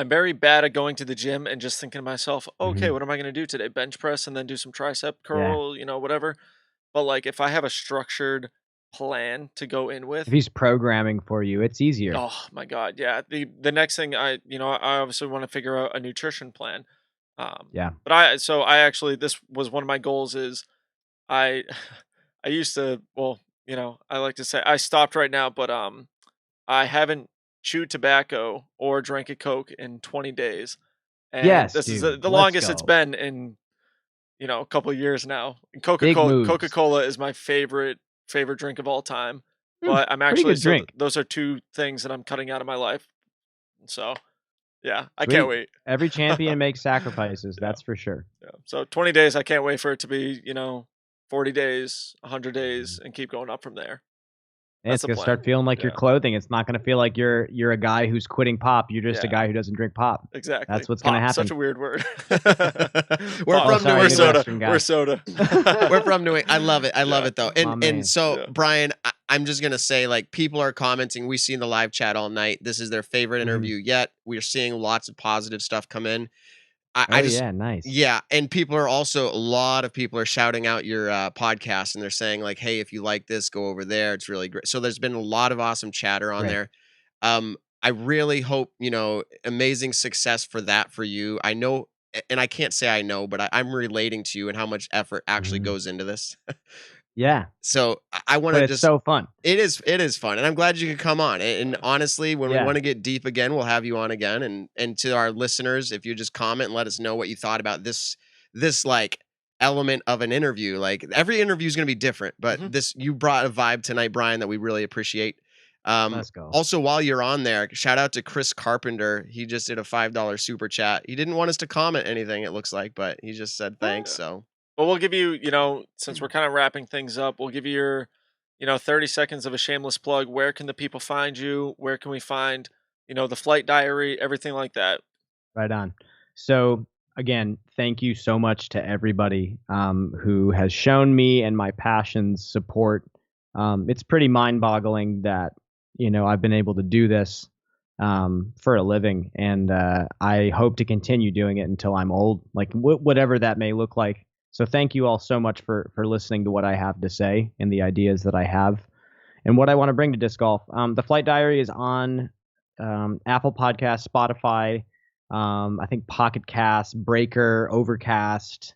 very bad at going to the gym and just thinking to myself, okay, what am I going to do today? Bench press and then do some tricep curl, whatever. But like if I have a structured plan to go in with, if he's programming for you, it's easier. Oh my God. Yeah. The next thing I obviously want to figure out a nutrition plan. But I actually, this was one of my goals is I used to, I like to say I stopped right now, but I haven't chewed tobacco or drank a Coke in 20 days. And this is the longest it's been in, a couple of years now. Coca-Cola is my favorite drink of all time, but I'm actually, those are 2 things that I'm cutting out of my life. So yeah, I can't wait. Every champion makes sacrifices. That's for sure. Yeah. So 20 days, I can't wait for it to be, 40 days, 100 days, and keep going up from there. And it's gonna start feeling like your clothing. It's not gonna feel like you're a guy who's quitting pop. You're just a guy who doesn't drink pop. Exactly. That's what's gonna happen. Such a weird word. We're from New England. We're soda. We're from New England. I love it. I love it though. And so Brian, I'm just gonna say, like, people are commenting. We see in the live chat all night. This is their favorite interview yet. We're seeing lots of positive stuff come in. Nice. Yeah, and a lot of people are shouting out your podcast, and they're saying, like, hey, if you like this, go over there. It's really great. So there's been a lot of awesome chatter on there. I really hope, amazing success for that for you. I know, and I can't say I know, but I'm relating to you and how much effort actually goes into this. Yeah. So I want to just. It's so fun. It is fun, and I'm glad you could come on. And honestly, when we want to get deep again, we'll have you on again. And to our listeners, if you just comment and let us know what you thought about this like element of an interview. Like, every interview is going to be different, but you brought a vibe tonight, Brian, that we really appreciate. Let's go. Also, while you're on there, shout out to Chris Carpenter. He just did a $5 super chat. He didn't want us to comment anything, it looks like, but he just said thanks. So. Well, we'll give you, since we're kind of wrapping things up, we'll give you your, 30 seconds of a shameless plug. Where can the people find you? Where can we find, the flight diary, everything like that? Right on. So, again, thank you so much to everybody who has shown me and my passions support. It's pretty mind-boggling that, I've been able to do this for a living, and I hope to continue doing it until I'm old, like whatever that may look like. So thank you all so much for listening to what I have to say and the ideas that I have and what I want to bring to disc golf. The Flight Diary is on Apple Podcasts, Spotify, I think Pocket Cast, Breaker, Overcast,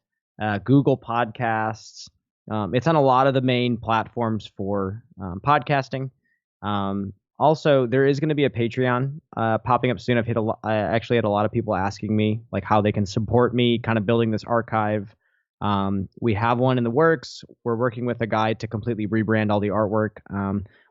Google Podcasts. It's on a lot of the main platforms for podcasting. Also, there is going to be a Patreon popping up soon. I actually had a lot of people asking me like how they can support me kind of building this archive. We have one in the works. We're working with a guy to completely rebrand all the artwork.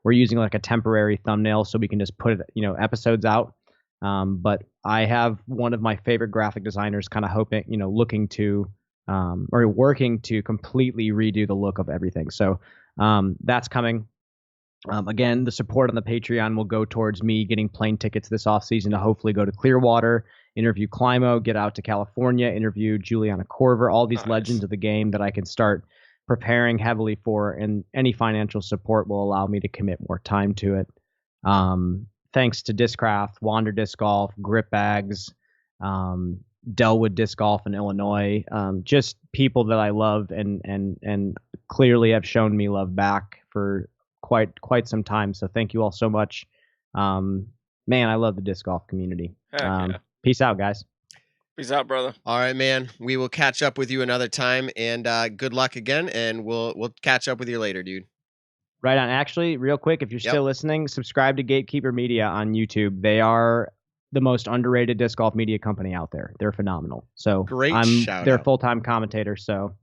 We're using like a temporary thumbnail so we can just put episodes out. But I have one of my favorite graphic designers kind of hoping, looking to, or working to completely redo the look of everything. So, that's coming. Again, the support on the Patreon will go towards me getting plane tickets this off season to hopefully go to Clearwater, interview Climo, get out to California, interview Juliana Korver, all these legends of the game that I can start preparing heavily for, and any financial support will allow me to commit more time to it. Thanks to Discraft, Wander Disc Golf, Grip Bags, Delwood Disc Golf in Illinois, just people that I love and clearly have shown me love back for quite some time. So thank you all so much. Man, I love the disc golf community. Peace out, guys. Peace out, brother. All right, man. We will catch up with you another time, and good luck again, and we'll catch up with you later, dude. Right on. Actually, real quick, if you're still listening, subscribe to Gatekeeper Media on YouTube. They are the most underrated disc golf media company out there. They're phenomenal. So I'm their full-time commentator. So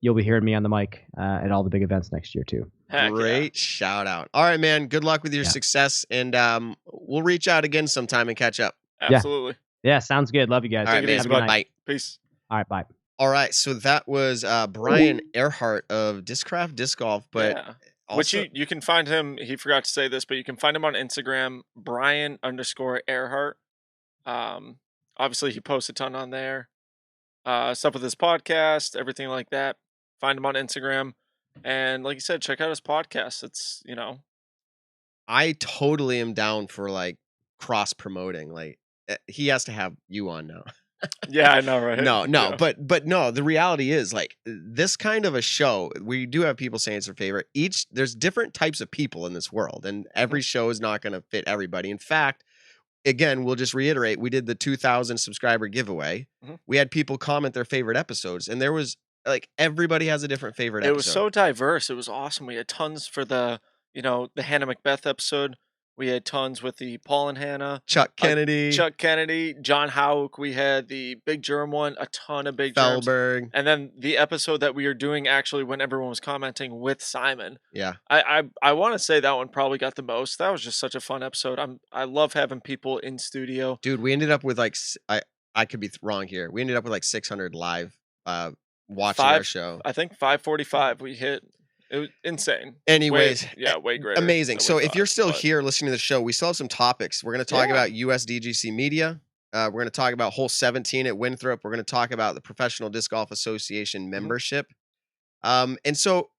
you'll be hearing me on the mic at all the big events next year too. Great shout out. All right, man. Good luck with your success, and we'll reach out again sometime and catch up. Absolutely. Yeah, sounds good. Love you guys. All right, man. Bye. Peace. All right, bye. All right, so that was Brian Earhart of Discraft Disc Golf, but also, which you can find him. He forgot to say this, but you can find him on Instagram, Brian_Earhart. Obviously, he posts a ton on there. Stuff with his podcast, everything like that. Find him on Instagram, and like you said, check out his podcast. It's I totally am down for like cross promoting. Like he has to have you on now. Yeah, I know, right? No, but no, the reality is like this kind of a show, we do have people saying it's their favorite. There's different types of people in this world, and every show is not going to fit everybody. In fact, again, we'll just reiterate, we did the 2,000 subscriber giveaway. We had people comment their favorite episodes, and there was like everybody has a different favorite episode. It was so diverse. It was awesome. We had tons for the Hannah Macbeth episode. We had tons with the Paul and Hannah. Chuck Kennedy, John Houck. We had the Big Germ one, a ton of Big Felberg. Germs. And then the episode that we were doing actually when everyone was commenting with Simon. Yeah. I want to say that one probably got the most. That was just such a fun episode. I love having people in studio. Dude, we ended up with like, I could be wrong here. We ended up with like 600 live watching our show. I think 545 we hit. It was insane. Anyways, way greater. Amazing. So if you're still here listening to the show, we still have some topics. We're going to talk about USDGC media. We're going to talk about hole 17 at Winthrop. We're going to talk about the Professional Disc Golf Association membership. And so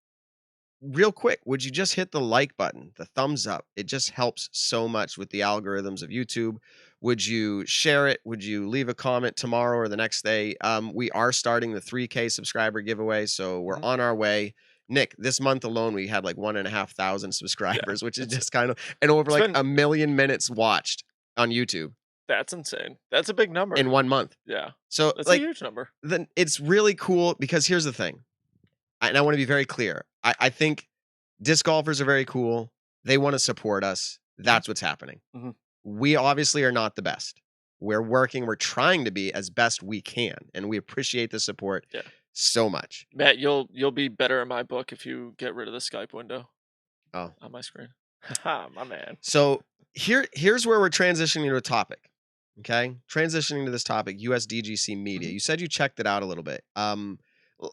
real quick, would you just hit the like button, the thumbs up? It just helps so much with the algorithms of YouTube. Would you share it? Would you leave a comment tomorrow or the next day? We are starting the 3K subscriber giveaway, so we're on our way. Nick, this month alone, we had like 1,500 subscribers, which is just kind of, and over like 1 million minutes watched on YouTube. That's insane. That's a big number. In 1 month. Yeah. So that's like, a huge number. Then it's really cool because here's the thing. And I want to be very clear. I think disc golfers are very cool. They want to support us. That's what's happening. We obviously are not the best. We're trying to be as best we can. And we appreciate the support so much. Matt, you'll be better in my book if you get rid of the Skype window. On my screen. My man. So here's where we're transitioning to a topic. Okay? Transitioning to this topic, USDGC media. You said you checked it out a little bit.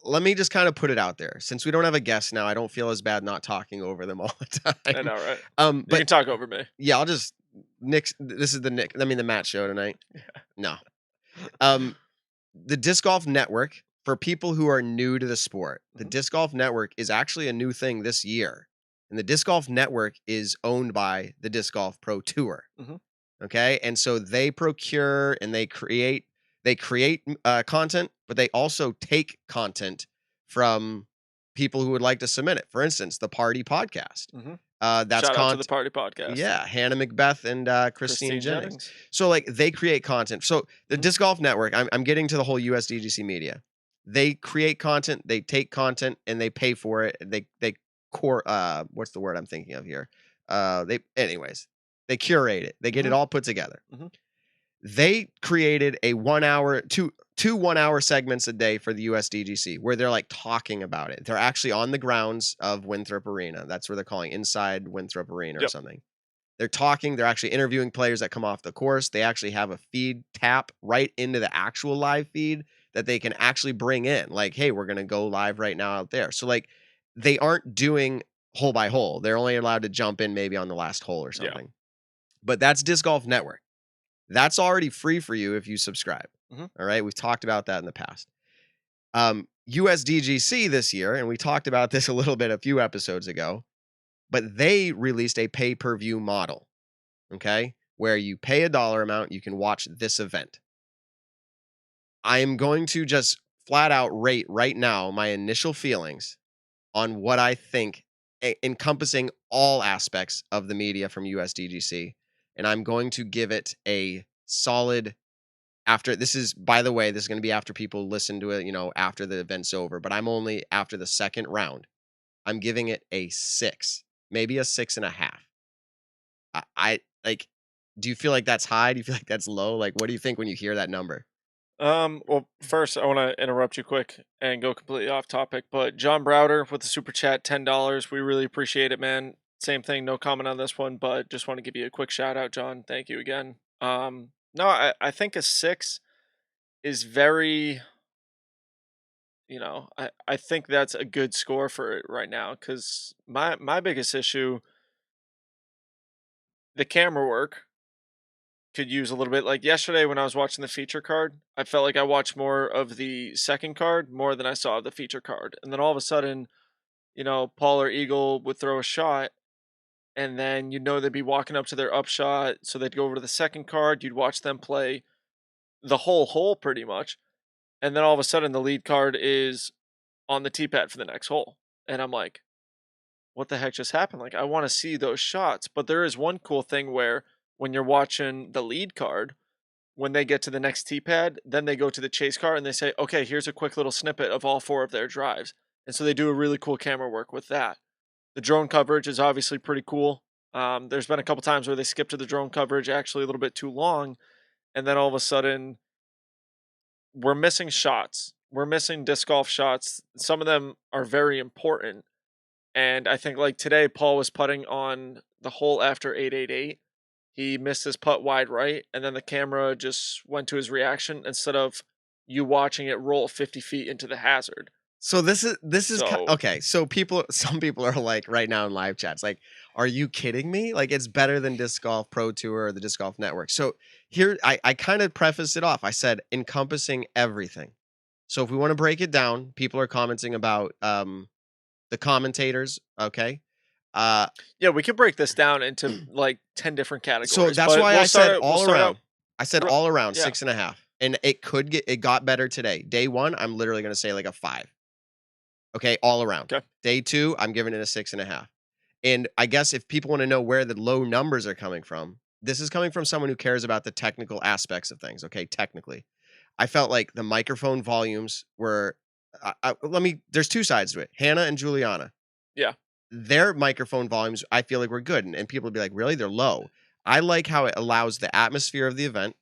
Let me just kind of put it out there. Since we don't have a guest now, I don't feel as bad not talking over them all the time. I know, right? But you can talk over me. Yeah, I'll just this is the Matt show tonight. Yeah. No. The Disc Golf Network, for people who are new to the sport, the Disc Golf Network is actually a new thing this year. And the Disc Golf Network is owned by the Disc Golf Pro Tour. Okay? And so they procure and they create content, but they also take content from people who would like to submit it. For instance, the Party Podcast. That's Shout out to the Party Podcast. Yeah, Hannah Macbeth and Christine Jennings. So like they create content. So the Disc Golf Network, I'm getting to the whole USDGC media. They create content, they take content, and they pay for it. They what's the word I'm thinking of here? They curate it. They get it all put together. They created a 1 hour, two 1 hour segments a day for the USDGC where they're like talking about it. They're actually on the grounds of Winthrop Arena. That's where they're calling inside Winthrop Arena or something. They're talking. They're actually interviewing players that come off the course. They actually have a feed tap right into the actual live feed that they can actually bring in. Like, hey, we're going to go live right now out there. So like they aren't doing hole by hole. They're only allowed to jump in maybe on the last hole or something. But that's Disc Golf Network. That's already free for you if you subscribe. All right. We've talked about that in the past. USDGC this year, and we talked about this a little bit a few episodes ago, but they released a pay-per-view model. Okay. Where you pay a dollar amount, you can watch this event. I am going to just flat out rate right now my initial feelings on what I think, encompassing all aspects of the media from USDGC. And I'm going to give it a solid this is going to be after people listen to it, after the event's over, but I'm only after the second round. I'm giving it a 6, maybe a 6.5. I like, do you feel like that's high? Do you feel like that's low? Like, what do you think when you hear that number? Well, first I want to interrupt you quick and go completely off topic, but John Browder with the super chat, $10. We really appreciate it, man. Same thing, no comment on this one, but just want to give you a quick shout out, John. Thank you again. No, I think a 6 is very, I think that's a good score for it right now, because my biggest issue, the camera work could use a little bit. Like yesterday when I was watching the feature card, I felt like I watched more of the second card more than I saw of the feature card. And then all of a sudden, Paul or Eagle would throw a shot, and then they'd be walking up to their upshot, so they'd go over to the second card. You'd watch them play the whole hole pretty much, and then all of a sudden the lead card is on the tee pad for the next hole, and I'm like, what the heck just happened? Like, I want to see those shots. But there is one cool thing where when you're watching the lead card, when they get to the next tee pad, then they go to the chase card and they say, okay, here's a quick little snippet of all 4 of their drives. And so they do a really cool camera work with that. The drone coverage is obviously pretty cool. There's been a couple times where they skip to the drone coverage actually a little bit too long, and then all of a sudden we're missing shots. We're missing disc golf shots. Some of them are very important. And I think like today, Paul was putting on the hole after 888. He missed his putt wide right, and then the camera just went to his reaction instead of you watching it roll 50 feet into the hazard. So this is So okay. So some people are like right now in live chats, like, are you kidding me? Like it's better than Disc Golf Pro Tour or the Disc Golf Network. So here I kind of prefaced it off. I said encompassing everything. So if we want to break it down, people are commenting about the commentators. Okay. yeah, we can break this down into like 10 different categories. So that's but why we'll I said we'll all around. I said all around yeah. 6.5. And it got better today. Day 1, I'm literally gonna say like a 5. Okay, all around. Okay. Day 2, I'm giving it a 6.5. And I guess if people want to know where the low numbers are coming from, this is coming from someone who cares about the technical aspects of things. Okay, technically, I felt like the microphone volumes were. There's two sides to it. Hannah and Juliana. Yeah. Their microphone volumes, I feel like were good, and people would be like, "Really? They're low." I like how it allows the atmosphere of the event.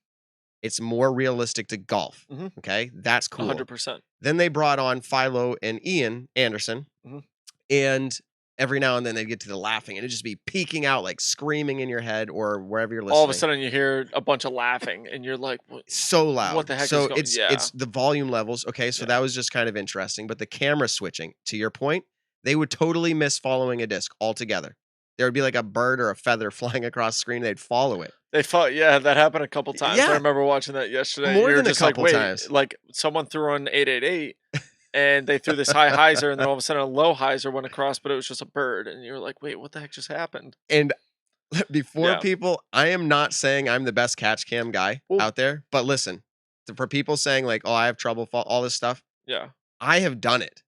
It's more realistic to golf. Mm-hmm. Okay, that's cool. 100%. Then they brought on Philo and Ian Anderson, and every now and then they'd get to the laughing, and it'd just be peeking out, like screaming in your head or wherever you're listening. All of a sudden, you hear a bunch of laughing, and you're like, so loud. What the heck so is going on? It's the volume levels. Okay, so that was just kind of interesting. But the camera switching, to your point, they would totally miss following a disc altogether. There would be like a bird or a feather flying across the screen. They'd follow it. They fought, yeah, that happened a couple times. Yeah. I remember watching that yesterday. More You're than a just couple like, wait, times. like someone threw on 888 and they threw this high hyzer, and then all of a sudden a low hyzer went across, but it was just a bird. And you were like, wait, what the heck just happened? And before people, I am not saying I'm the best catch cam guy out there, but listen, for people saying like, oh, I have trouble, all this stuff. Yeah. I have done it.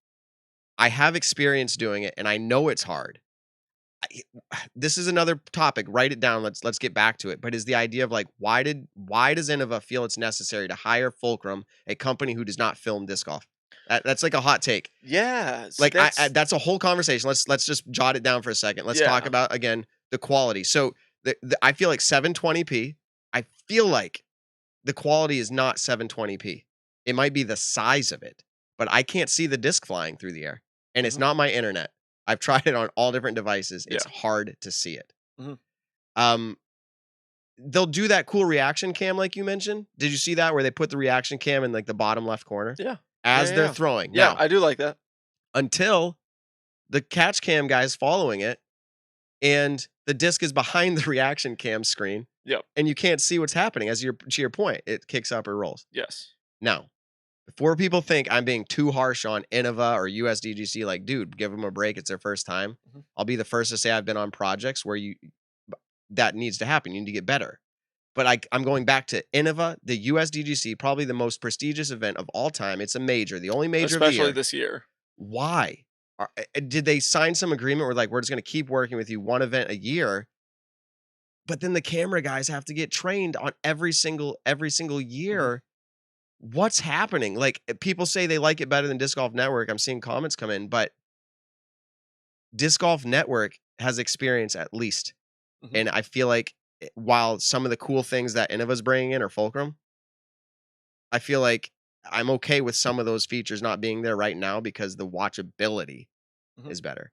I have experience doing it, and I know it's hard. This is another topic. Write it down. Let's get back to it. But is the idea of like, why does Innova feel it's necessary to hire Fulcrum, a company who does not film disc golf? That's like a hot take. Yeah. Like that's a whole conversation. Let's just jot it down for a second. Let's talk about again the quality. So I feel like 720p. I feel like the quality is not 720p. It might be the size of it, but I can't see the disc flying through the air, and it's not my internet. I've tried it on all different devices. It's hard to see it. They'll do that cool reaction cam like you mentioned. Did you see that where they put the reaction cam in like the bottom left corner? Yeah. As they're throwing. Yeah, now, I do like that. Until the catch cam guy's following it, and the disc is behind the reaction cam screen. Yep. And you can't see what's happening. To your point, it kicks up or rolls. Yes. Now, before people think I'm being too harsh on Innova or USDGC, like, dude, give them a break. It's their first time. I'll be the first to say I've been on projects where that needs to happen. You need to get better. But I'm going back to Innova, the USDGC, probably the most prestigious event of all time. It's a major, the only major especially of the year. this year. Why? Did they sign some agreement where like, we're just going to keep working with you one event a year? But then the camera guys have to get trained on every single year. What's happening? Like, people say they like it better than Disc Golf Network. I'm seeing comments come in, but Disc Golf Network has experience at least. And I feel like while some of the cool things that Innova's bringing in are Fulcrum, I feel like I'm okay with some of those features not being there right now because the watchability is better.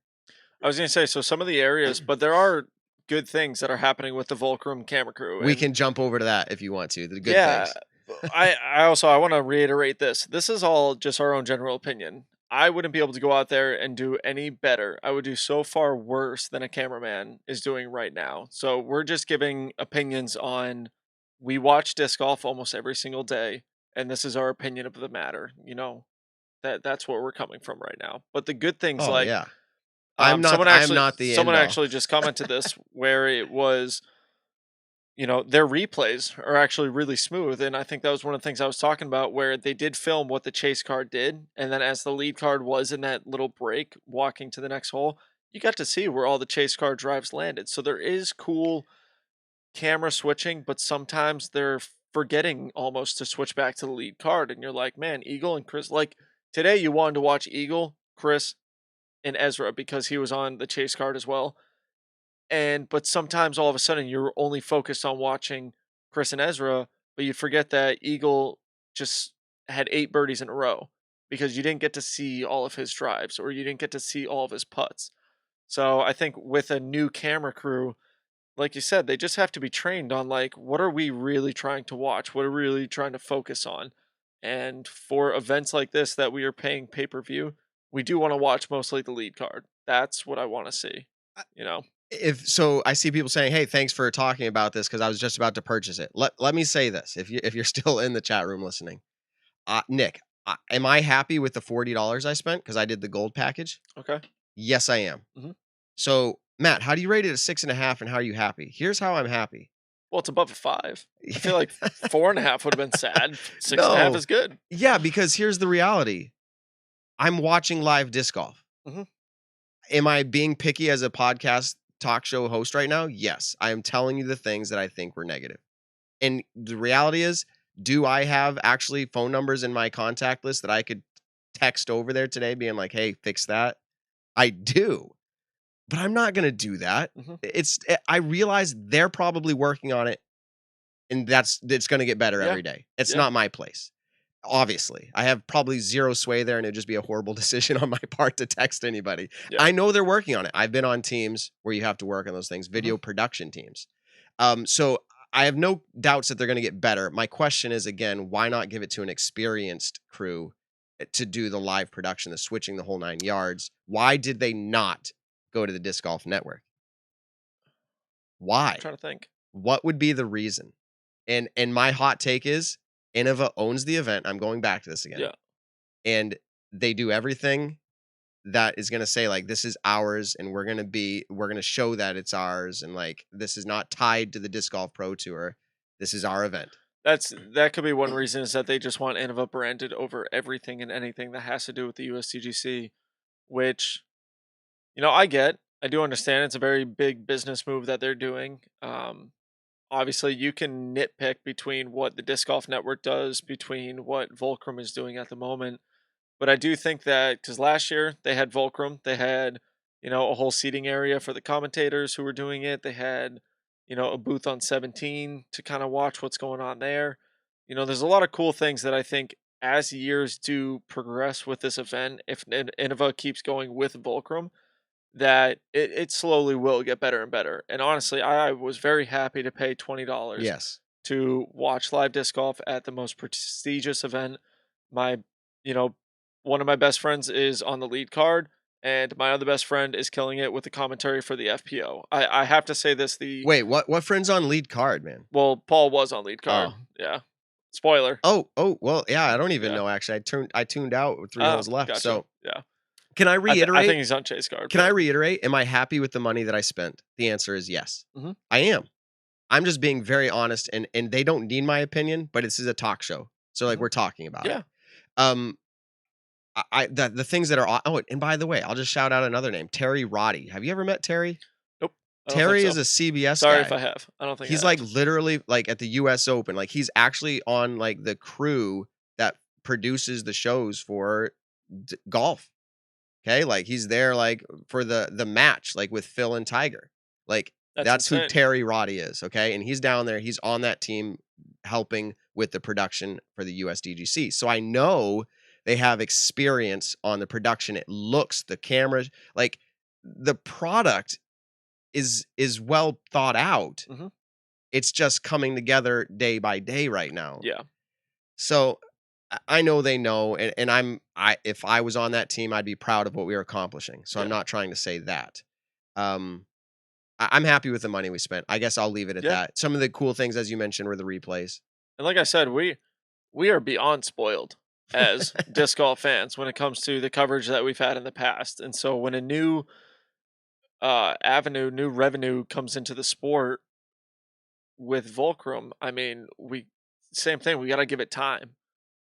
I was going to say, so some of the areas, but there are good things that are happening with the Fulcrum camera crew. We can jump over to that if you want to. The good things. I want to reiterate this. This is all just our own general opinion. I wouldn't be able to go out there and do any better. I would do so far worse than a cameraman is doing right now. So we're just giving opinions on, we watch disc golf almost every single day, and this is our opinion of the matter. You know, that's where we're coming from right now. But the good things I'm not someone actually just commented this where it was, you know, their replays are actually really smooth. And I think that was one of the things I was talking about, where they did film what the chase card did. And then as the lead card was in that little break walking to the next hole, you got to see where all the chase card drives landed. So there is cool camera switching, but sometimes they're forgetting almost to switch back to the lead card. And you're like, man, Eagle and Chris, like today you wanted to watch Eagle, Chris, and Ezra because he was on the chase card as well. But sometimes all of a sudden you're only focused on watching Chris and Ezra, but you forget that Eagle just had 8 birdies in a row because you didn't get to see all of his drives or you didn't get to see all of his putts. So I think with a new camera crew, like you said, they just have to be trained on like, what are we really trying to watch? What are we really trying to focus on? And for events like this that we are paying pay-per-view, we do want to watch mostly the lead card. That's what I want to see. You know, if so, I see people saying, "Hey, thanks for talking about this because I was just about to purchase it." Let me say this: if you're still in the chat room listening, Nick, am I happy with the $40 I spent because I did the gold package? Okay. Yes, I am. Mm-hmm. So, Matt, how do you rate it at 6.5, and how are you happy? Here's how I'm happy. Well, it's above a 5. I feel like 4.5 would have been sad. 6.5 is good. Yeah, because here's the reality: I'm watching live disc golf. Mm-hmm. Am I being picky as a podcast talk show host right now? Yes, I am telling you the things that I think were negative. And the reality is, do I have actually phone numbers in my contact list that I could text over there today being like, "Hey, fix that"? I do. But I'm not going to do that. Mm-hmm. I realize they're probably working on it, and it's going to get better every day. It's not my place. Obviously, I have probably zero sway there, and it'd just be a horrible decision on my part to text anybody. Yeah. I know they're working on it. I've been on teams where you have to work on those things, video production teams. So I have no doubts that they're going to get better. My question is, again, why not give it to an experienced crew to do the live production, the switching the whole 9 yards? Why did they not go to the Disc Golf Network? Why? I'm trying to think. What would be the reason? And my hot take is Innova owns the event. I'm going back to this again. Yeah. And they do everything that is going to say like, this is ours, and we're going to show that it's ours, and like, this is not tied to the Disc Golf Pro Tour. This is our event. That could be one reason, is that they just want Innova branded over everything and anything that has to do with the USDGC, which, you know, I do understand it's a very big business move that they're doing. Obviously, you can nitpick between what the Disc Golf Network does, between what Volcrum is doing at the moment. But I do think that, because last year they had Volcrum, they had, you know, a whole seating area for the commentators who were doing it. They had, you know, a booth on 17 to kind of watch what's going on there. You know, there's a lot of cool things that I think as years do progress with this event, if Innova keeps going with Volcrum, that it slowly will get better and better. And honestly, I was very happy to pay $20 Yes. to watch live disc golf at the most prestigious event. My, you know, one of my best friends is on the lead card, and my other best friend is killing it with the commentary for the FPO. I have to say this, Wait, what friend's on lead card, man? Well, Paul was on lead card. Yeah. Spoiler. Oh, well, yeah, I don't even know, actually. I tuned out with 3 holes left. Gotcha. So yeah. Can I reiterate? I think he's on chase card. Can I reiterate? Am I happy with the money that I spent? The answer is yes. Mm-hmm. I am. I'm just being very honest, and they don't need my opinion, but this is a talk show, so like we're talking about it. The things that are and by the way, I'll just shout out another name, Terry Roddy. Have you ever met Terry? Nope. Terry is a CBS Sorry guy. if I have. I don't think he's like literally like at the US Open. Like he's actually on like the crew that produces the shows for golf. Okay, like he's there like for the match, like with Phil and Tiger. Like that's who Terry Roddy is. Okay, and he's down there. He's on that team helping with the production for the USDGC. So I know they have experience on the production. It looks, the cameras, like the product is well thought out. Mm-hmm. It's just coming together day by day right now. Yeah. So I know they know, and if I was on that team, I'd be proud of what we were accomplishing. So I'm not trying to say that. I'm happy with the money we spent. I guess I'll leave it at that. Some of the cool things, as you mentioned, were the replays. And like I said, we are beyond spoiled as disc golf fans when it comes to the coverage that we've had in the past. And so when a new new revenue comes into the sport with Volcrum, I mean, same thing. We got to give it time.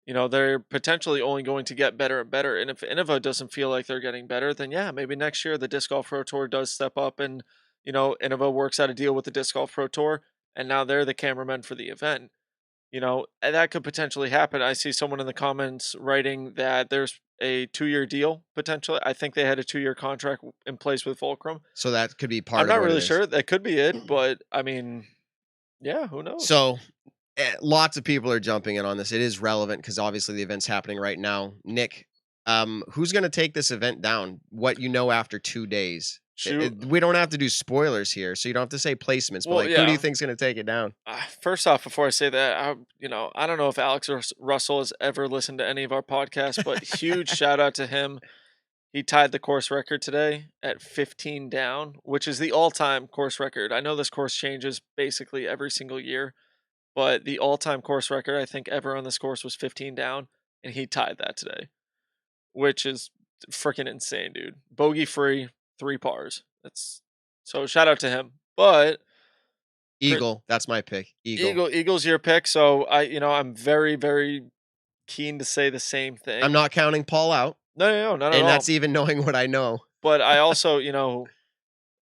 You know, they're potentially only going to get better and better. And if Innova doesn't feel like they're getting better, then maybe next year the Disc Golf Pro Tour does step up, and, you know, Innova works out a deal with the Disc Golf Pro Tour, and now they're the cameramen for the event. You know, and that could potentially happen. I see someone in the comments writing that there's a 2-year deal potentially. I think they had a 2-year contract in place with Volcrum. So that could be part of it. I'm not really sure. That could be it, but I mean, yeah, who knows? So lots of people are jumping in on this. It is relevant because obviously the event's happening right now. Nick, who's going to take this event down? What you know after 2 days? We don't have to do spoilers here, so you don't have to say placements. But who do you think's going to take it down? First off, before I say that, I don't know if Alex Russell has ever listened to any of our podcasts, but huge shout out to him. He tied the course record today at 15 down, which is the all-time course record. I know this course changes basically every single year, but the all-time course record I think ever on this course was 15 down, and he tied that today, which is freaking insane, dude. Bogey free, 3 pars. That's so shout out to him. But Eagle, that's my pick. Eagle's your pick, so I'm very, very keen to say the same thing. I'm not counting Paul out. No, not at all. And that's even knowing what I know. But I also,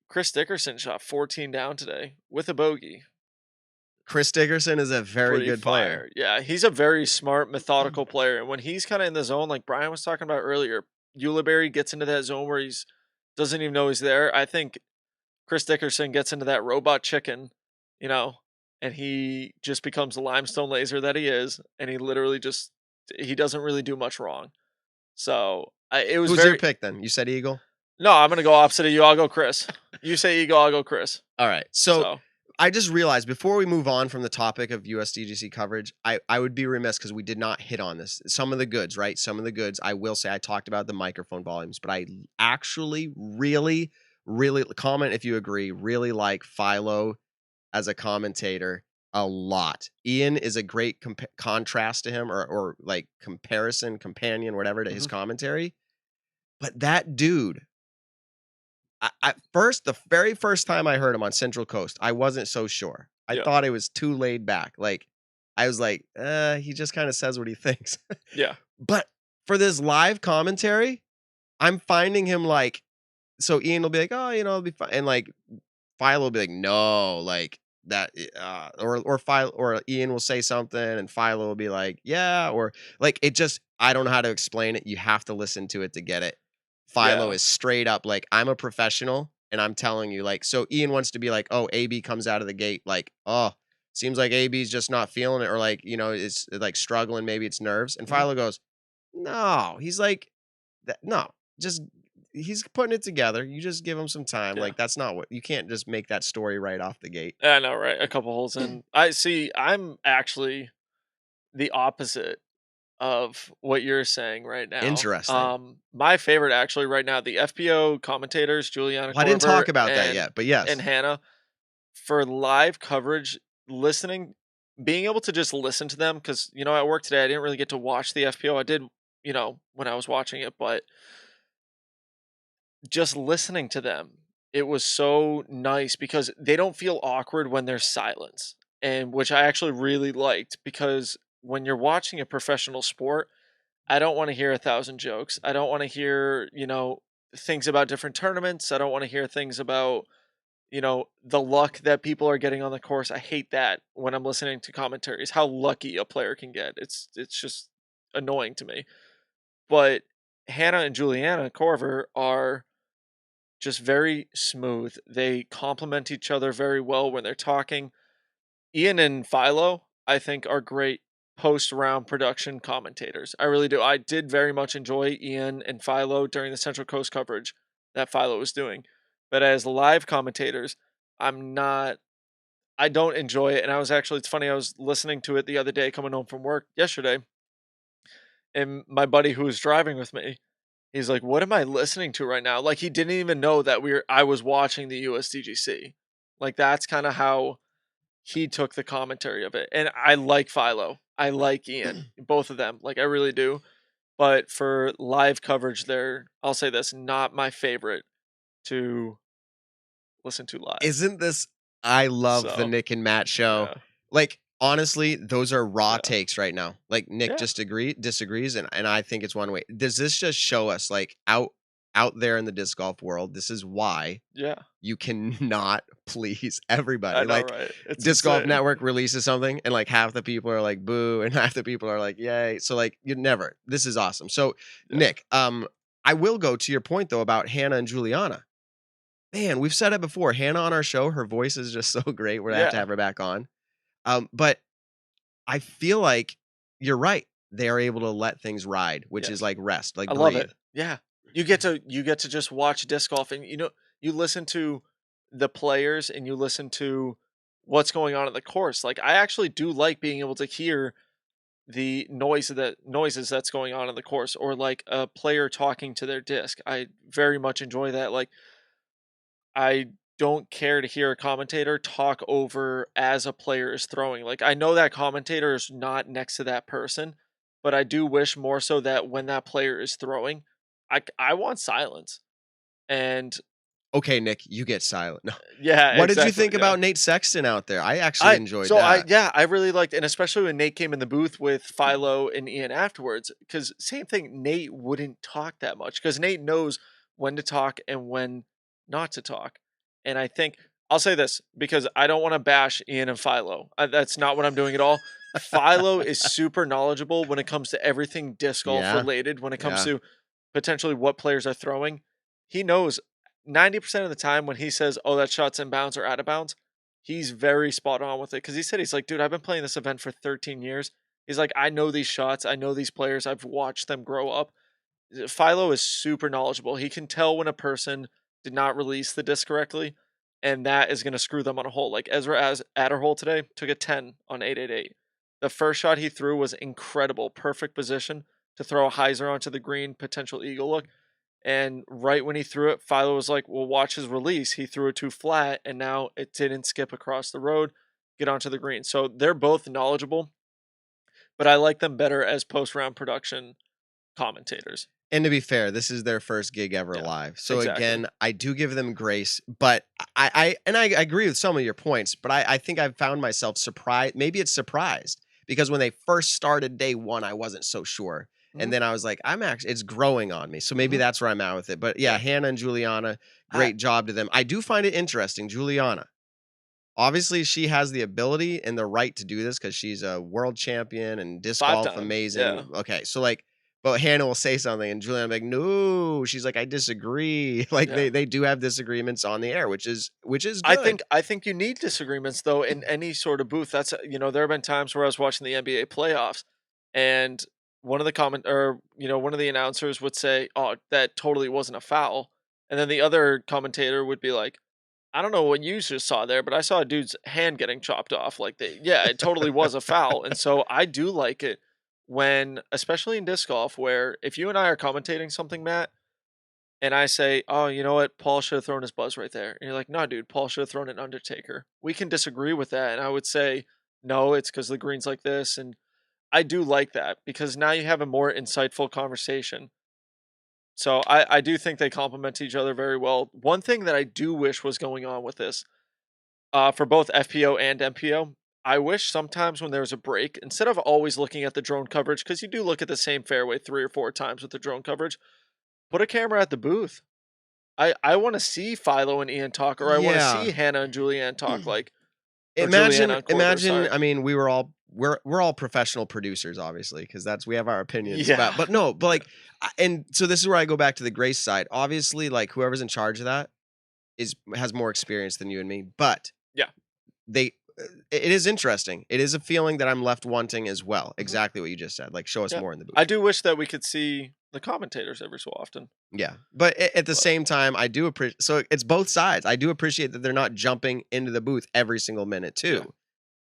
Chris Dickerson shot 14 down today with a bogey. Chris Dickerson is a very good player. Yeah, he's a very smart, methodical player. And when he's kind of in the zone, like Brian was talking about earlier, Ulibarri gets into that zone where he's doesn't even know he's there. I think Chris Dickerson gets into that robot chicken, and he just becomes the limestone laser that he is, and he literally he doesn't really do much wrong. So it was. Who's your pick then? You said Eagle? No, I'm gonna go opposite of you. I'll go Chris. You say Eagle, I'll go Chris. All right. So I just realized before we move on from the topic of USDGC coverage, I would be remiss because we did not hit on this. Some of the goods, right? Some of the goods. I will say I talked about the microphone volumes, but I actually really, really comment if you agree. Really like Philo as a commentator a lot. Ian is a great contrast to him, or like companion, whatever, to his commentary. But that dude, the very first time I heard him on Central Coast, I wasn't so sure. I thought it was too laid back. Like, I was like, he just kind of says what he thinks. Yeah. But for this live commentary, I'm finding him like, so Ian will be like, oh, it'll be fine. And like, Philo will be like, no, like, that or Ian will say something and Philo will be like, yeah, or like I don't know how to explain it. You have to listen to it to get it. Philo is straight up like, I'm a professional and I'm telling you, like, so Ian wants to be like, oh, AB comes out of the gate like, oh, seems like AB's just not feeling it, or like, it's like struggling, maybe it's nerves. And Philo goes, no, he's like, no, just he's putting it together. You just give him some time. Like, that's not what you can't just make that story right off the gate. I know, right? A couple holes in. I'm actually the opposite of what you're saying right now. Interesting. My favorite actually right now, the FPO commentators, Juliana. I didn't talk about that yet, but yes. And Hannah, for live coverage, being able to just listen to them, because at work today I didn't really get to watch the FPO. I did, when I was watching it, but just listening to them, it was so nice because they don't feel awkward when there's silence, and which I actually really liked, because when you're watching a professional sport, I don't want to hear 1,000 jokes. I don't want to hear, things about different tournaments. I don't want to hear things about, the luck that people are getting on the course. I hate that when I'm listening to commentaries, how lucky a player can get. It's just annoying to me. But Hannah and Juliana Corver are just very smooth. They complement each other very well when they're talking. Ian and Philo, I think, are great post-round production commentators. I really do. I did very much enjoy Ian and Philo during the Central Coast coverage that Philo was doing. But as live commentators, I don't enjoy it. And it's funny, I was listening to it the other day coming home from work yesterday. And my buddy who was driving with me, he's like, what am I listening to right now? Like, he didn't even know that I was watching the USDGC. Like, that's kind of how he took the commentary of it. And I like Philo. I like Ian. Both of them. Like, I really do. But for live coverage, I'll say this, not my favorite to listen to live. Isn't this, I love the Nick and Matt show. Yeah. Like, honestly, those are raw takes right now. Like, Nick just disagrees, and I think it's one way. Does this just show us, like, out there in the disc golf world, this is why you cannot please everybody. I know, like, right? It's Disc Golf Network releases something, and like half the people are like boo, and half the people are like yay. So like, this is awesome. So Nick, I will go to your point though about Hannah and Juliana. Man, we've said it before. Hannah on our show, her voice is just so great. We're gonna have to have her back on. But I feel like you're right. They are able to let things ride, which is like rest, like I love it. Yeah. You get to just watch disc golf, and you listen to the players and you listen to what's going on at the course. Like, I actually do like being able to hear the noises that's going on in the course, or like a player talking to their disc. I very much enjoy that. Like, I don't care to hear a commentator talk over as a player is throwing. Like, I know that commentator is not next to that person, but I do wish more so that when that player is throwing, I want silence. And okay, Nick, you get silent. No. yeah, What did you exactly, think yeah. about Nate Sexton out there? I actually enjoyed So that. I really liked, and especially when Nate came in the booth with Philo and Ian afterwards, because same thing, Nate wouldn't talk that much because Nate knows when to talk and when not to talk. And I think I'll say this because I don't want to bash Ian and Philo. That's not what I'm doing at all. Philo is super knowledgeable when it comes to everything disc golf Yeah. related, when it comes Yeah. to potentially what players are throwing. He knows 90% of the time when he says, "Oh, that shot's in bounds or out of bounds," he's very spot on with it. Because he said, he's like, dude, I've been playing this event for 13 years. He's like, I know these shots. I know these players. I've watched them grow up. Philo is super knowledgeable. He can tell when a person did not release the disc correctly, and that is going to screw them on a hole. Like Ezra Adderhole today took a 10 on 888. The first shot he threw was incredible. Perfect position to throw a hyzer onto the green, potential eagle look. And right when he threw it, Philo was like, well, watch his release. He threw it too flat, and now it didn't skip across the road, get onto the green. So they're both knowledgeable, but I like them better as post-round production commentators. And to be fair, this is their first gig ever live. So exactly. again, I do give them grace, but I agree with some of your points, but I think I've found myself surprised. Maybe it's surprised because when they first started day one, I wasn't so sure. And then I was like, it's growing on me. So maybe that's where I'm at with it. But yeah, Hannah and Juliana, great job to them. I do find it interesting. Juliana, obviously she has the ability and the right to do this because she's a world champion and disc golf amazing. Yeah. Okay. So like, but Hannah will say something and Juliana will be like, no, she's like, I disagree. Like they do have disagreements on the air, which is good. I think you need disagreements though in any sort of booth. That's, there have been times where I was watching the NBA playoffs and one of the announcers would say, "Oh, that totally wasn't a foul," and then the other commentator would be like, "I don't know what you just saw there, but I saw a dude's hand getting chopped off. Like, it totally was a foul." And so I do like it when, especially in disc golf, where if you and I are commentating something, Matt, and I say, "Oh, you know what? Paul should have thrown his buzz right there," and you're like, "No, dude, Paul should have thrown an Undertaker." We can disagree with that, and I would say, "No, it's because the green's like this," and I do like that because now you have a more insightful conversation. So I do think they complement each other very well. One thing that I do wish was going on with this, for both FPO and MPO, I wish sometimes when there's a break, instead of always looking at the drone coverage, because you do look at the same fairway 3 or 4 times with the drone coverage, put a camera at the booth. I want to see Philo and Ian talk, or I want to see Hannah and Julianne talk. Like, imagine. I mean, we're all professional producers, obviously, because we have our opinions. Yeah. But like, and so this is where I go back to the grace side. Obviously, like whoever's in charge of that has more experience than you and me. But yeah, it is interesting. It is a feeling that I'm left wanting as well. Exactly what you just said. Like, show us more in the booth. I do wish that we could see the commentators every so often. Yeah, but at the same time, I do appreciate. So it's both sides. I do appreciate that they're not jumping into the booth every single minute too,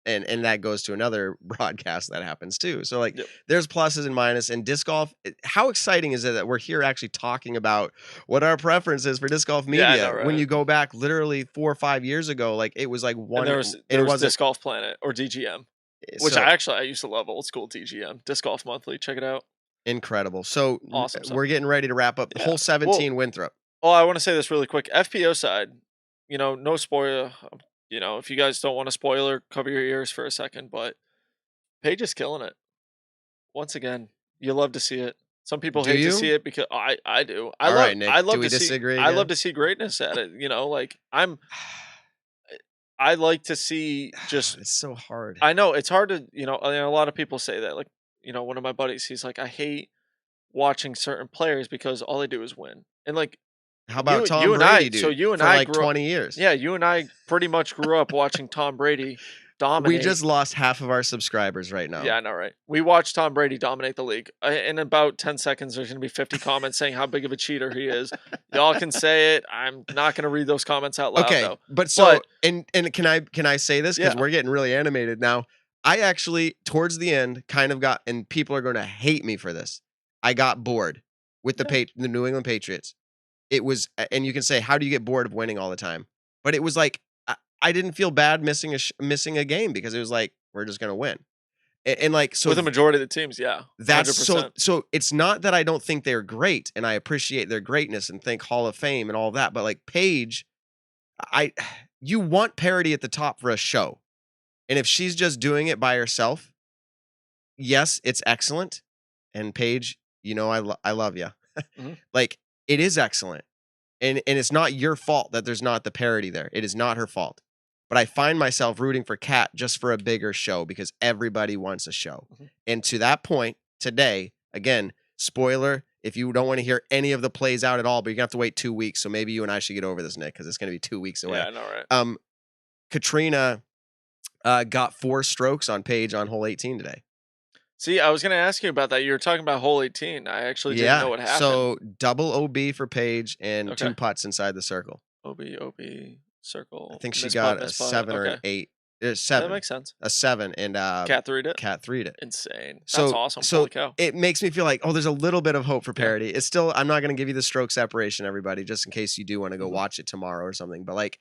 and that goes to another broadcast that happens too. So like, there's pluses and minuses. And disc golf, how exciting is it that we're here actually talking about what our preference is for disc golf media? Yeah, I know, right? When you go back literally 4 or 5 years ago, like it was like one. And there was Disc Golf Planet or DGM, which I used to love. Old school DGM, Disc Golf Monthly. Check it out. Incredible. So awesome. We're getting ready to wrap up the whole 17 Winthrop. Oh, I want to say this really quick. FPO side, no spoiler. If you guys don't want a spoiler, cover your ears for a second. But Paige is killing it. Once again, you love to see it. Some people hate to see it because I do. I love to see greatness at it. Like I like to see just. It's so hard. I know it's hard to. A lot of people say that. Like, one of my buddies, he's like, I hate watching certain players because all they do is win. And like, how about Tom Brady, dude? So you and for I like grew 20 years. Yeah, you and I pretty much grew up watching Tom Brady dominate. We just lost half of our subscribers right now. Yeah, I know, right? We watched Tom Brady dominate the league. In about 10 seconds, there's going to be 50 comments saying how big of a cheater he is. Y'all can say it. I'm not going to read those comments out loud, though. But and can I say this? Because we're getting really animated now. I actually, towards the end, kind of got, and people are going to hate me for this, I got bored with the New England Patriots. It was, and you can say, how do you get bored of winning all the time? But it was like, I didn't feel bad missing a game because it was like, we're just going to win. And like, so with the majority of the teams, yeah, 100%. That's so it's not that I don't think they're great and I appreciate their greatness and think Hall of Fame and all that, but like Paige, you want parity at the top for a show. And if she's just doing it by herself, yes, it's excellent. And Paige, I love you. Mm-hmm. Like, it is excellent. And it's not your fault that there's not the parity there. It is not her fault. But I find myself rooting for Kat just for a bigger show because everybody wants a show. Mm-hmm. And to that point, today, again, spoiler, if you don't want to hear any of the plays out at all, but you're going to have to wait 2 weeks. So maybe you and I should get over this, Nick, because it's going to be 2 weeks away. Yeah, I know, right? Katrina got 4 strokes on Paige on hole 18 today. See, I was going to ask you about that. You were talking about hole 18. I actually didn't know what happened. So double OB for Paige and 2 putts inside the circle. OB, circle. I think she got a 7 or an 8. There's 7. That makes sense. A 7 and Cat 3'd it. Cat 3'd it. Insane. That's awesome. So Holy cow. It makes me feel like, there's a little bit of hope for parity. It's still, I'm not going to give you the stroke separation, everybody, just in case you do want to go watch it tomorrow or something. But like,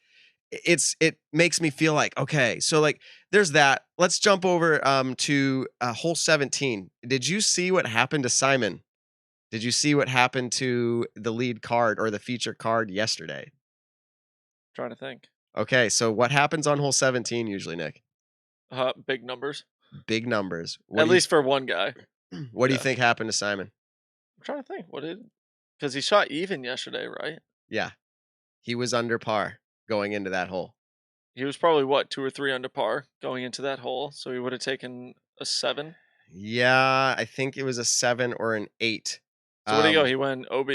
it makes me feel like, okay, so like there's that. Let's jump over to hole 17. Did you see what happened to Simon? Did you see what happened to the lead card or the feature card yesterday? Trying to think. Okay, so what happens on hole 17 usually, Nick? Big numbers. Big numbers. At least for one guy. What do you think happened to Simon? I'm trying to think. Because he shot even yesterday, right? Yeah. He was under par going into that hole. He was probably 2 or 3 under par going into that hole, so he would have taken a 7. Yeah, I think it was a 7 or an 8. So what do you go? He went OB.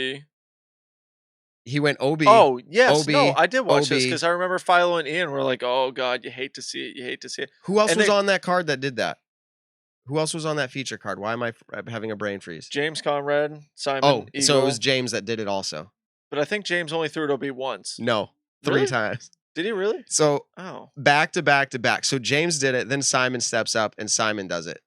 He went OB. Oh, yes. OB, no, I did watch this OB. because I remember Philo and Ian were like, oh, God, you hate to see it. You hate to see it. Who else was on that card that did that? Who else was on that feature card? Why am I having a brain freeze? James Conrad, Simon, Eagle. So it was James that did it also. But I think James only threw it OB once. No, 3 Really? times. Did he really? So Oh. back to back to back. So James did it, then Simon steps up and Simon does it.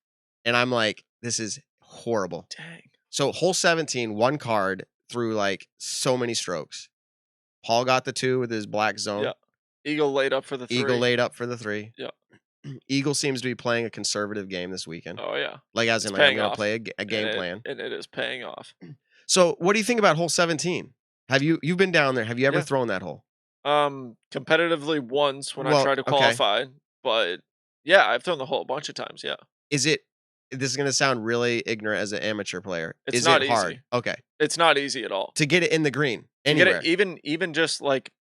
And I'm like, this is horrible. Dang. So hole 17, 1 card through like so many strokes. Paul got the 2 with his black zone. Yeah. Eagle laid up for the 3. Eagle laid up for the 3. Yeah. Eagle seems to be playing a conservative game this weekend. Oh, yeah. Like as in, like, I'm going to play a game plan. And it is paying off. So what do you think about hole 17? You've been down there. Have you ever thrown that hole? Competitively once when I tried to qualify. But yeah, I've thrown the hole a bunch of times, yeah. This is going to sound really ignorant as an amateur player. It's not hard? easy. Okay. It's not easy at all. To get it in the green anywhere. To get it, even just like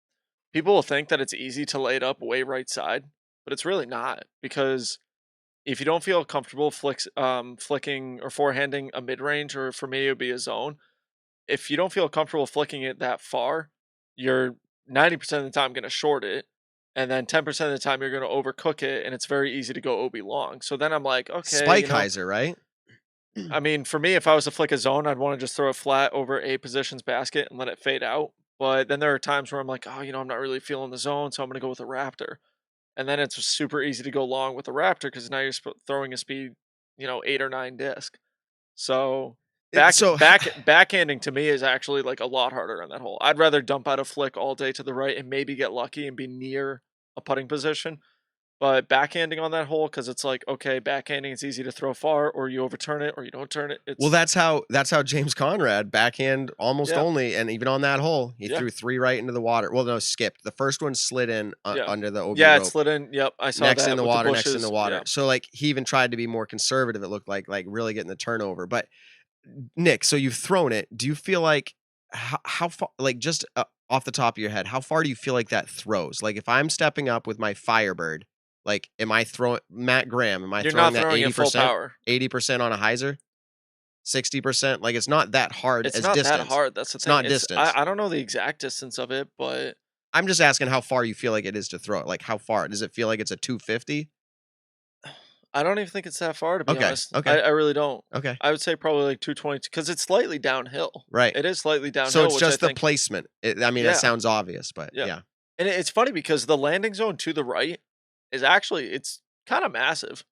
people will think that it's easy to lay it up way right side, but it's really not, because if you don't feel comfortable flicking or forehanding a mid-range, or for me it would be a zone, if you don't feel comfortable flicking it that far, you're 90% of the time going to short it, and then 10% of the time you're going to overcook it, and it's very easy to go OB long. So then I'm like, okay, Spike hyzer, right? I mean, for me, if I was to flick a zone, I'd want to just throw it flat over a positions basket and let it fade out. But then there are times where I'm like, oh, I'm not really feeling the zone, so I'm going to go with a Raptor. And then it's super easy to go long with the Raptor because now you're throwing a speed, 8 or 9 disc. So backhanding to me is actually like a lot harder on that hole. I'd rather dump out a flick all day to the right and maybe get lucky and be near a putting position. But backhanding on that hole, because it's like, okay, backhanding is easy to throw far, or you overturn it, or you don't turn it. Well, that's how James Conrad backhand almost only, and even on that hole, he threw 3 right into the water. Well, no, skipped. The first one slid in under the OB rope. It slid in. Yep, I saw next that. In the water, next in the water. Yeah. So like he even tried to be more conservative. It looked like really getting the turnover. But Nick, so you've thrown it. Do you feel like how far? Like just off the top of your head, how far do you feel like that throws? Like if I'm stepping up with my Firebird. Like, am I throwing Matt Graham? Am I throwing that 80%? 80% on a hyzer? 60%? Like, it's not that hard. It's as not distance. that hard. That's the thing. It's not distance. I don't know the exact distance of it, but I'm just asking how far you feel like it is to throw it. Like, how far? Does it feel like it's a 250? I don't even think it's that far, to be honest. Okay. I really don't. Okay. I would say probably like 220, because it's slightly downhill. Right. It is slightly downhill. So it's just the placement. It sounds obvious, but yeah. And it's funny because the landing zone to the right is actually, it's kind of massive.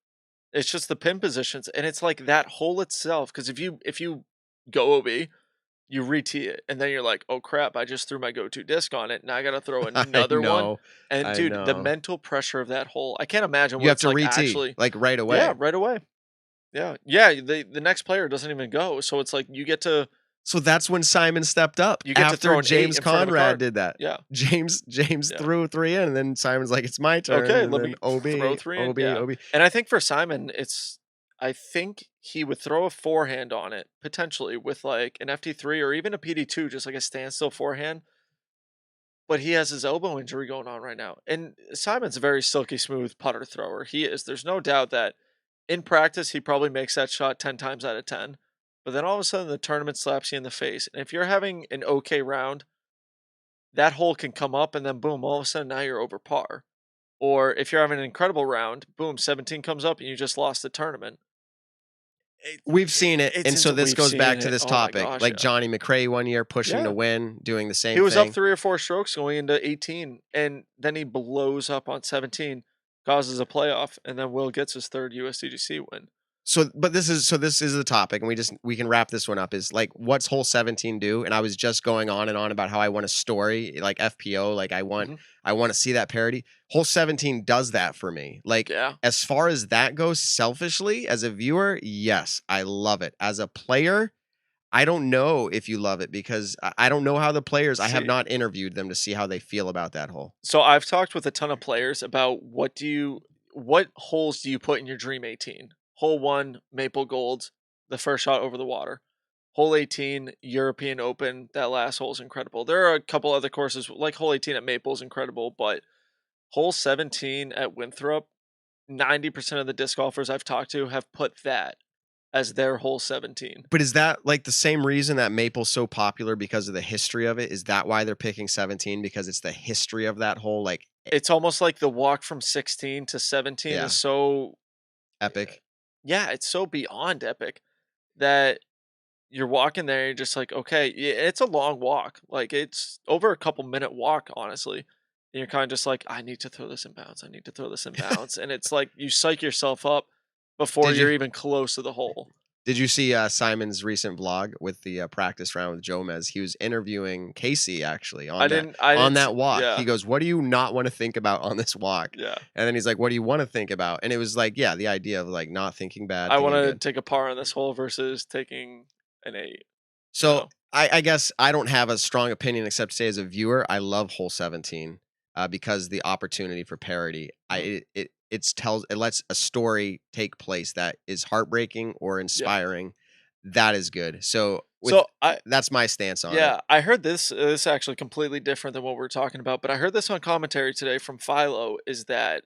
It's just the pin positions, and it's like that hole itself. Because if you go OB, you re-tee it, and then you're like, oh crap, I just threw my go-to disc on it. Now I got to throw I another one. know. And I dude, the know. mental pressure of that hole, I can't imagine You what have it's to like re-tee actually. like right away. Yeah, right away. Yeah. Yeah. The next player doesn't even go. So it's like you get to. So that's when Simon stepped up. You get to after throw an 8 James in front of a Conrad card. did that. Yeah. James Yeah. threw 3 in, and then Simon's like, it's my turn. Okay, and let then me OB, throw 3 in. OB, Yeah. OB. And I think for Simon, I think he would throw a forehand on it, potentially, with like an FT3 or even a PD2, just like a standstill forehand. But he has his elbow injury going on right now. And Simon's a very silky smooth putter thrower. He is. There's no doubt that in practice, he probably makes that shot 10 times out of 10. But then all of a sudden, the tournament slaps you in the face. And if you're having an okay round, that hole can come up, and then boom, all of a sudden now you're over par. Or if you're having an incredible round, boom, 17 comes up and you just lost the tournament. We've seen it, and so this goes back to this topic. Gosh, like yeah. Johnny McRae one year pushing to win, doing the same thing. He was up 3 or 4 strokes going into 18, and then he blows up on 17, causes a playoff, and then Will gets his 3rd USDGC win. So this is the topic, and we can wrap this one up. Is like, what's hole 17 do? And I was just going on and on about how I want a story, like FPO, like I want to see that parody. Hole 17 does that for me. Like, as far as that goes, selfishly as a viewer, yes, I love it. As a player, I don't know if you love it because I don't know how the players. I have not interviewed them to see how they feel about that hole. So I've talked with a ton of players about what holes do you put in your dream 18. Hole 1, Maple Gold, the first shot over the water. Hole 18, European Open, that last hole is incredible. There are a couple other courses, like hole 18 at Maple is incredible, but hole 17 at Winthrop, 90% of the disc golfers I've talked to have put that as their hole 17. But is that like the same reason that Maple's so popular because of the history of it? Is that why they're picking 17? Because it's the history of that hole? Like, it's almost like the walk from 16 to 17 is so epic. Yeah, it's so beyond epic that you're walking there, you're just like, okay, it's a long walk. Like, it's over a couple minute walk, honestly. And you're kind of just like, I need to throw this in bounds. I need to throw this in bounds. And it's like you psych yourself up before you're even close to the hole. Did you see Simon's recent vlog with the practice round with Jomez? He was interviewing Casey actually on that walk. Yeah. He goes, "What do you not want to think about on this walk?" Yeah. And then he's like, "What do you want to think about?" And it was like, yeah, the idea of like not thinking bad. I want to take a par on this hole versus taking an 8. So I guess I don't have a strong opinion except to say as a viewer, I love hole 17 because the opportunity for parody. It lets a story take place that is heartbreaking or inspiring. Yeah. That is good. So that's my stance on it. Yeah, I heard this is actually completely different than what we're talking about, but I heard this on commentary today from Philo, is that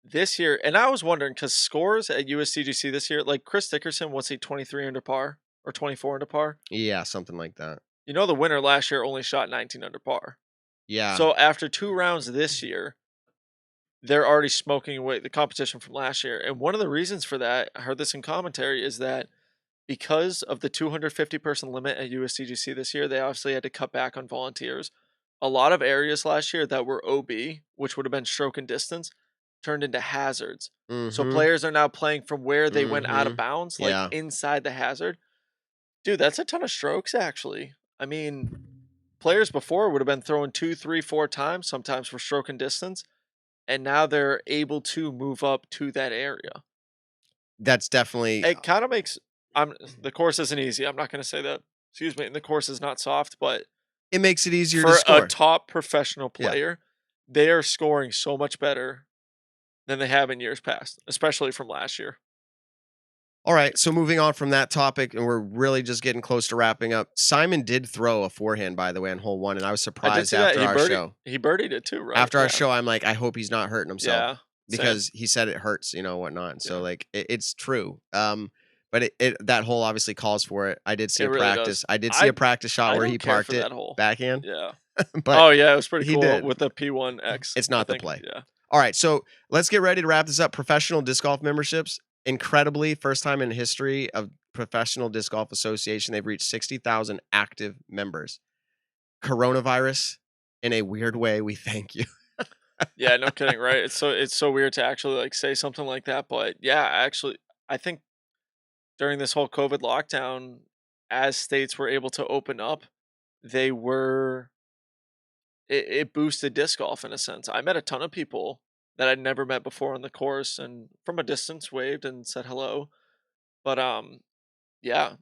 this year, and I was wondering, because scores at USDGC this year, like Chris Dickerson, what's he, 23 under par or 24 under par? Yeah, something like that. You know, the winner last year only shot 19 under par. Yeah. So after 2 rounds this year, they're already smoking away the competition from last year. And one of the reasons for that, I heard this in commentary, is that because of the 250-person limit at USDGC this year, they obviously had to cut back on volunteers. A lot of areas last year that were OB, which would have been stroke and distance, turned into hazards. So players are now playing from where they went out of bounds, like inside the hazard. Dude, that's a ton of strokes, actually. I mean, players before would have been throwing 2, 3, 4 times, sometimes for stroke and distance. And now they're able to move up to that area. That's definitely... It kind of makes... the course isn't easy. I'm not going to say that. Excuse me. And the course is not soft, but... It makes it easier to score. For a top professional player, they are scoring so much better than they have in years past, especially from last year. All right, so moving on from that topic, and we're really just getting close to wrapping up. Simon did throw a forehand, by the way, on hole 1, and I was surprised after our show. He birdied it too, right? After our show, I'm like, I hope he's not hurting himself. Yeah, because he said it hurts, whatnot. So, like, it's true. But that hole obviously calls for it. I did see practice. I did see a practice shot where he parked it backhand. Yeah. But it was pretty cool with the P1X. It's not the play. Yeah. All right, so let's get ready to wrap this up. Professional disc golf memberships. Incredibly, first time in history of Professional Disc Golf Association, they've reached 60,000 active members. Coronavirus, in a weird way, we thank you. Yeah, no kidding, right? It's so weird to actually like say something like that, but yeah, actually, I think during this whole COVID lockdown, as states were able to open up, they were it boosted disc golf in a sense. I met a ton of people that I'd never met before on the course, and from a distance waved and said hello. But yeah,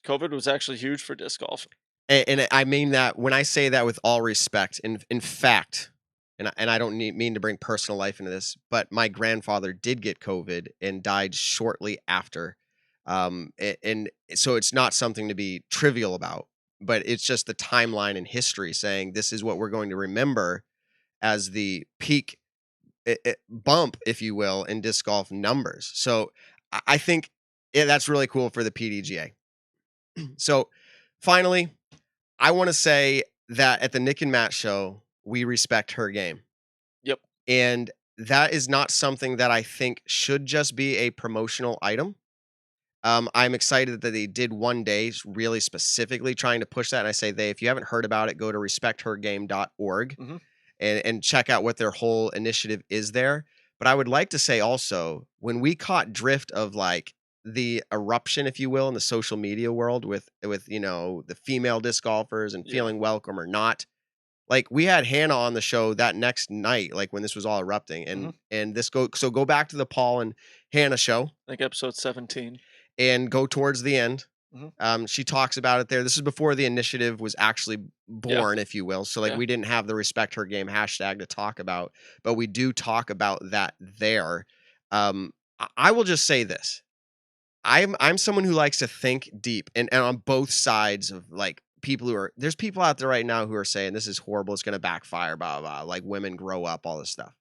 COVID was actually huge for disc golf. And I mean that when I say that with all respect. In fact, and I don't mean to bring personal life into this, but my grandfather did get COVID and died shortly after. And so it's not something to be trivial about, but it's just the timeline in history saying this is what we're going to remember as the peak bump, if you will, in disc golf numbers. So I think that's really cool for the PDGA. So finally, I want to say that at the Nick and Matt show, we respect her game. Yep. And that is not something that I think should just be a promotional item. I'm excited that they did one day really specifically trying to push that. And I say if you haven't heard about it, go to respecthergame.org and check out what their whole initiative is there. But I would like to say also, when we caught drift of like the eruption, if you will, in the social media world with the female disc golfers and feeling welcome or not, like we had Hannah on the show that next night, like when this was all erupting, and go back to the Paul and Hannah show, like episode 17, and go towards the end. She talks about it there. This is before the initiative was actually born, if you will. So like we didn't have the Respect Her Game hashtag to talk about, but we do talk about that there. I will just say this. I'm someone who likes to think deep and on both sides of like people there's people out there right now who are saying this is horrible, it's going to backfire, blah, blah, blah, like women grow up, all this stuff.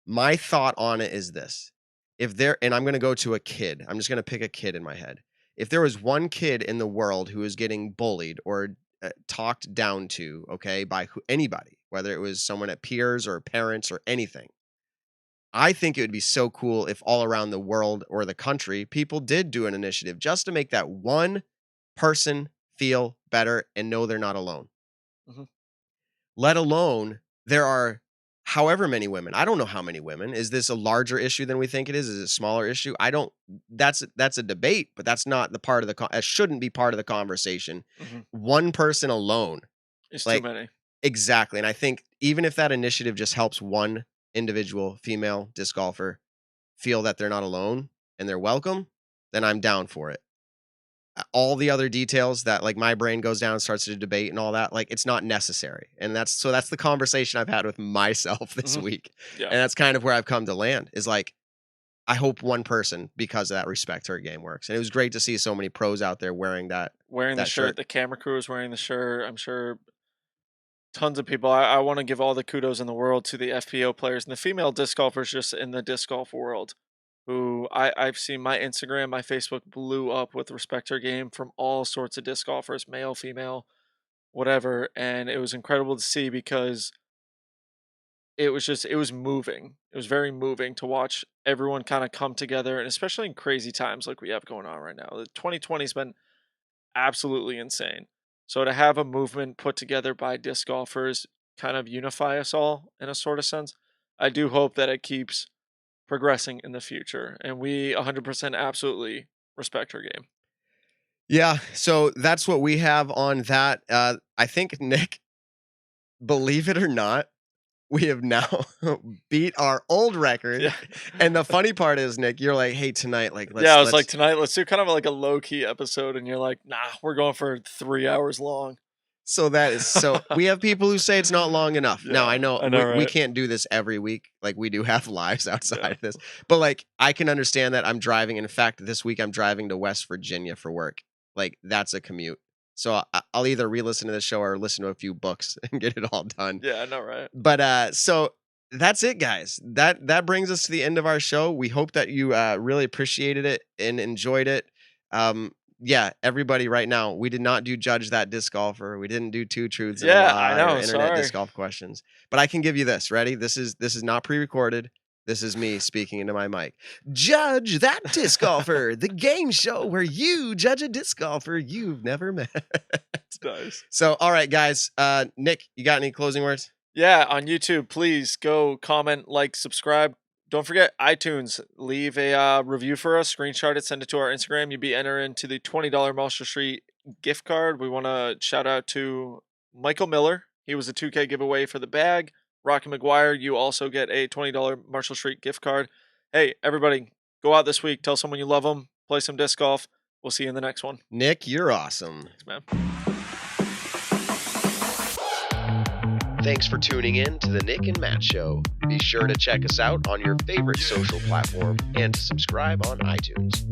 My thought on it is this. And I'm going to go to a kid. I'm just going to pick a kid in my head. If there was one kid in the world who was getting bullied or talked down to, okay, by anybody, whether it was someone at peers or parents or anything, I think it would be so cool if all around the world or the country, people did do an initiative just to make that one person feel better and know they're not alone. Let alone there are however many women. I don't know how many women. Is this a larger issue than we think it is? Is it a smaller issue? That's a debate, but that's not the part of it shouldn't be part of the conversation. One person alone. It's too many. Exactly. And I think even if that initiative just helps one individual female disc golfer feel that they're not alone and they're welcome, then I'm down for it. All the other details that like my brain goes down and starts to debate and all that, like it's not necessary. And that's the conversation I've had with myself this week. And that's kind of where I've come to land is like, I hope one person, because of that Respect Her Game works. And it was great to see so many pros out there wearing the shirt. The camera crew is wearing the shirt. I'm sure tons of people. I want to give all the kudos in the world to the FPO players and the female disc golfers just in the disc golf world, who I've seen my Instagram, my Facebook blew up with Respect Her Game from all sorts of disc golfers, male, female, whatever. And it was incredible to see because it was moving. It was very moving to watch everyone kind of come together, and especially in crazy times like we have going on right now. The 2020 has been absolutely insane. So to have a movement put together by disc golfers kind of unify us all in a sort of sense, I do hope that it keeps progressing in the future. And we 100% absolutely respect her game. Yeah, so that's what we have on that. I think, Nick, believe it or not, we have now beat our old record. Yeah. And the funny part is, Nick, you're like, hey, tonight, like, like, tonight, let's do kind of like a low-key episode. And you're like, nah, we're going for 3 hours long. So we have people who say it's not long enough. Yeah, now, I know we can't do this every week. Like, we do have lives outside of this. But, like, I can understand that I'm driving. In fact, this week I'm driving to West Virginia for work. Like, that's a commute. So I'll either re-listen to the show or listen to a few books and get it all done. Yeah, I know, right? But so that's it, guys. That brings us to the end of our show. We hope that you really appreciated it and enjoyed it. Yeah, everybody right now, we did not do Judge That Disc Golfer. We didn't do Two Truths and a Lie, I know, or Internet Disc Golf Questions. But I can give you this. Ready? This is not pre-recorded. This is me speaking into my mic. Judge That Disc Golfer, the game show where you judge a disc golfer you've never met. Nice. So, all right, guys. Nick, you got any closing words? Yeah, on YouTube, please go comment, like, subscribe, don't forget iTunes. Leave a review for us, screenshot it, send it to our Instagram. You'd be entered into the $20 Marshall Street gift card. We want to shout out to Michael Miller. He was a 2K giveaway for the bag. Rocky McGuire, you also get a $20 Marshall Street gift card. Hey, everybody, go out this week. Tell someone you love them. Play some disc golf. We'll see you in the next one. Nick, you're awesome. Thanks, man. Thanks for tuning in to the Nick and Matt Show. Be sure to check us out on your favorite social platform and to subscribe on iTunes.